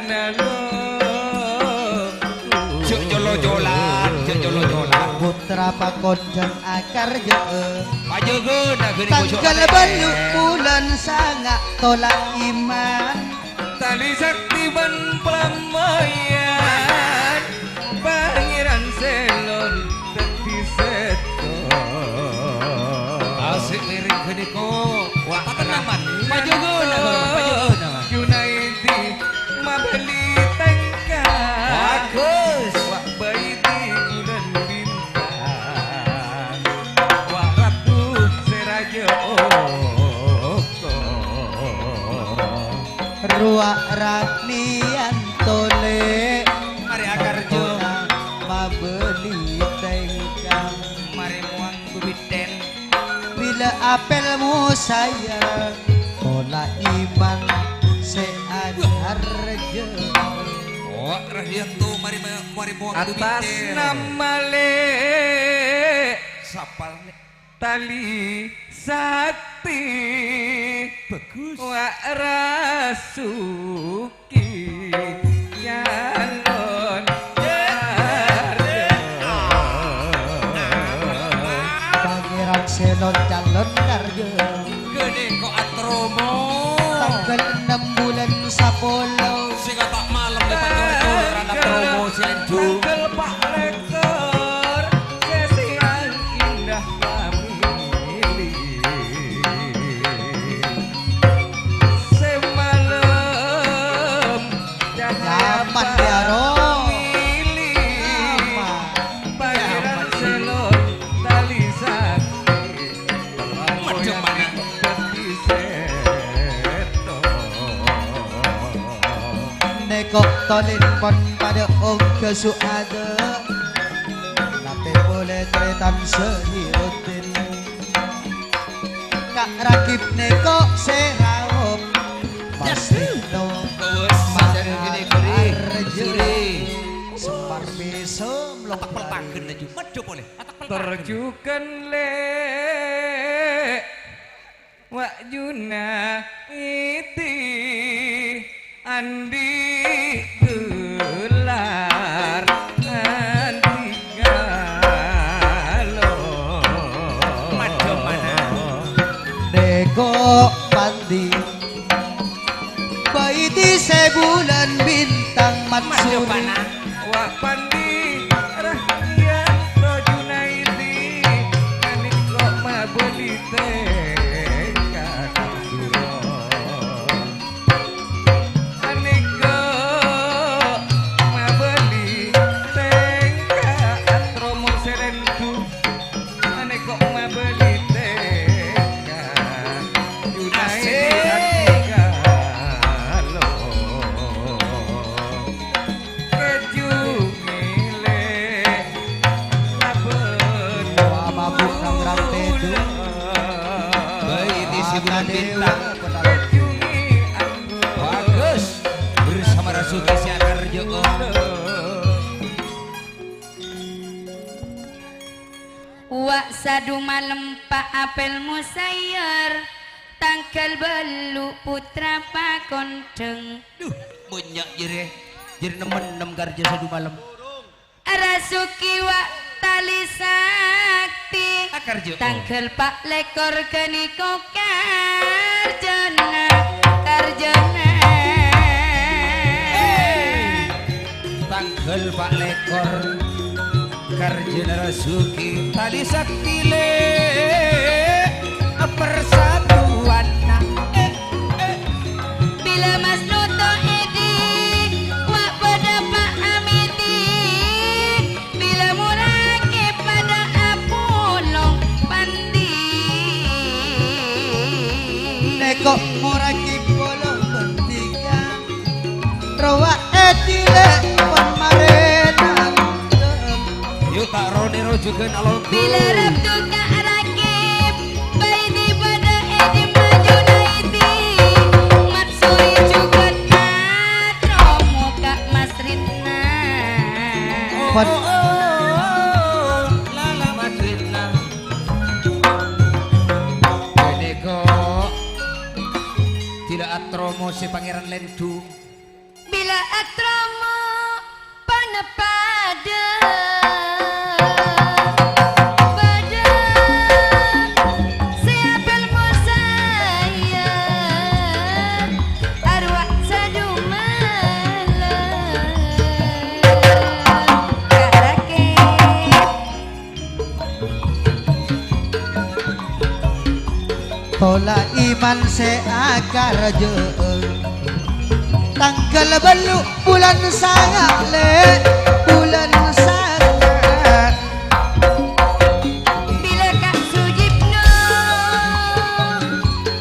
Jolo-jolan. putra pakondeng akar jeun Pajegeuna geuning bojona. tanggal belu bulan sanga tolak iman tali sakti ban pelamboyan Pangeran Selon dadi seto Asik lirik geuning ko. Wah patenang man. Oh, Pajegeuna man. Junaidi mabeli tengkar Bagus. wak bayi di bulan bintang wak ratu seraja ruak ragnian tole Mari akarjo. mabeli tengkang Mari muang bubiten. bila apelmu sayang tolak iman seadar jeun Wah Rahyanto mari muang atas bubiten. nama le Sapal nih. tali sakti Bagus. wak rasuki calon Pangeran Selon calon karjo Gede kok atromo. tanggal 6 bulan 10 Sing tak malam di pancor-cor anak promo silenju. tanggal pak lekor sesian indah pamili semalam cahaya Nyaman ya, Ro. pamili Pangeran Selon tali sakti Macam mana? dadi seto nekok tolin pon pada ongke suada nape boleh tretan sehiutin kak rakib nekok seraup pasito Kewes macam gini kuri. Suri. sempar beso Tak peltakeun aja. Maju boleh. Tak peltakeun. terjukan le wak juna iti andi gelar andi galon Macam mana? nekok pandi bayi di sebulan bintang Macam matsuri mana? wak pandi rakyat rojuna iti anik kok mabeli tengkat suron anik kok mabeli tengkat romo serenku anik kok mabeli tengkat junai galo keju ngile aben Wah, mabuk nang rang tedu. Bayi di si bulan bintang. keju ngi anggo Bagus. Bersama Rasuki si Akarjo. Wak sadu malam pak apel musayar tanggal belu putra pakondeng Duh, banyak jere. Jere nemen garja sadu malam. Rasuki wak tali sakti Akarjo. Tanggal pak lekor keniko karjana karjana. Tanggal pak lekor karjana rasuki tali saktile persatuan. Bila Mas Noto Edi wak pada Pak Amidi, bila murake pada Apolong Pandi. Neko muraki bolong bertiga rawa edile pon marenang. Yuk tak roni rujukan alonku. Bila Rabtu Kak Rakib bayi pada Edi maju naiti. Matsuri juga Kak Romo Kak Mas Ritna. Lala Madridna. Jadi kok tidak atromo si pangeran Lendu. Bila atromo panepada pada siapel saya arwah sadumala karake Tola iman se akar tanggal belu bulan sangat le bulan sangat. bila Kak Sujipno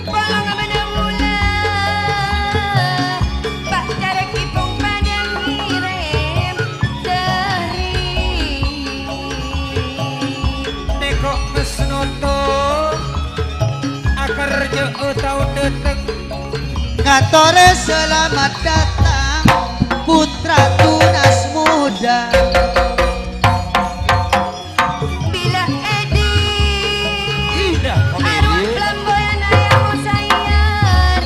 bolong pada mula Pak cara kipong padang ngirim dari Dekok mesnoto akar jo tau deteng. Ngatore selamat datang putra tunas muda. bila Edi Indah arwah flamboyan ayahmu sayar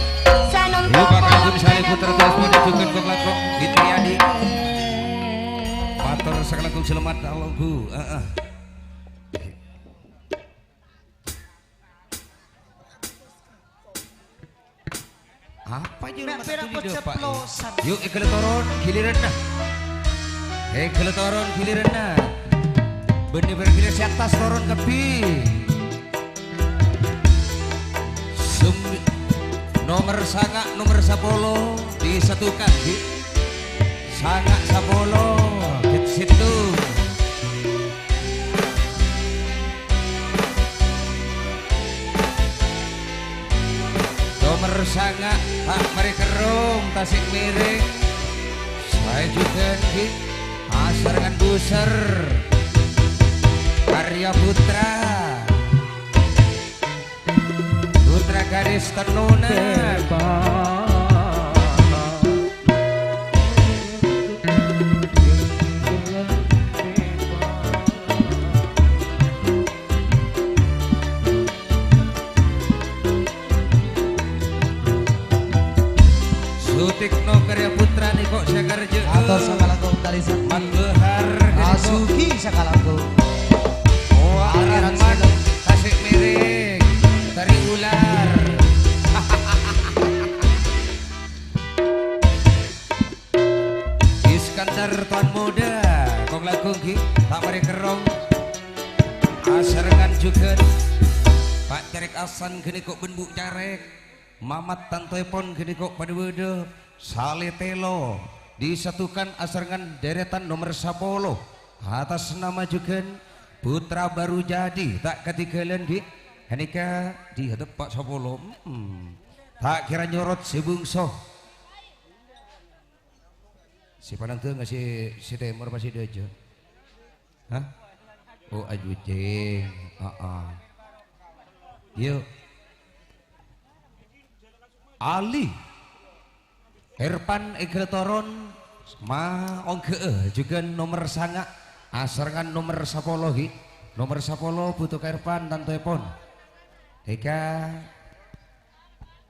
sanon Yuk bakal kopolong kun saya pada putra terus menunjukkan ke belakang Fitriadi. Matur sakalagung selamat alongku. Apa aja rumah satu di depan? Yuk ikut turun giliran nah. Ikut turun giliran nah. Bener-bener gilir si atas turun ke pi. Nomor sangat nomor 10 disatukan di sangat 10 di situ. Nomor sangat tak mari kerung tasik miring. Saya juga di asarangan buser Karya Putra. Putra garis tenunan. Sutikno Karya Putra nih kok saya kerja. Atur sakalago tali sakti Manggehar Asuki sakalago. Oh Pangeran tasik miring tari ular. Iskandar tuan muda kong lagung ki tak mari kerong asarengan juga Pak Carek Asan gini kok benbuk carek Mamat Tantoepon gini kok pada wede Sale Telo disatukan asarengan deretan nomor 10 atas nama juga putra baru jadi tak ketinggalan di Hanika di hadap Pak 10 tak kira nyorot si bungso si Padang tuh ngasih si Temur masih dia aja. Hah? Oh ajujeng. Yuk. Ali. Herpan Egretoron ma ongke juga nomor sangat asarangan nomor 10 ki. Nomor 10 butuh Herpan tanto epon. Eka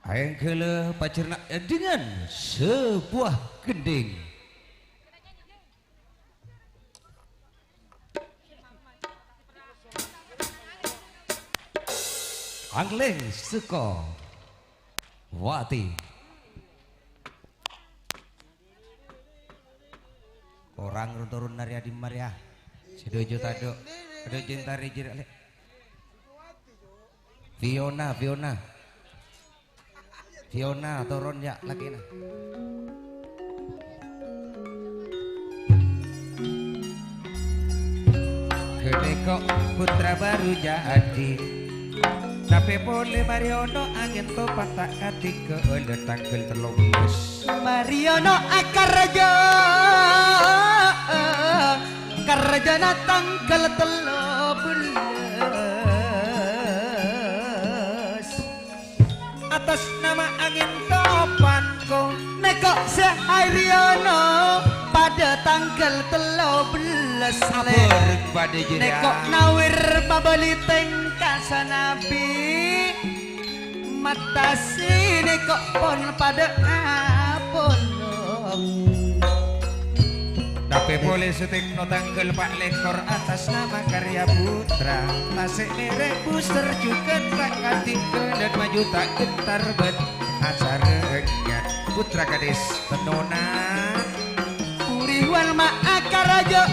ayang kele pacerna dengan sebuah gending. Angling Suko Wati. Orang turun dari Adi Maria. Sedojo tado. Sedojo cinta rejir. Fiona turun ya lagi nah. Gede kok putra baru jadi. Tapi boleh Mariono angin topan tak kati ke tanggal 13. Mariono akarja karjana tanggal 13 Atas nama angin topanku neko sehariono pada tanggal 13 Abur pada jiria neko nawir babali tengkasa nabi mata sini kok pon pada apolong. Tapi boleh setekno tanggal 4 lekor atas nama karya putra Tasik merek booster juga tak katinggal dan maju tak getar bet acara enggak putra gadis tenonan Puriwan maakarajo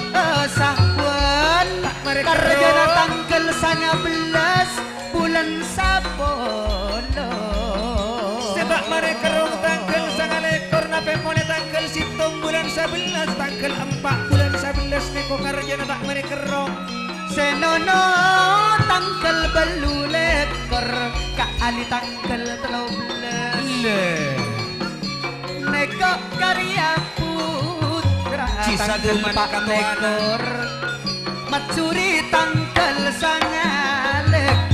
sahwan karjana tanggal 19 bulan Sapolo sebab mereka rong tanggal 9 lekor nape mone tanggal 7 bulan 11 tanggal 4 bulan 11 neko karjana tak mereka rong senono tanggal belu lekor kaali tanggal 13 neko karya putra Cisaduman tanggal 4 lekor matsuri tanggal 9 lekor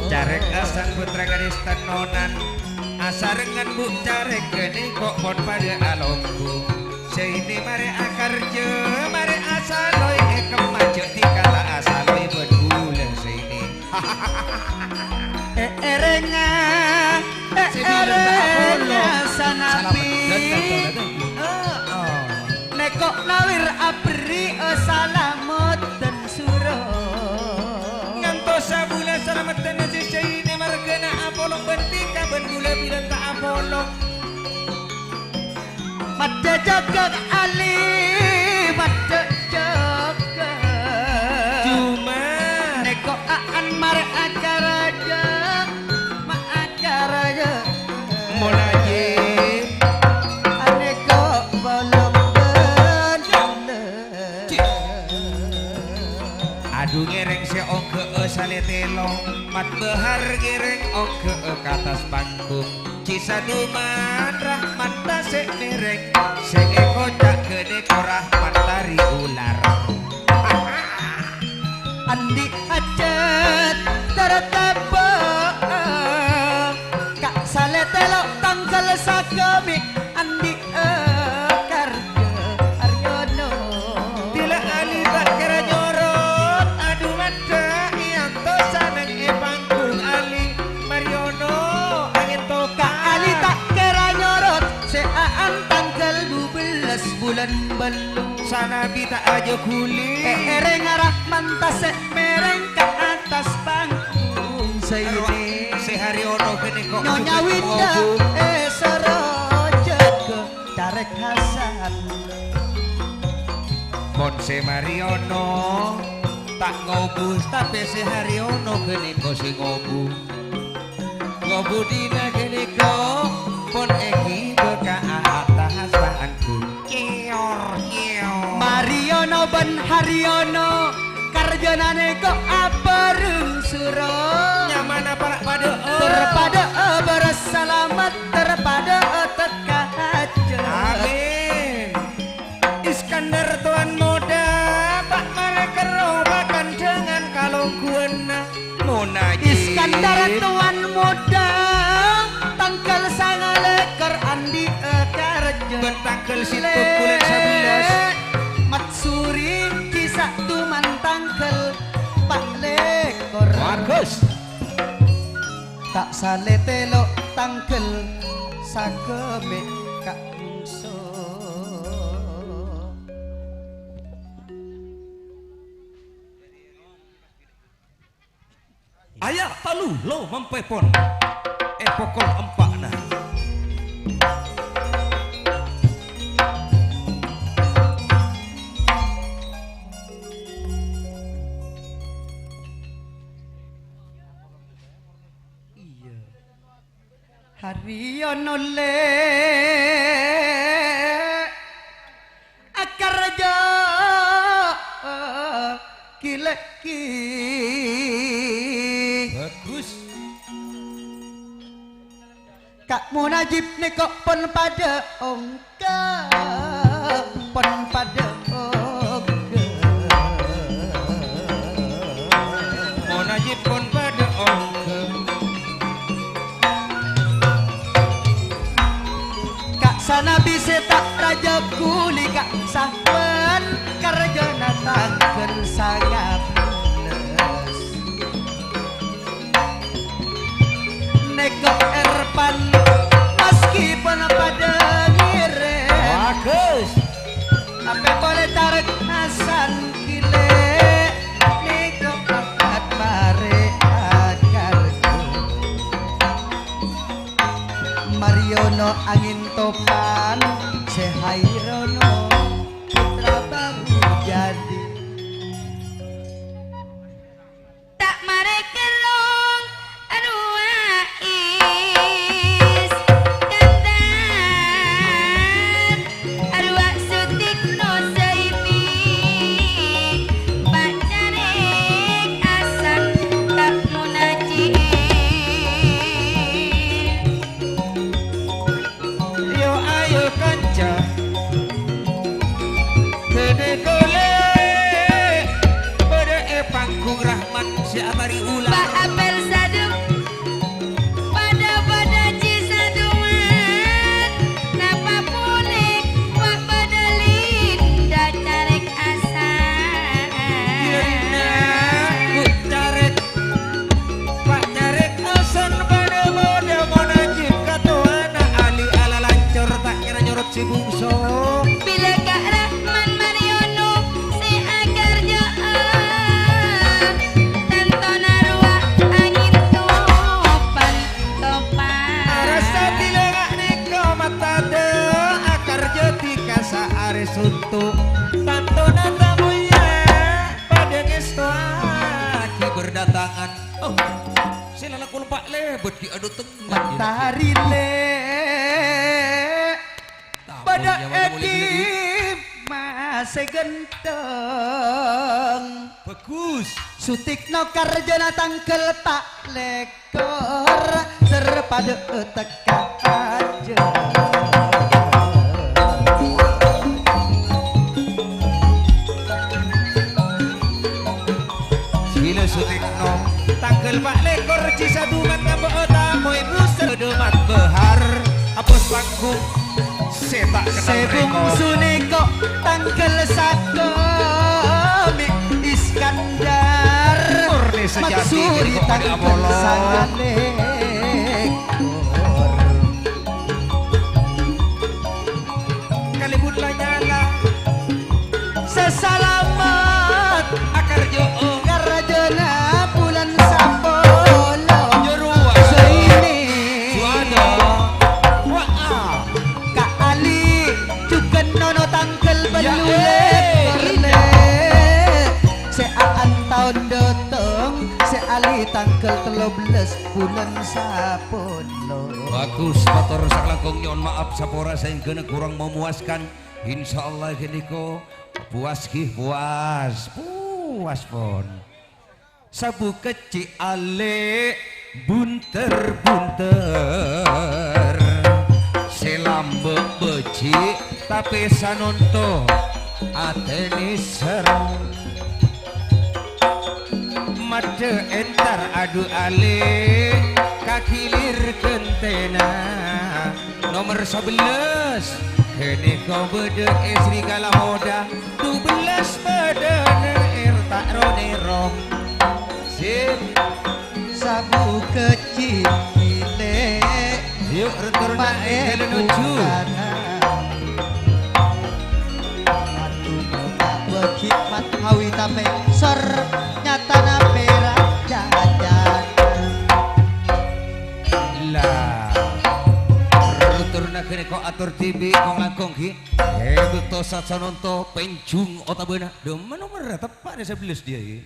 Jarek asal putra gadis tenonan asarengan bu jarek gede kok pon pada alongku seini mare akarje mare asaloi kemajo dikata asaloi berbulan seini erenga sanapi neko nawir abri salamut dan suro ngantos sabulan salamatan nasi seini margana apolong bentika bengula bilang tak apolong mata jagat ali mata jagat cuma neko aan mare akaraja ma akaraja mulai aneko belum aduh ngereng si ongke saletelo mat behar ngereng ongke katas panggung Cisaduman rahmat tasik mereng seeko cak gede korah matari ular andi acet tertapa kak saletelo tanggal sakami andi karja aryono bila ali tak kira nyorot aduh mata yang tosanang panggung ali Mariono angin toka ali tak kira nyorot seaan tanggal 12 bulan belu sana bita aja kuli ereng arah mantas mereng ke atas panggung seini Sehariono kene kok Nyonya Winda seroja ke Tarek Hasan Monse Mariono tak ngobu tapi Sehariono kene kok si ngobu ngobu dina kene kok pon eki beka atas bangku kior Mariono ben Hariono karjanane kok aperung suro nyaman apa pada terpada berselamat terpada teka hajar amin Iskandar tuan muda Pak mereka robakan dengan kalung kuena Munaji Iskandar tuan muda tanggal 9 lekor andi karja bertanggal 7 bulan 11 Matsuri kisah tuman tanggal 4 lekor Bagus. tak saletelo tanggal sakeme kak mungso ayah talu lo mempepon pokol empak nah Haryono le akarja kileki bagus Kak Munajib ne kok pon pada ongka pon pada ongka Munajib pon pada ongka sana bisa tak raja kuli kak sahabat karjana takkan sangat pulas negok erpan meskipun pada ngire bagus apa boleh tarik nasan kile negok dapat bare Mariono angin topan Sehairono putra baru jadi tak marekelong aruais kandan arwah sutik no saibi pacarek asan tak munajib kanca gede kole pada panggung rahmat si abari ulang Pak Apel sadum pada cisaduan napa punik wak badalin dah carek asan bu carek pak carek asan pada mode monajib katuana ali ala lancor tak kira nyorot si bungso bila Kak Rahman Mariono si agar jaan tonton arwah angin topan rasa dilengak niko mata de akar jati kasa ares untuk tanto natamunya pada ngesto aki berdatangan oh sila lakul pak lebet ki adu tengah matahari le pada eki masih genteng bagus Sutikno karjana tangkel tak lekor terpada teka aja sila Sutikno tangkel pak lekor cisaduman ngambek otamu ibu sedemat behar apus panggung setak kenal sebung reko suneko tangkel sako Iskandar murni sejati maksuri kok pada tangkel Apollo sangalekor kalibun lanyala sesalamat akar joong karajana bulan sapolo Jerua seini suada wah Kak Ali juga nono tangkel belulet eh, korle seaan tahun dateng se Ali tangkel 13 bulan sapolo bagus motor saklangkung nyon maaf sapora saya kena kurang memuaskan insyaallah gini ko puas ki puas pon sabu kecil ale bunter selambe beci tapi sanonto ateni serang made entar adu ale kakilir kentena nomor 11 kene kau bede istri kala moda 12 bede neir tak ronero sip sabu kecil ile yuk retur naik kele nuju Becik mat hawi tape sor nyatana perak jajan kok atur TV kong langkong ki beto sasanonto penjung otabena doma nomor tepat 11 dia ki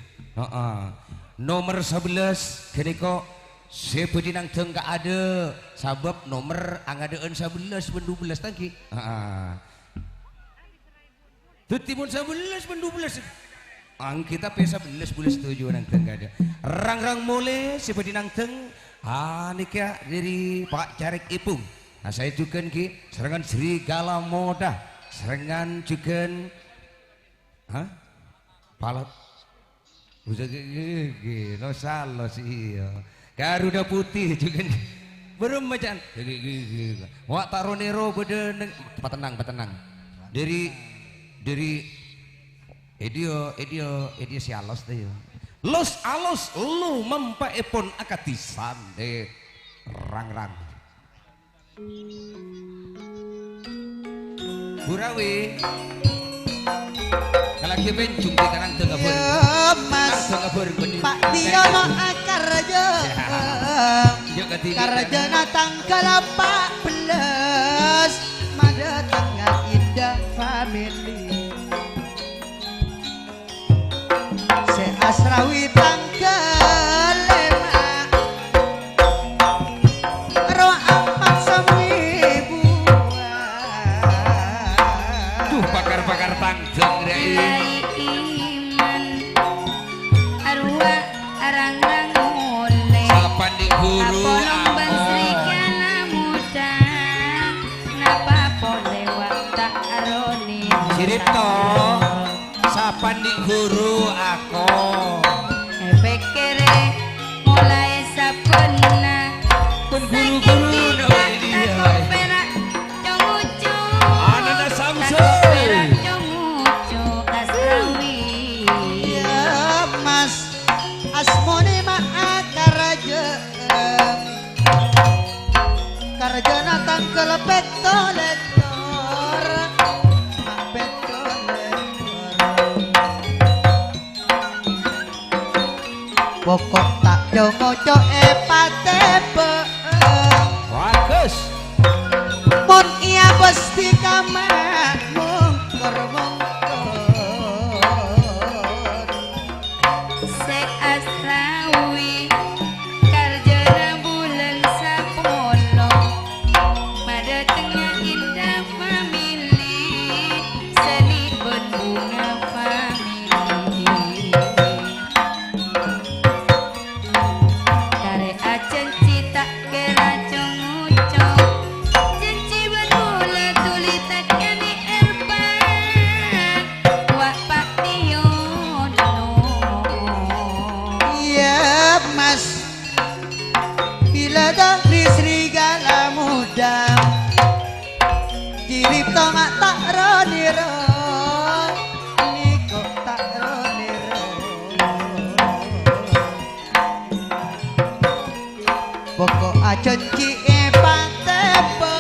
nomor 11 kini kok sepedi nang teng gak ada sabab nomor angadeun 11 ben 12 tangki Tutimun 11 ben 12 ang kita pesa 11 bulan setuju nang teng gak ada rang-rang mulai sepedi nang teng nikah dari Pak Carek Ipung. Nah saya juga ki serangan serigala moda, serangan juga, palat, bisa gigi, no salah sih, Garuda putih juga, belum macam, wak taronero beda, tenang, dari edio si alos deh. Los alos lu mempaepon akatisan de rang-rang Burawi kalagi bencung di kanang tengah ber Mas Pak Diono akar aja karja natang kelapa belas mada tengah indah family Asrawi tangkelema roh amat samibu tuh pakar-pakar tanggung Nilai iman arwah arang-rang oleh sapan di guru apolong ban serigala muda napa boleh watak aroni Ciripto sapan di guru aku pikire mulai sapena pun guru-guru perak congucu Ananda Samsul perak congucu asrawi ya mas asmone ma akar aja karja natang kelepet tolektor pokok tak jongoco patepe bagus mun iya pasti kamar mungker sek asrawi karjana bulan sapolo pada tengah indah famili seni berbunga famili kare acen cita kera conguco janji berbula tuli takani erban wak Pak Diono iya mas bila dari serigala muda jirip tongak tak roniro niko tak roniro pokok aja cie patepe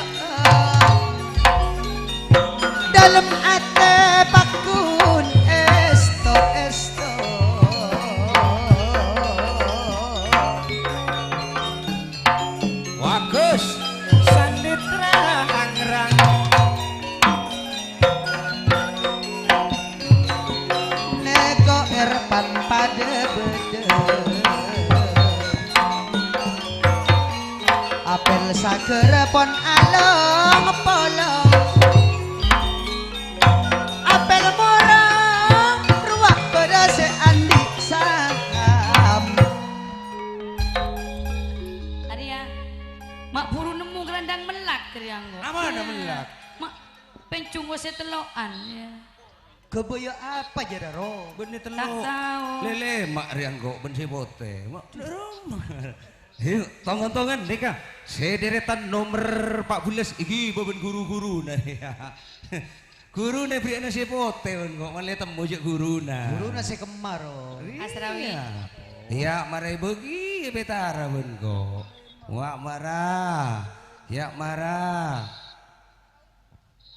dalam ate pakun esto bagus sanditra angrang nego erpan pada bede apel sagera pon along polong apel murah ruak pada seandi saham Arya mak buru nemu gerandang melak krianggo apa ada melak mak pencung wase telokan ya kebaya apa jada ro benih tak telur tahu lele mak rianggo bensi bote mak yuk tongon-tongon nikah sederetan nomor 14 iki baben guru-guru nah ya guru nih beri nasi pote kok malah temu je guru nasi kemaro asrawi ya marai begi betara ben kok wak marah ya marah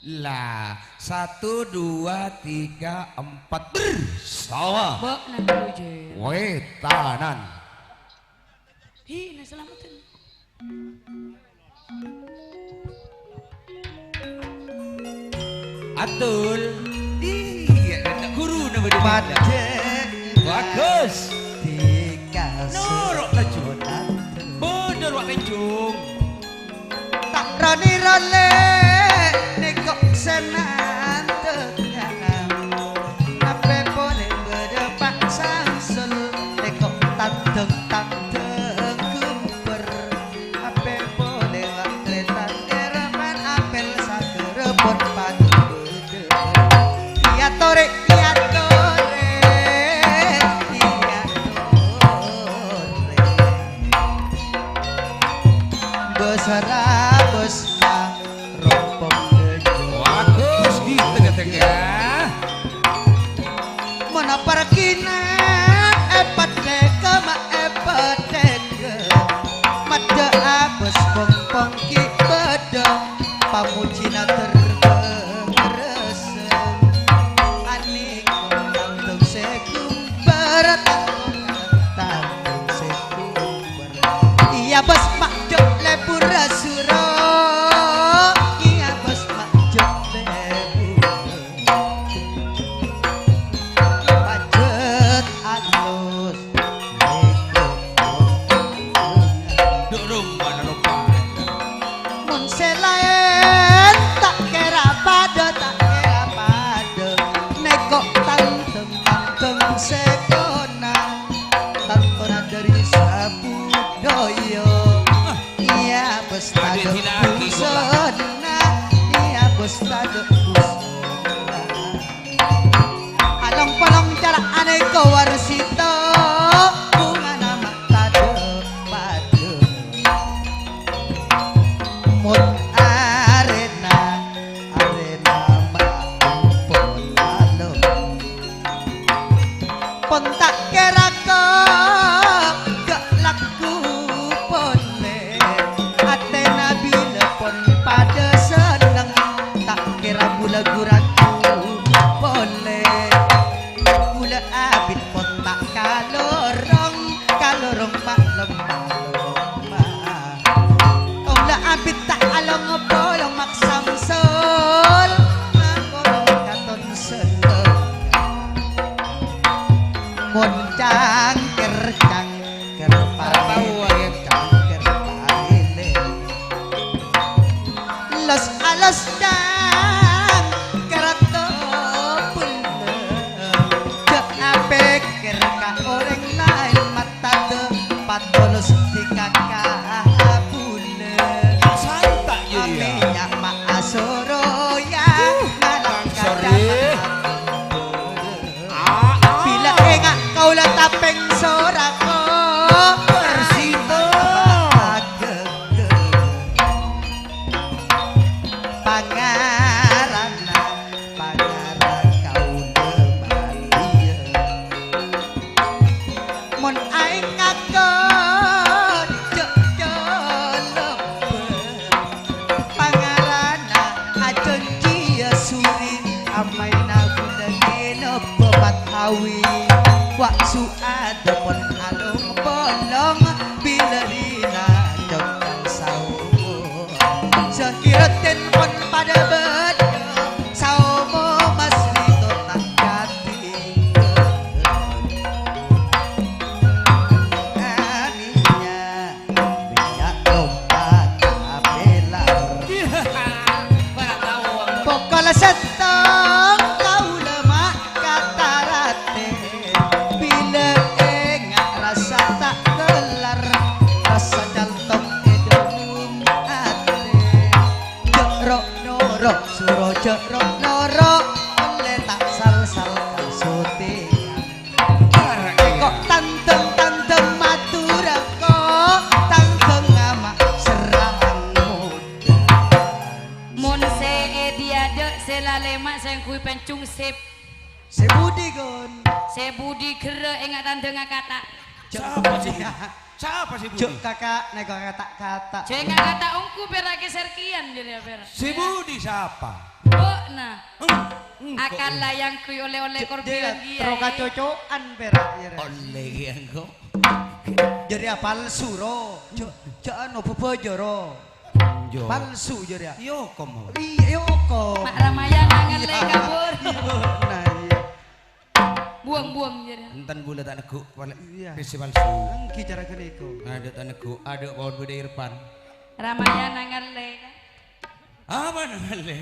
lah 1 2 3 4 sawa bok nang duje wetanan hi nah selamatan Atul. Iya, nak guru nama dia. Pada Bagus. dikasih Norok laju. Bener wak kencung. tak rani-rani nekok senan tengah apa boleh berdepak samsul nekok tanteng kumper apa boleh wak kletan eraman apel sagerebon padu bede iya torek iya torek iya torek besara besar rompong dejo Bagus di tengah-tengah. mana parkina epat deka ma epat deka mada abes pong ki beda pamucina terberese anik tangtung sekum berat tangtung sekum berat iya bos mak jok lebur rasuro iya bos mak jok lebur pajet alus Dorong mana lupa. mun selain tak kira pada nekok tanteng sekona tantona dari sabu doyo iya bos tado busona iya bos tado busona along palong cara aneka warsito bunga nama tado padu mun arena maupolalo pon tak kira gak laku pole atena bila pon pada seneng tak kira gula guraku pole gula abit pon tak kalorong mak lemah Ongla abit tak along bolong mak samsul ngagolong katon seneng mon cangker paile los alos dang kerato pule cek apek ker ka oreng lain mata de patolos di kakak pule Santak je dia. aminyak mak asoro ya ngalang kadang bila engak kau lah tapeng sorako persito pangaran kau demalia mon aing ngakon cek jolobe pangarana ajon cia suri amaina budageno bebat hawi waksu ada pon alung bolong bila rina jongkang saumo sekiraten pon pada bedo saumo mas lito tak jati minyak lompat apelar pokoknya setong kau lemak kata rate bila enggak rasa tak kelar rasa jantong edung ate jerok norok suro jerok norok oleh tak sal-sal kasuti kok tanteng matura kok tanteng ama serang muda Mun se ediade se lalema se kui pencung sip sebudi gon se budi kere ingat tandeng kata Siapa sih? Siapa sih Budi? cuk kakak nego kata-kata je ingat kata ongku perake serkian dia pera Si Budi siapa? oh nah akan layang kui oleh-oleh korbion dia troka cocokan perak Oleh yang kau. jadi palsu ro cuk anu bebojoro Jo. palsu jadi Yo kamu. iya yo kok. Mak Ramayana ngerle Iya. kabur. Nah iya. Buang-buang jadi. Enten bule tak neguk Iya. festival su. Engki cara kene iku. Ada tak neguk, ada pohon beda Irfan. Ramayana ngerle kan. Apa namanya?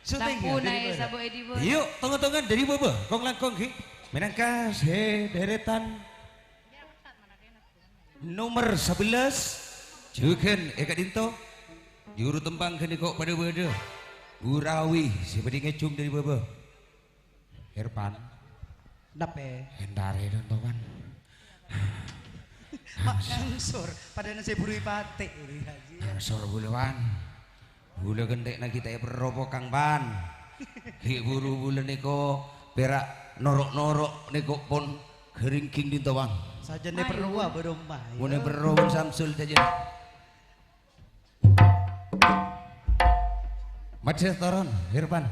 Syuting ya, Sampuna dari ya mana? sabo edi bo. Yuk, tunggu-tunggu dari bobo, kong langkong ki. Menangkas deretan nomor 11 Juken Eka Dinto juru tembang kini kok pada beda Urawi siapa di ngecung dari bobo Irfan Nape? hendare dan topan Mak ngangsur pada nasi buru pate. sor bulewan bule gendek na kita beropo kang ban hi buru bule niko perak norok-norok niko pon keringking di topan Saja ne perlu berumah. mune berobon samsul saja Macet toron Irfan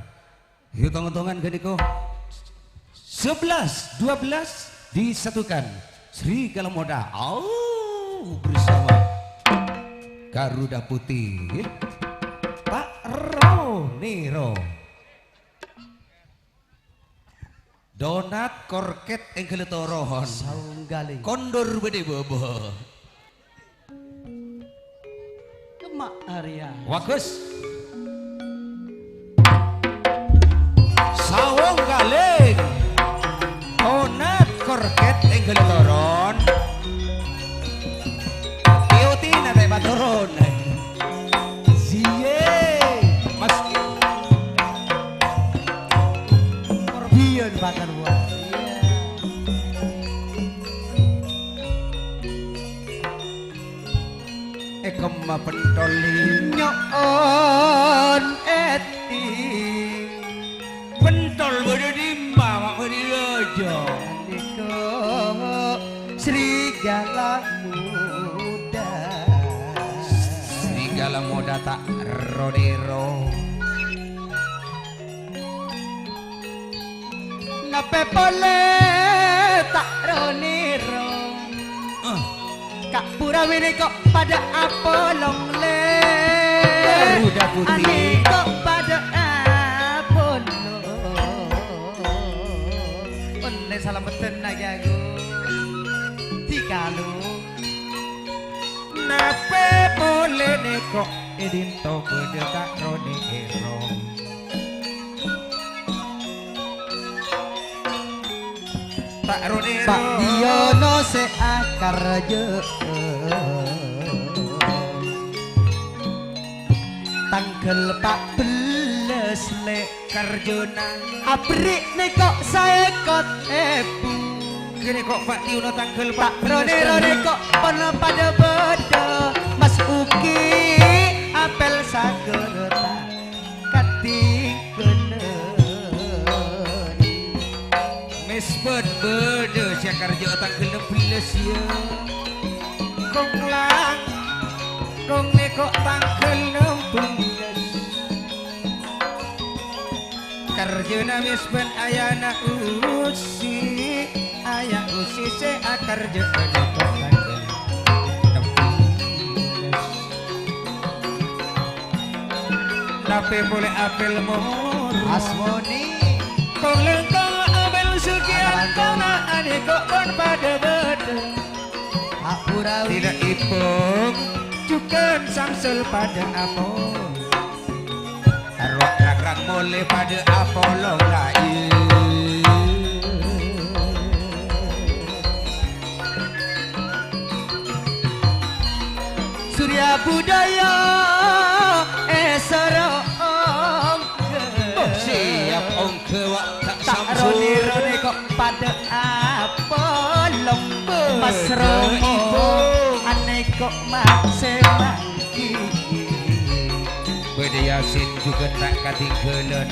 yuk tongong-tongan geniko 11 12 disatukan Sri Galamoda bersama Garuda Putih Pak Roniro Donat korket engkel torohon Saunggaling. kondor bede bobo Kemak Arya. wakus sawong galing donat korket engkel toron Iotina teh batoron Zie mas Korbion bakar buah. ekema pentoli Nyoon eti. pentol bede dimba mak bede aja Niko serigala muda. serigala muda tak rodero Ngape boleh tak roniro. Kak Purawini kok pada apolong le. Garuda Putih. Ani kok pada apolo. Onne salam beten aku. Tikalu. nape boleh neko edinto bede tak rodero tak rodero Pak Diono se akar je. Tanggal 14 le karjona abrik ne kok saya kot ebu. kene kok Pak Tiono tanggal Pak Rone kok pernah pada beda. Mas Uki apel sagerta kating kenen. Mesbet bede sakarjo tanggal 16 ya kong lang kong neko tanggal 16 karjona mesben ayana usi aya usi se akarjo neko tanggal 16 nape boleh apel mor Asmoni kong lengkong abel sugian kona ane kok kon pada bede Pak Purawi tidak ipung cukan samsul pada apol arwah ragrang boleh pada apolong lain Surya Budaya Esorong siap ongke wak tak tak samsul rone kok pada apolong Mas Romo ane kok makse mangki bede yasin juga tak katinggalan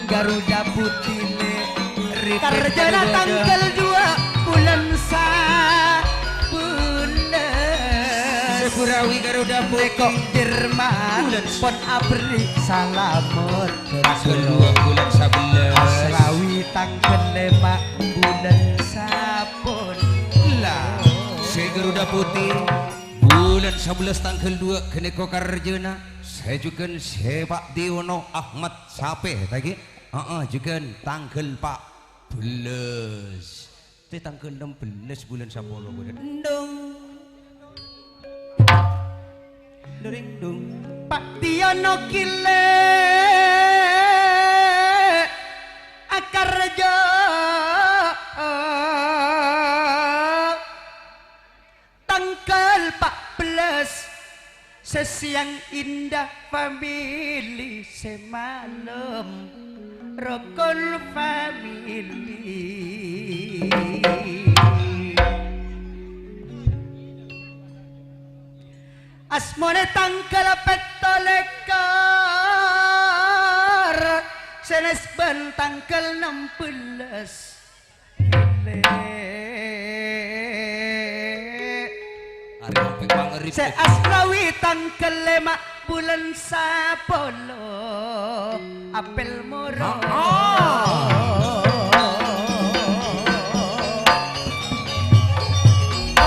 Garuda Putih le Ripet Karjana pada tanggal 2 bulan Sabulan Sepurawi Garuda kok Putih Jerman pon abri salamut tanggal 2 bulan 11 Asrawi tanggal 5 bulan Sabun lah si Garuda Putih bulan 11 tanggal 2 keneko karjena saya juga Pak Diono Ahmad Sape tadi juga tanggal 14 itu tanggal 16 bulan 10 bulan dong dering dong Pak Diono kile akarjo tanggal 14 sesiang indah family semalam rokon family asmone tanggal petolekar senes ben tanggal 16 se asrawi tanggal 5 bulan 10 apel moro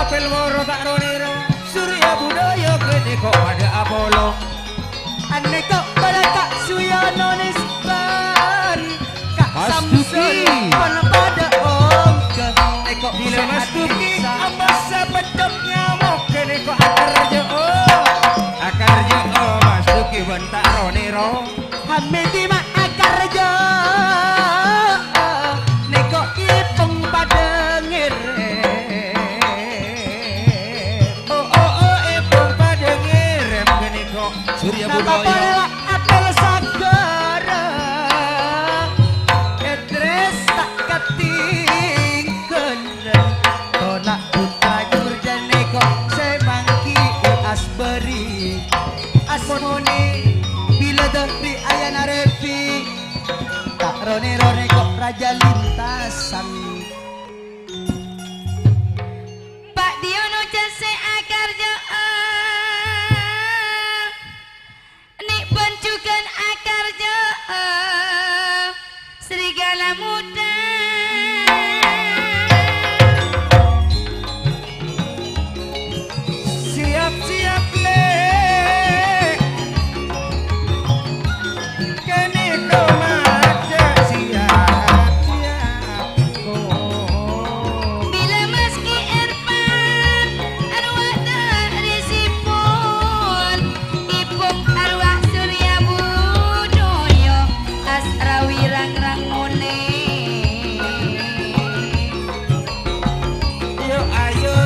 apel moro tak roniro surya budaya gede kok ada Apollo ane kok pada Kak Suyono nisban Kak Samsul pada pada ongke kok bila Mas Duki ambasa pedok nyamuk gede kok akarjo Mas Duki bentak roniro hamidi mak akarjo neko ipung pada ngire Surya budaya apel sagara edres tak katinggalan tonak putra jurjane kok semangki asberi asmone bila dari ayana revi tak rone kok raja lintasan Pak Diono jase akarjo nik boncukan akarjo serigala muda siap-siap le kene komaja siap-siap bila meski Irfan arwah dari sipun ipung arwah Surya Budoyo asrawi rangrang mone yo ayo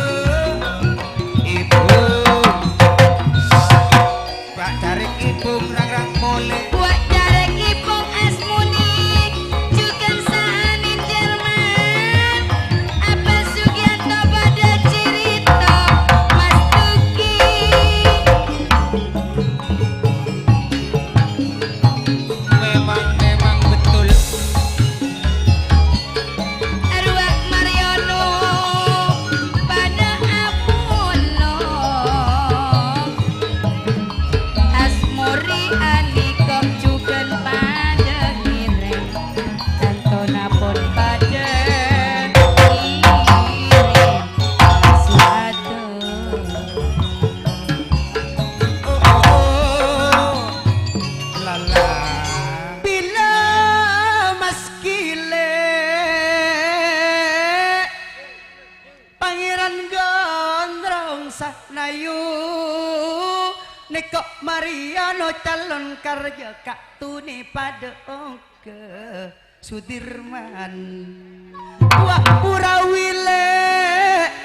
ibu Pak Tarik ibu rang-rang mole buat jarek ipung asmuni juga sahanin Jerman apa Sugianto pada cerita Mas Duki memang betul arwah Mariono pada Apollo asmori anikok juga pada kireng tantona pun pada kirim suatu lala bila mas kile pangeran gondrong sahnayu nekok Mariano calon karja kak tuni pada oke Sudirman wah purawile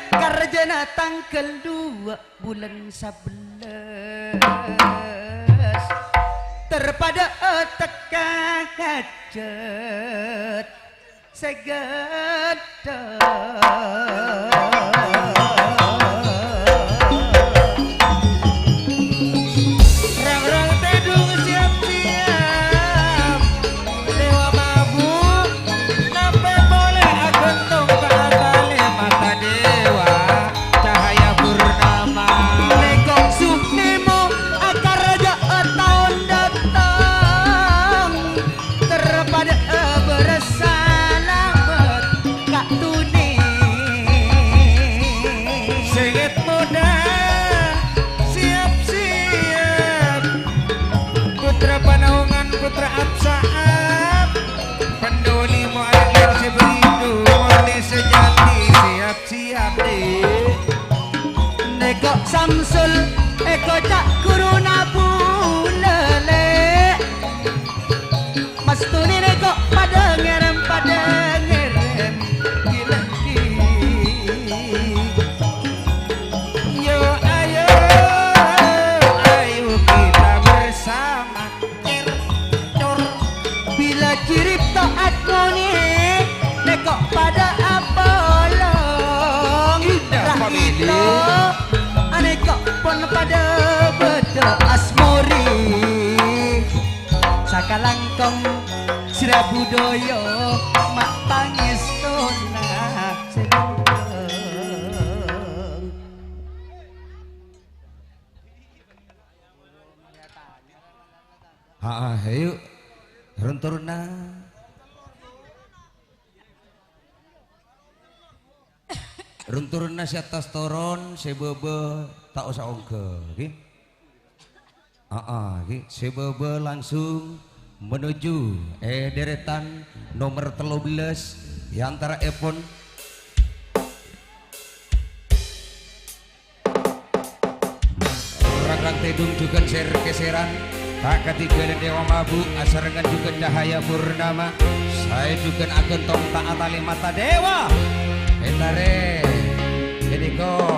karjana tanggal 2 bulan 11 terpada teka hajat rang-rang tedung siap-siap dewa mabuk sampai boleh agentong ke akale mata dewa cahaya purnama lekok suknemo akar raja tahun datang terpada bersalamat kak tuni pun pada bedo asmori sakalangkong sira budaya mak pangestona ayo runturna runturna si atas toron si bebe tak usah ongke okay? Si bebe langsung menuju deretan nomor 13 yang antara Epon orang tedung juga keseran tak ketiga dewa mabuk asarengan juga cahaya purnama saya juga akan tong tak atali mata dewa entare ediko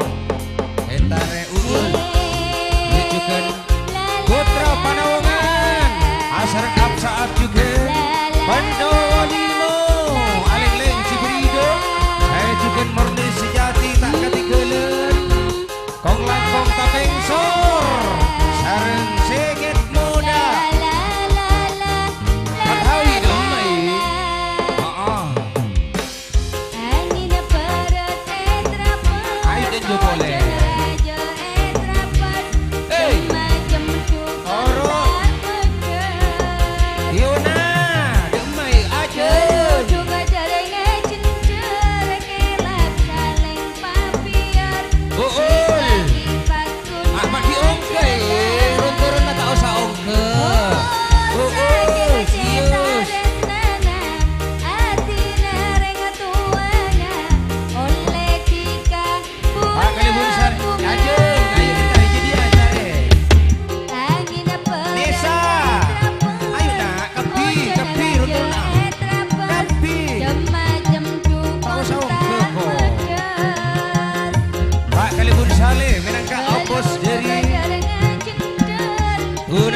entare uun dicukan putra Panawongan asar kap saat juga Pandawa Limo aling leng Cibrido saya juga murni sejati tak ketigelen kong langkong tapengsor sareng segit muda Patawi domai ayo dan jo boleh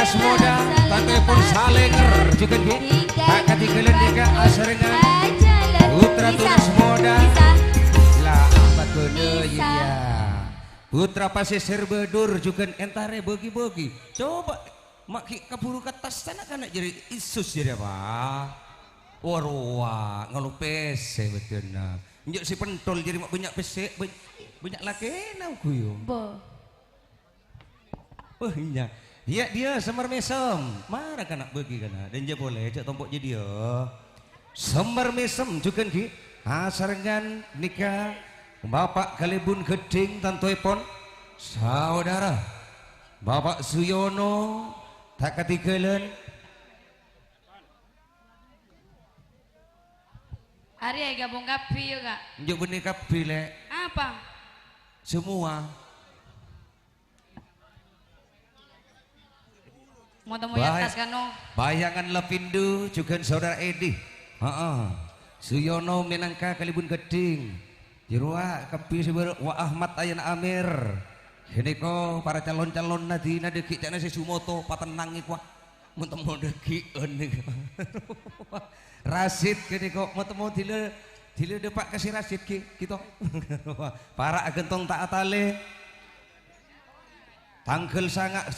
semoga tanpa pun salenger juga bi tak ketigelen dika asarengan putra tunas semoga lah amat kode ya putra pasisir bedur juga entare bogi-bogi coba maki kaburu ke tas sana kan jadi isus jadi apa warwa ngalu pese betulna njok si pentol jadi mak banyak pese banyak laki nau kuyo banyak iya dia semar mesem mana kanak bagi kana dan dia boleh cak tompok je dia semar mesem juga ki asarengan nikah bapak kalibun geding tantoipon saudara bapak Suyono tak ketigelen Ari gabung kapi juga njuk benih kapi le apa semua mau temu ya tas kan no bayangan Lepindo juga saudara Edi Suyono minangka kalibun geding jirua kepi seber wa Ahmad Ayan Amir ini ko para calon-calon nadina deki cana si Sumoto patenang ikwa mau temu deki Rasid kini ko mau temu dile depak kasih Rasid kita para agentong tak atale tangkel sangat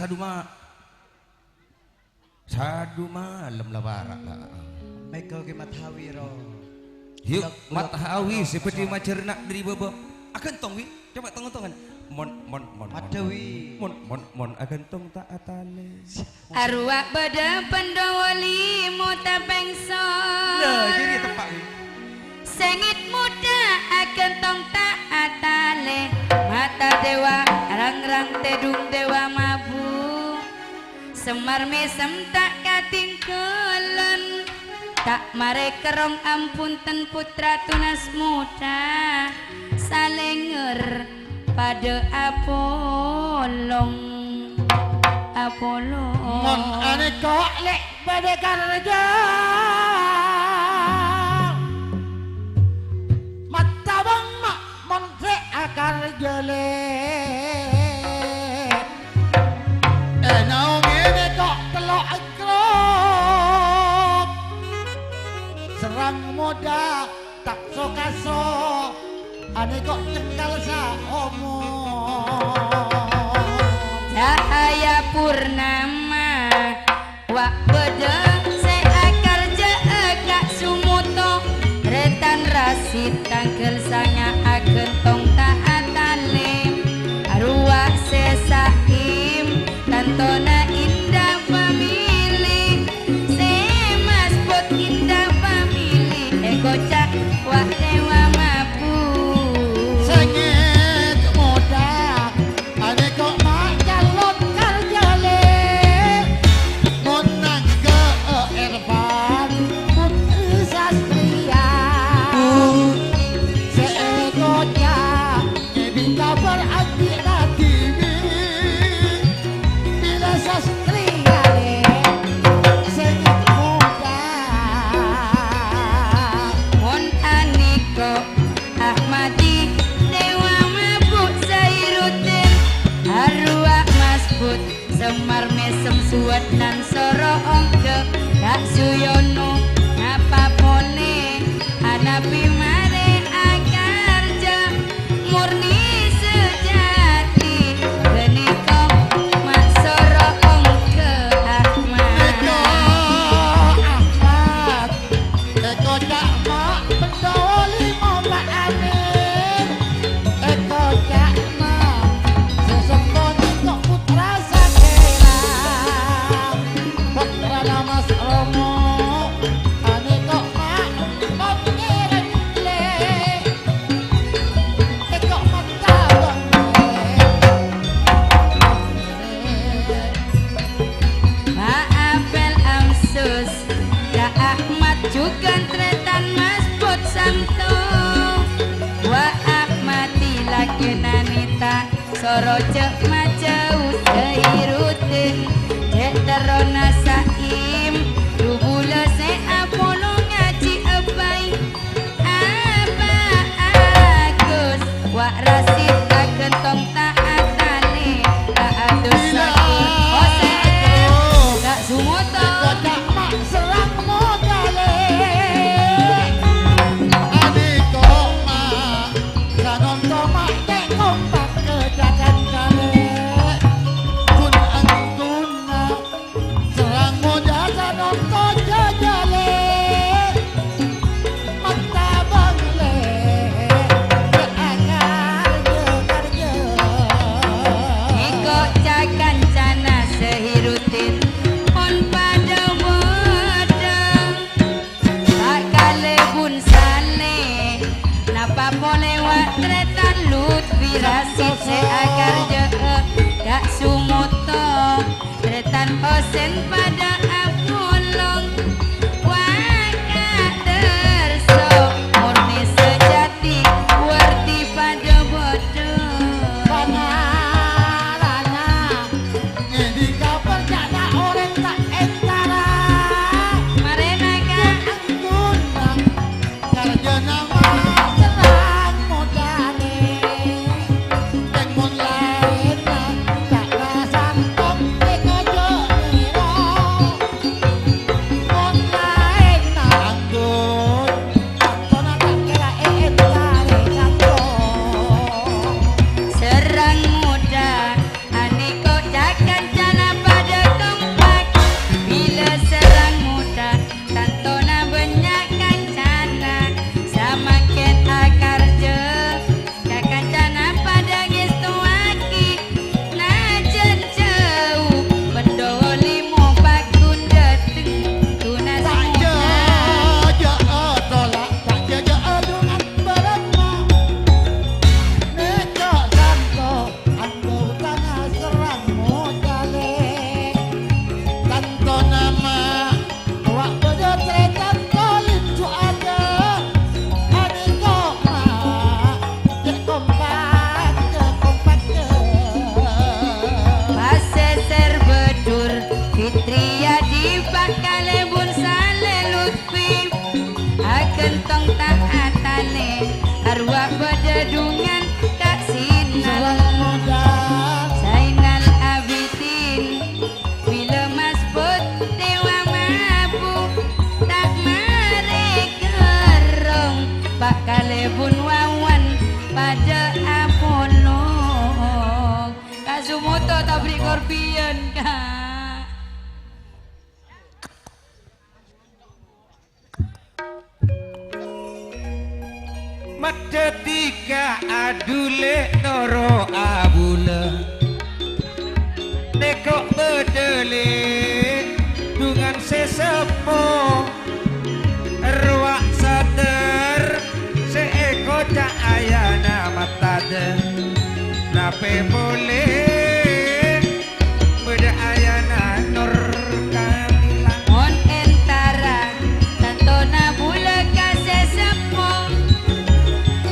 sadu malam lah barak lah Michael ke Mathawiro yuk Mathawi seperti macernak dari baba akan tong wi coba tong-tongan mon akan tong tak atale arwah pada Pandawa Limo tapengsor nah jadi tempat wi sengit muda akan tong tak atale mata dewa rang-rang tedung dewa mabu semar mesem tak katingkelan tak mare kerong ampunten putra tunas muda salenger pada Apolong mon ane kok lek pada karja mata bang mak mon se akar jele naung ini kok telok akrok serang muda tak sok ane kok cengkal sa omong sanga agen tong taat talim arwah sesaim tantona indah family semas pot indah family kocak wak dewa mapu sengit muda ane kok mak calon karjale monang ke erban putri sastria seegonya ngebita berarti latimi bila sastria le sengit muda mon aniko Ahmadi dewa mabuk sairutin arwah masbut semar mesem suat nan soro ongke dak suyono ngapa pone anapi mare akarja murni sejati geniko mak soro ongke Ahmad Ahmad eko cak mak pendawa lima mak amin eko cak mak sesemponi kok putra sakera putra nama Romo ane kok mak pengiran le eko mata Maafel amsus ya Ahmad juga tretan mas pot santo wa Ahmadi lagi nanita soro cek macau seirutin cek terona saim dubula se apolo ngaji abai apa agus wa rasid agen tong taat tali tak adus saim tak sumoto cak mak serang modale ane kok mak kanon to mak tek kompak kedakan kale kun antuna serang modal kanon to jajale mata bangle keangar je Iko cakan cana sehirutin on pada wedang tak kale bun sale napa boleh wak tretan lutfi rasid se agar je gak sumoto tretan osen pada apolong wakak terso murni sejati werti pada bodoh pangarana ngedika perjana orang tak entara marena kak anggunang karja nama serang modane yang mun lain tak rasantong eko niro mun lain anggun tona tak kira entare kantong serang muda aniko jakan cana pada kompak bila serang muda tantona banyak kancana sama ket akar je jakan cana pada gestu aki najen jauh pendowo limo bakun deteng tunas tak muda jaja tolak tak jaja dengan beratmu neka santo ando tanah serang modale tanto nama wak bedo tretan kolin cu ada aniko mak cek kompak Paseser bedur Fitria di bakale bun sale lutfi agen tong taat tale arwah bededungan kak sinal Zainal Abidin bila mas put dewa mabuk tak mare gerong bakale bun wawan pada Apollo Kazumoto tabrik korpion kak matetika adule noro abula neko bedele dengan sesepo ruak sadar seeko cahayana matade nape boleh beda ayana nur kamilang Mon entara tantona bula kase sepo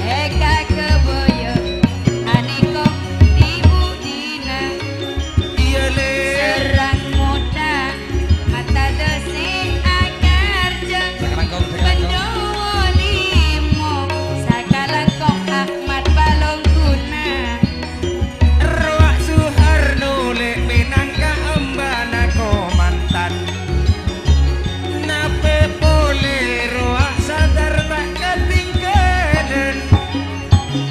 eka keboyo aniko ibu dina iya le serang muda mata dosi akarja pendowo limo sakalang kong Ahmad balong guna ruak Suharno le minangka embana komandan nape boleh ruak sadar tak ketinggalan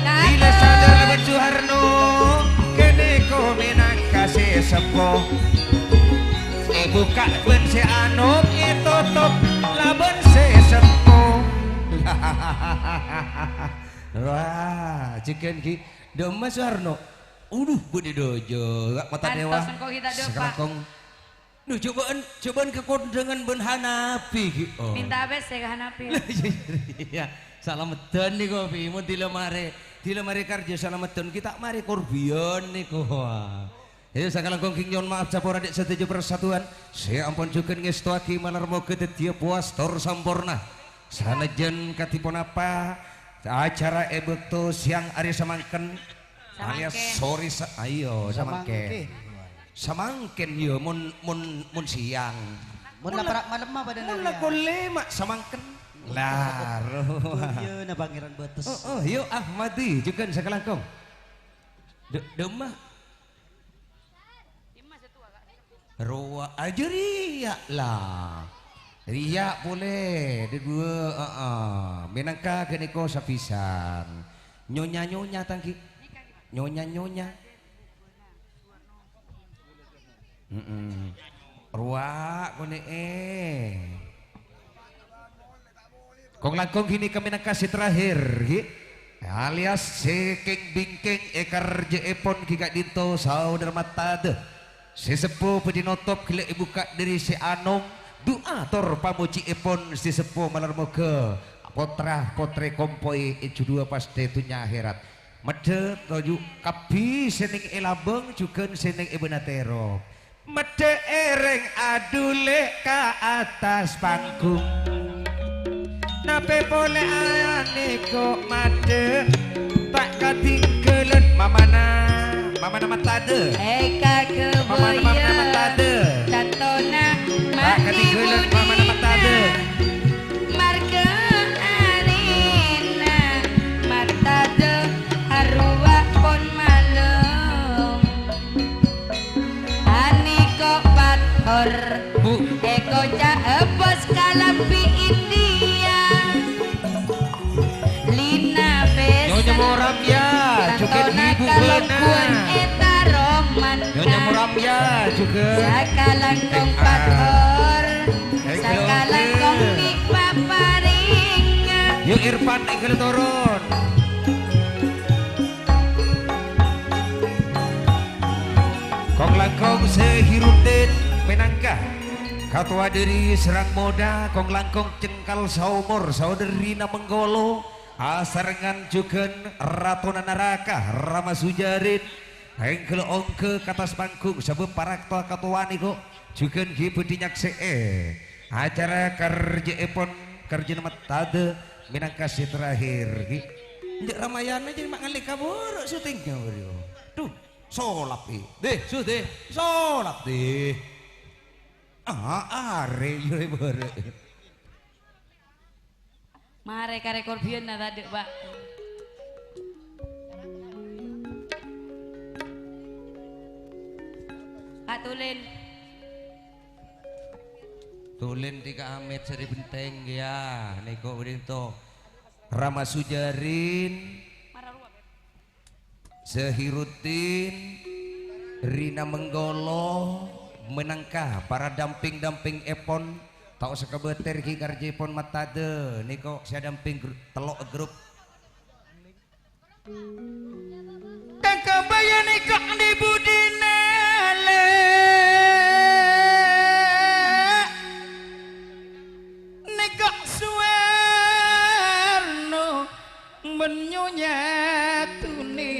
bila sadar laban Suharno kene ko minangka sesepo buka ben se anom tutup laban sesepo Wah, ciken ki Doma Suharno. Budi dojo, gak mata dewa. Antos engkau kita doa, Sekarang Pak. kong Duh, cobaan kekondengan ben Hanapi ki. Oh. minta abes ya ke Hanapi Ya, salametan nih kok, Pi. Mun dilemari kerja salametan kita mari korbion nih kok. Ayo sekarang kong nyon maaf capor adik setuju persatuan. Saya ampun juga ngestuaki malarmo ketetia puas tor sampurna. Sanajan katipun apa acara ebekto siang hari samangken alias sore ayo samangken yo mun siang Mun laprak malam mah pada mun lagu lema samangken lah Iya na Pangeran Betes. yo Ahmadi juga sekarang kong demah Roa aja ria lah. Ria boleh, di dua menangka keniko sapisan. Nyonya tangki. Nyonya. Roa kone Kong langkong gini kami nakasih terakhir, alias sekeng bingkeng ekar jeepon kika dinto saudara matade. Sesepuh pedinotop kila ibuka dari si Anong doa tor pamuci epon sesepuh malarmoga potra potre kompoi dua paste tunya akhirat mede toju kapi seneng elabeng juga seneng ibenatero mede ereng adule ka atas panggung nape boleh ayane kok made tak katinggalan Mama matade eka keboyo tatona ketinggalan mama matade marga arena matade arwa pon malem aniko pathor eko caebos kalampi India lina besa Nyonya Moram ya juga ibu Nyonya Moram ya juga sakalang kong pathor sakalang kong nikpaparing yuk Irfan ikut turun kong langkong sehirudin menangkah katua dari serang moda kong langkong cengkal saumur saudari Menggolo asarengan juga Ratona Naraka Rama Sujarin Hengkel ongke katas panggung sebab parak tua katuani kok juga gibudinyak acara kerja epon kerja nama tade minangkasi terakhir njak Ramayana jadi makan kabur syutingnya bro tuh solap deh sudah solap deh are yoi bare mare ka rekor bion na tadi Pak Kak Tulen tika Amet Seri Benteng ya Neko Udinto Rama Sujarin Sehirutin Rina Menggolo menangkah para damping epon tahu sekabeter ki karjepon matade niko saya damping telok grup Kakabayane kok di budinale nekok suwarno menyonya tuni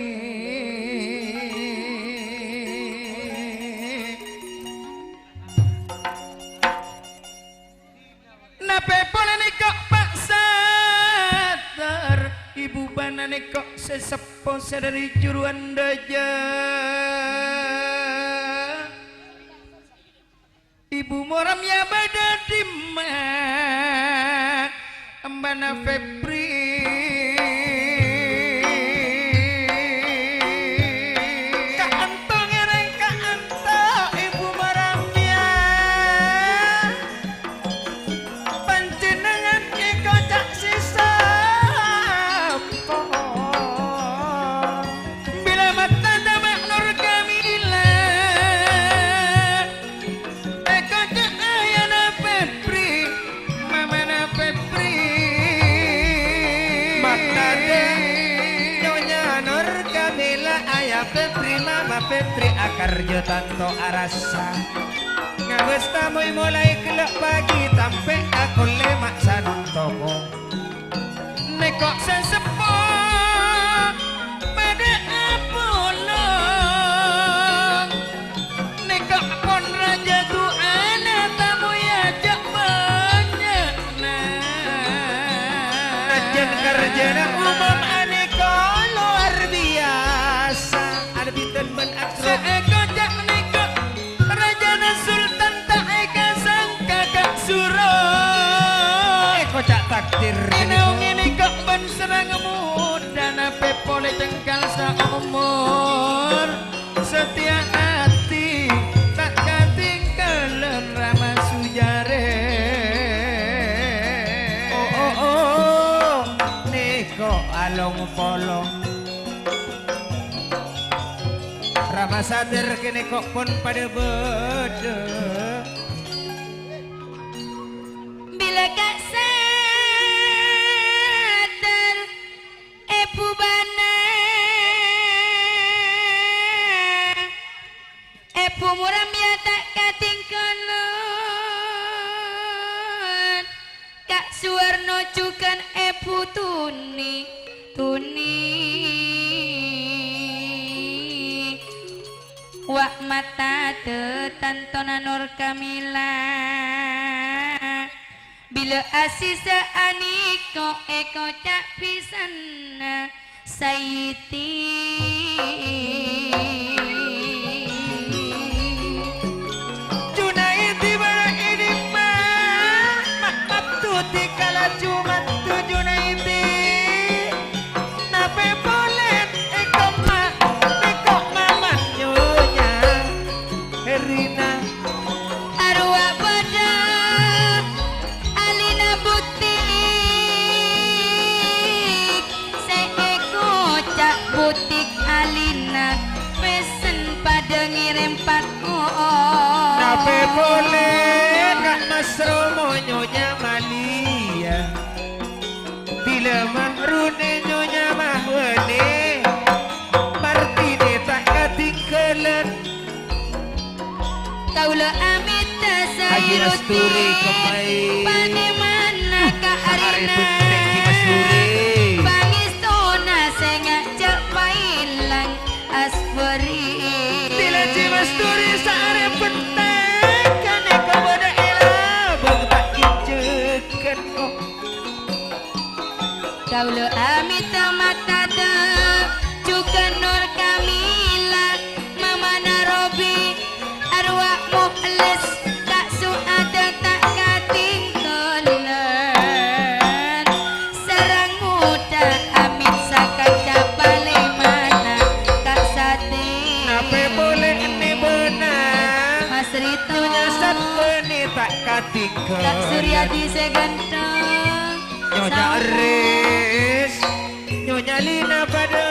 nape polane kok pak satar ibu banane kok sesepo sedari juruan daja ibu moram ya bada dimak ambana Febri kaantong ereng kaantong ibu moram ya panjenengan iko cak sisa bila mata damak nur kamila eko cak ayana Febri mamana Febri mata nyonya nur kamila ayah Febri mama Febri akarjo tanto arasa ngawes tamoy mulai kelak pagi sampai aku lemak sanun toko nekok sesepo pada apolong nekok pon raja tu anak tamu ya jak banyak najen kerja umum aneka luar biasa arbitan ben akrab seeko jak nekok rajana sultan tak eka sangka kak suro eko cak takdir inaung ini kok ben serang muda nape pole jengkal sa umur setia hati tak katinggalan rama sujare oh neko along polong rama sadar kene kok pun pada beda Bila kak sadar Epu bana Epu muram ya tak katingkalan Kak Suwarno cukan Epu tuni Wak mata tetantona Nur Kamila bila asisa aniko eko cak pisan sayiti Junaidi bara ini maaf tuti kala cuma tu Junaidi nape boleh eko mama nyonya Herina arwah pada alina butik seeko cak butik alina pesen pada ngirim patku nape boleh kak Mas Romo nyonya Malia bila mahrune nyonya mahwane Martine tak katinggalan Kaula amit Haji Lasturi kemai Pane mana ka arina Haji Lasturi Pangistona sengak cak pailang asbari Bila Haji Lasturi saare pentek kane kau boda elah bang tak injekan kok Kaula amit mata da juga Nur Kamila Mama Narobi arwah mukhlis tak suada tak katinggalan serang muda amit sakan capale mana kak sate nape boleh ini benar Mas Rito nyasat ini tak katinggalan Kak Suryadi seganteng Nyonya Aris Nyonya Lina pada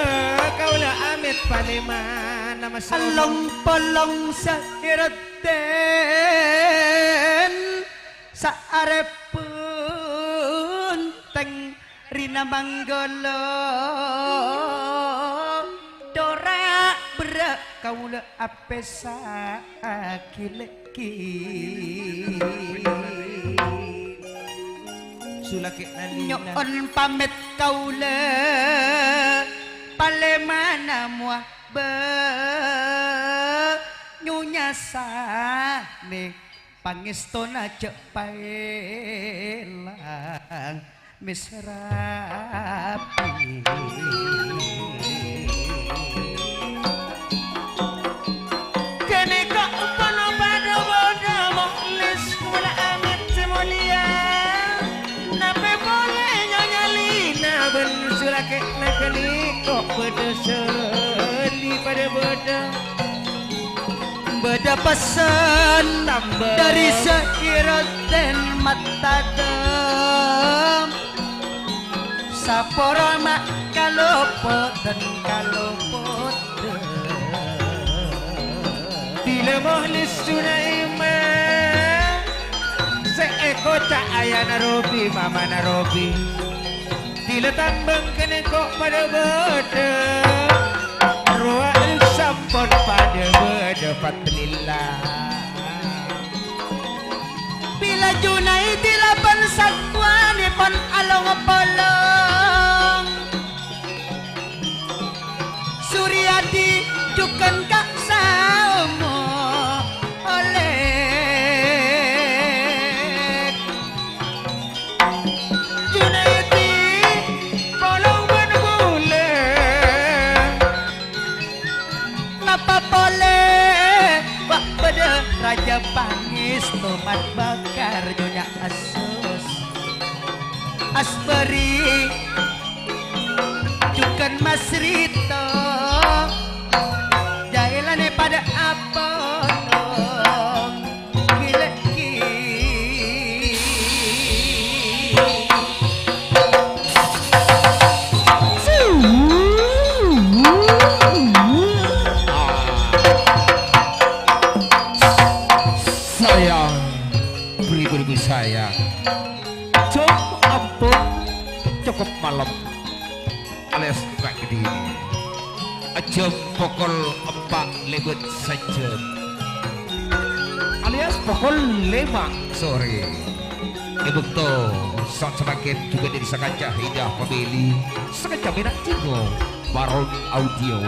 Kaula amit Paleman nama Along polong sa iraden sa arepun teng rina manggolo kaula apesa akileki sulake nalina nyoon pamit kaula palemana mua be nyunyasane pangestona cek paelang misrapi kene kok kono pada bodo moklis mula amit semulia nape boleh nyanyalina ben sulake nakali kok pada seli pada bodo beda pesan dari sekirot dan mata dem saporo mak kalopot dan kalopot bila mohlis sunaima seeko cak ayah narobi mama narobi bila tambang kene kok pada beda ruang sampon pada berdebat lillah bila junai dilapan satwa nipon along polong Suryadi jukan kak samo oleh junai di polong benbule napa boleh wak pada raja pangis tomat bakar nyonya asus asberi jukan mas Rito jailane pada apa gileki sayang beribu-ribu sayang cukup ampun cukup malam alias tak gede jam pukul 4 lebet saja alias pukul 5 sore ibu to saat semakin juga jadi sengaja indah pemilih sengaja minat jingo baron audio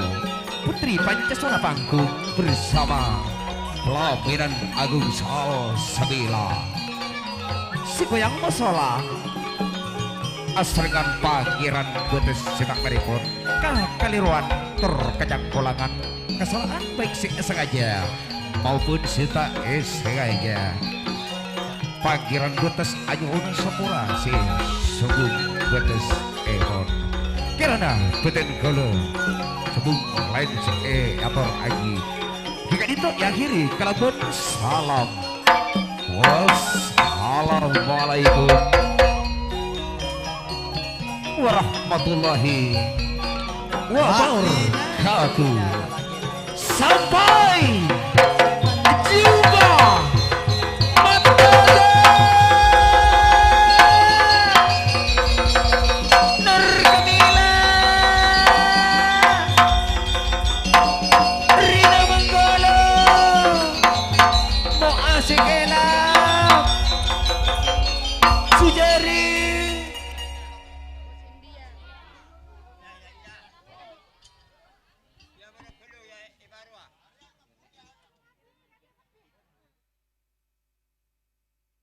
putri Pancasila panggung bersama pelabuhan Agung Salsabila si goyang masalah asrengan pangeran betes cetak meripun kaliruan terkejang kolangan kesalahan baik si sengaja maupun si tak sengaja pangeran betes anyun sepura si sungguh betes ehon kirana beten golo sebung lain si ator aji jika itu akhiri kalabun salam wassalamualaikum warahmatullahi wabarakatuh. Sampai jumpa. Nergamila Rina Menggolo Mo asikela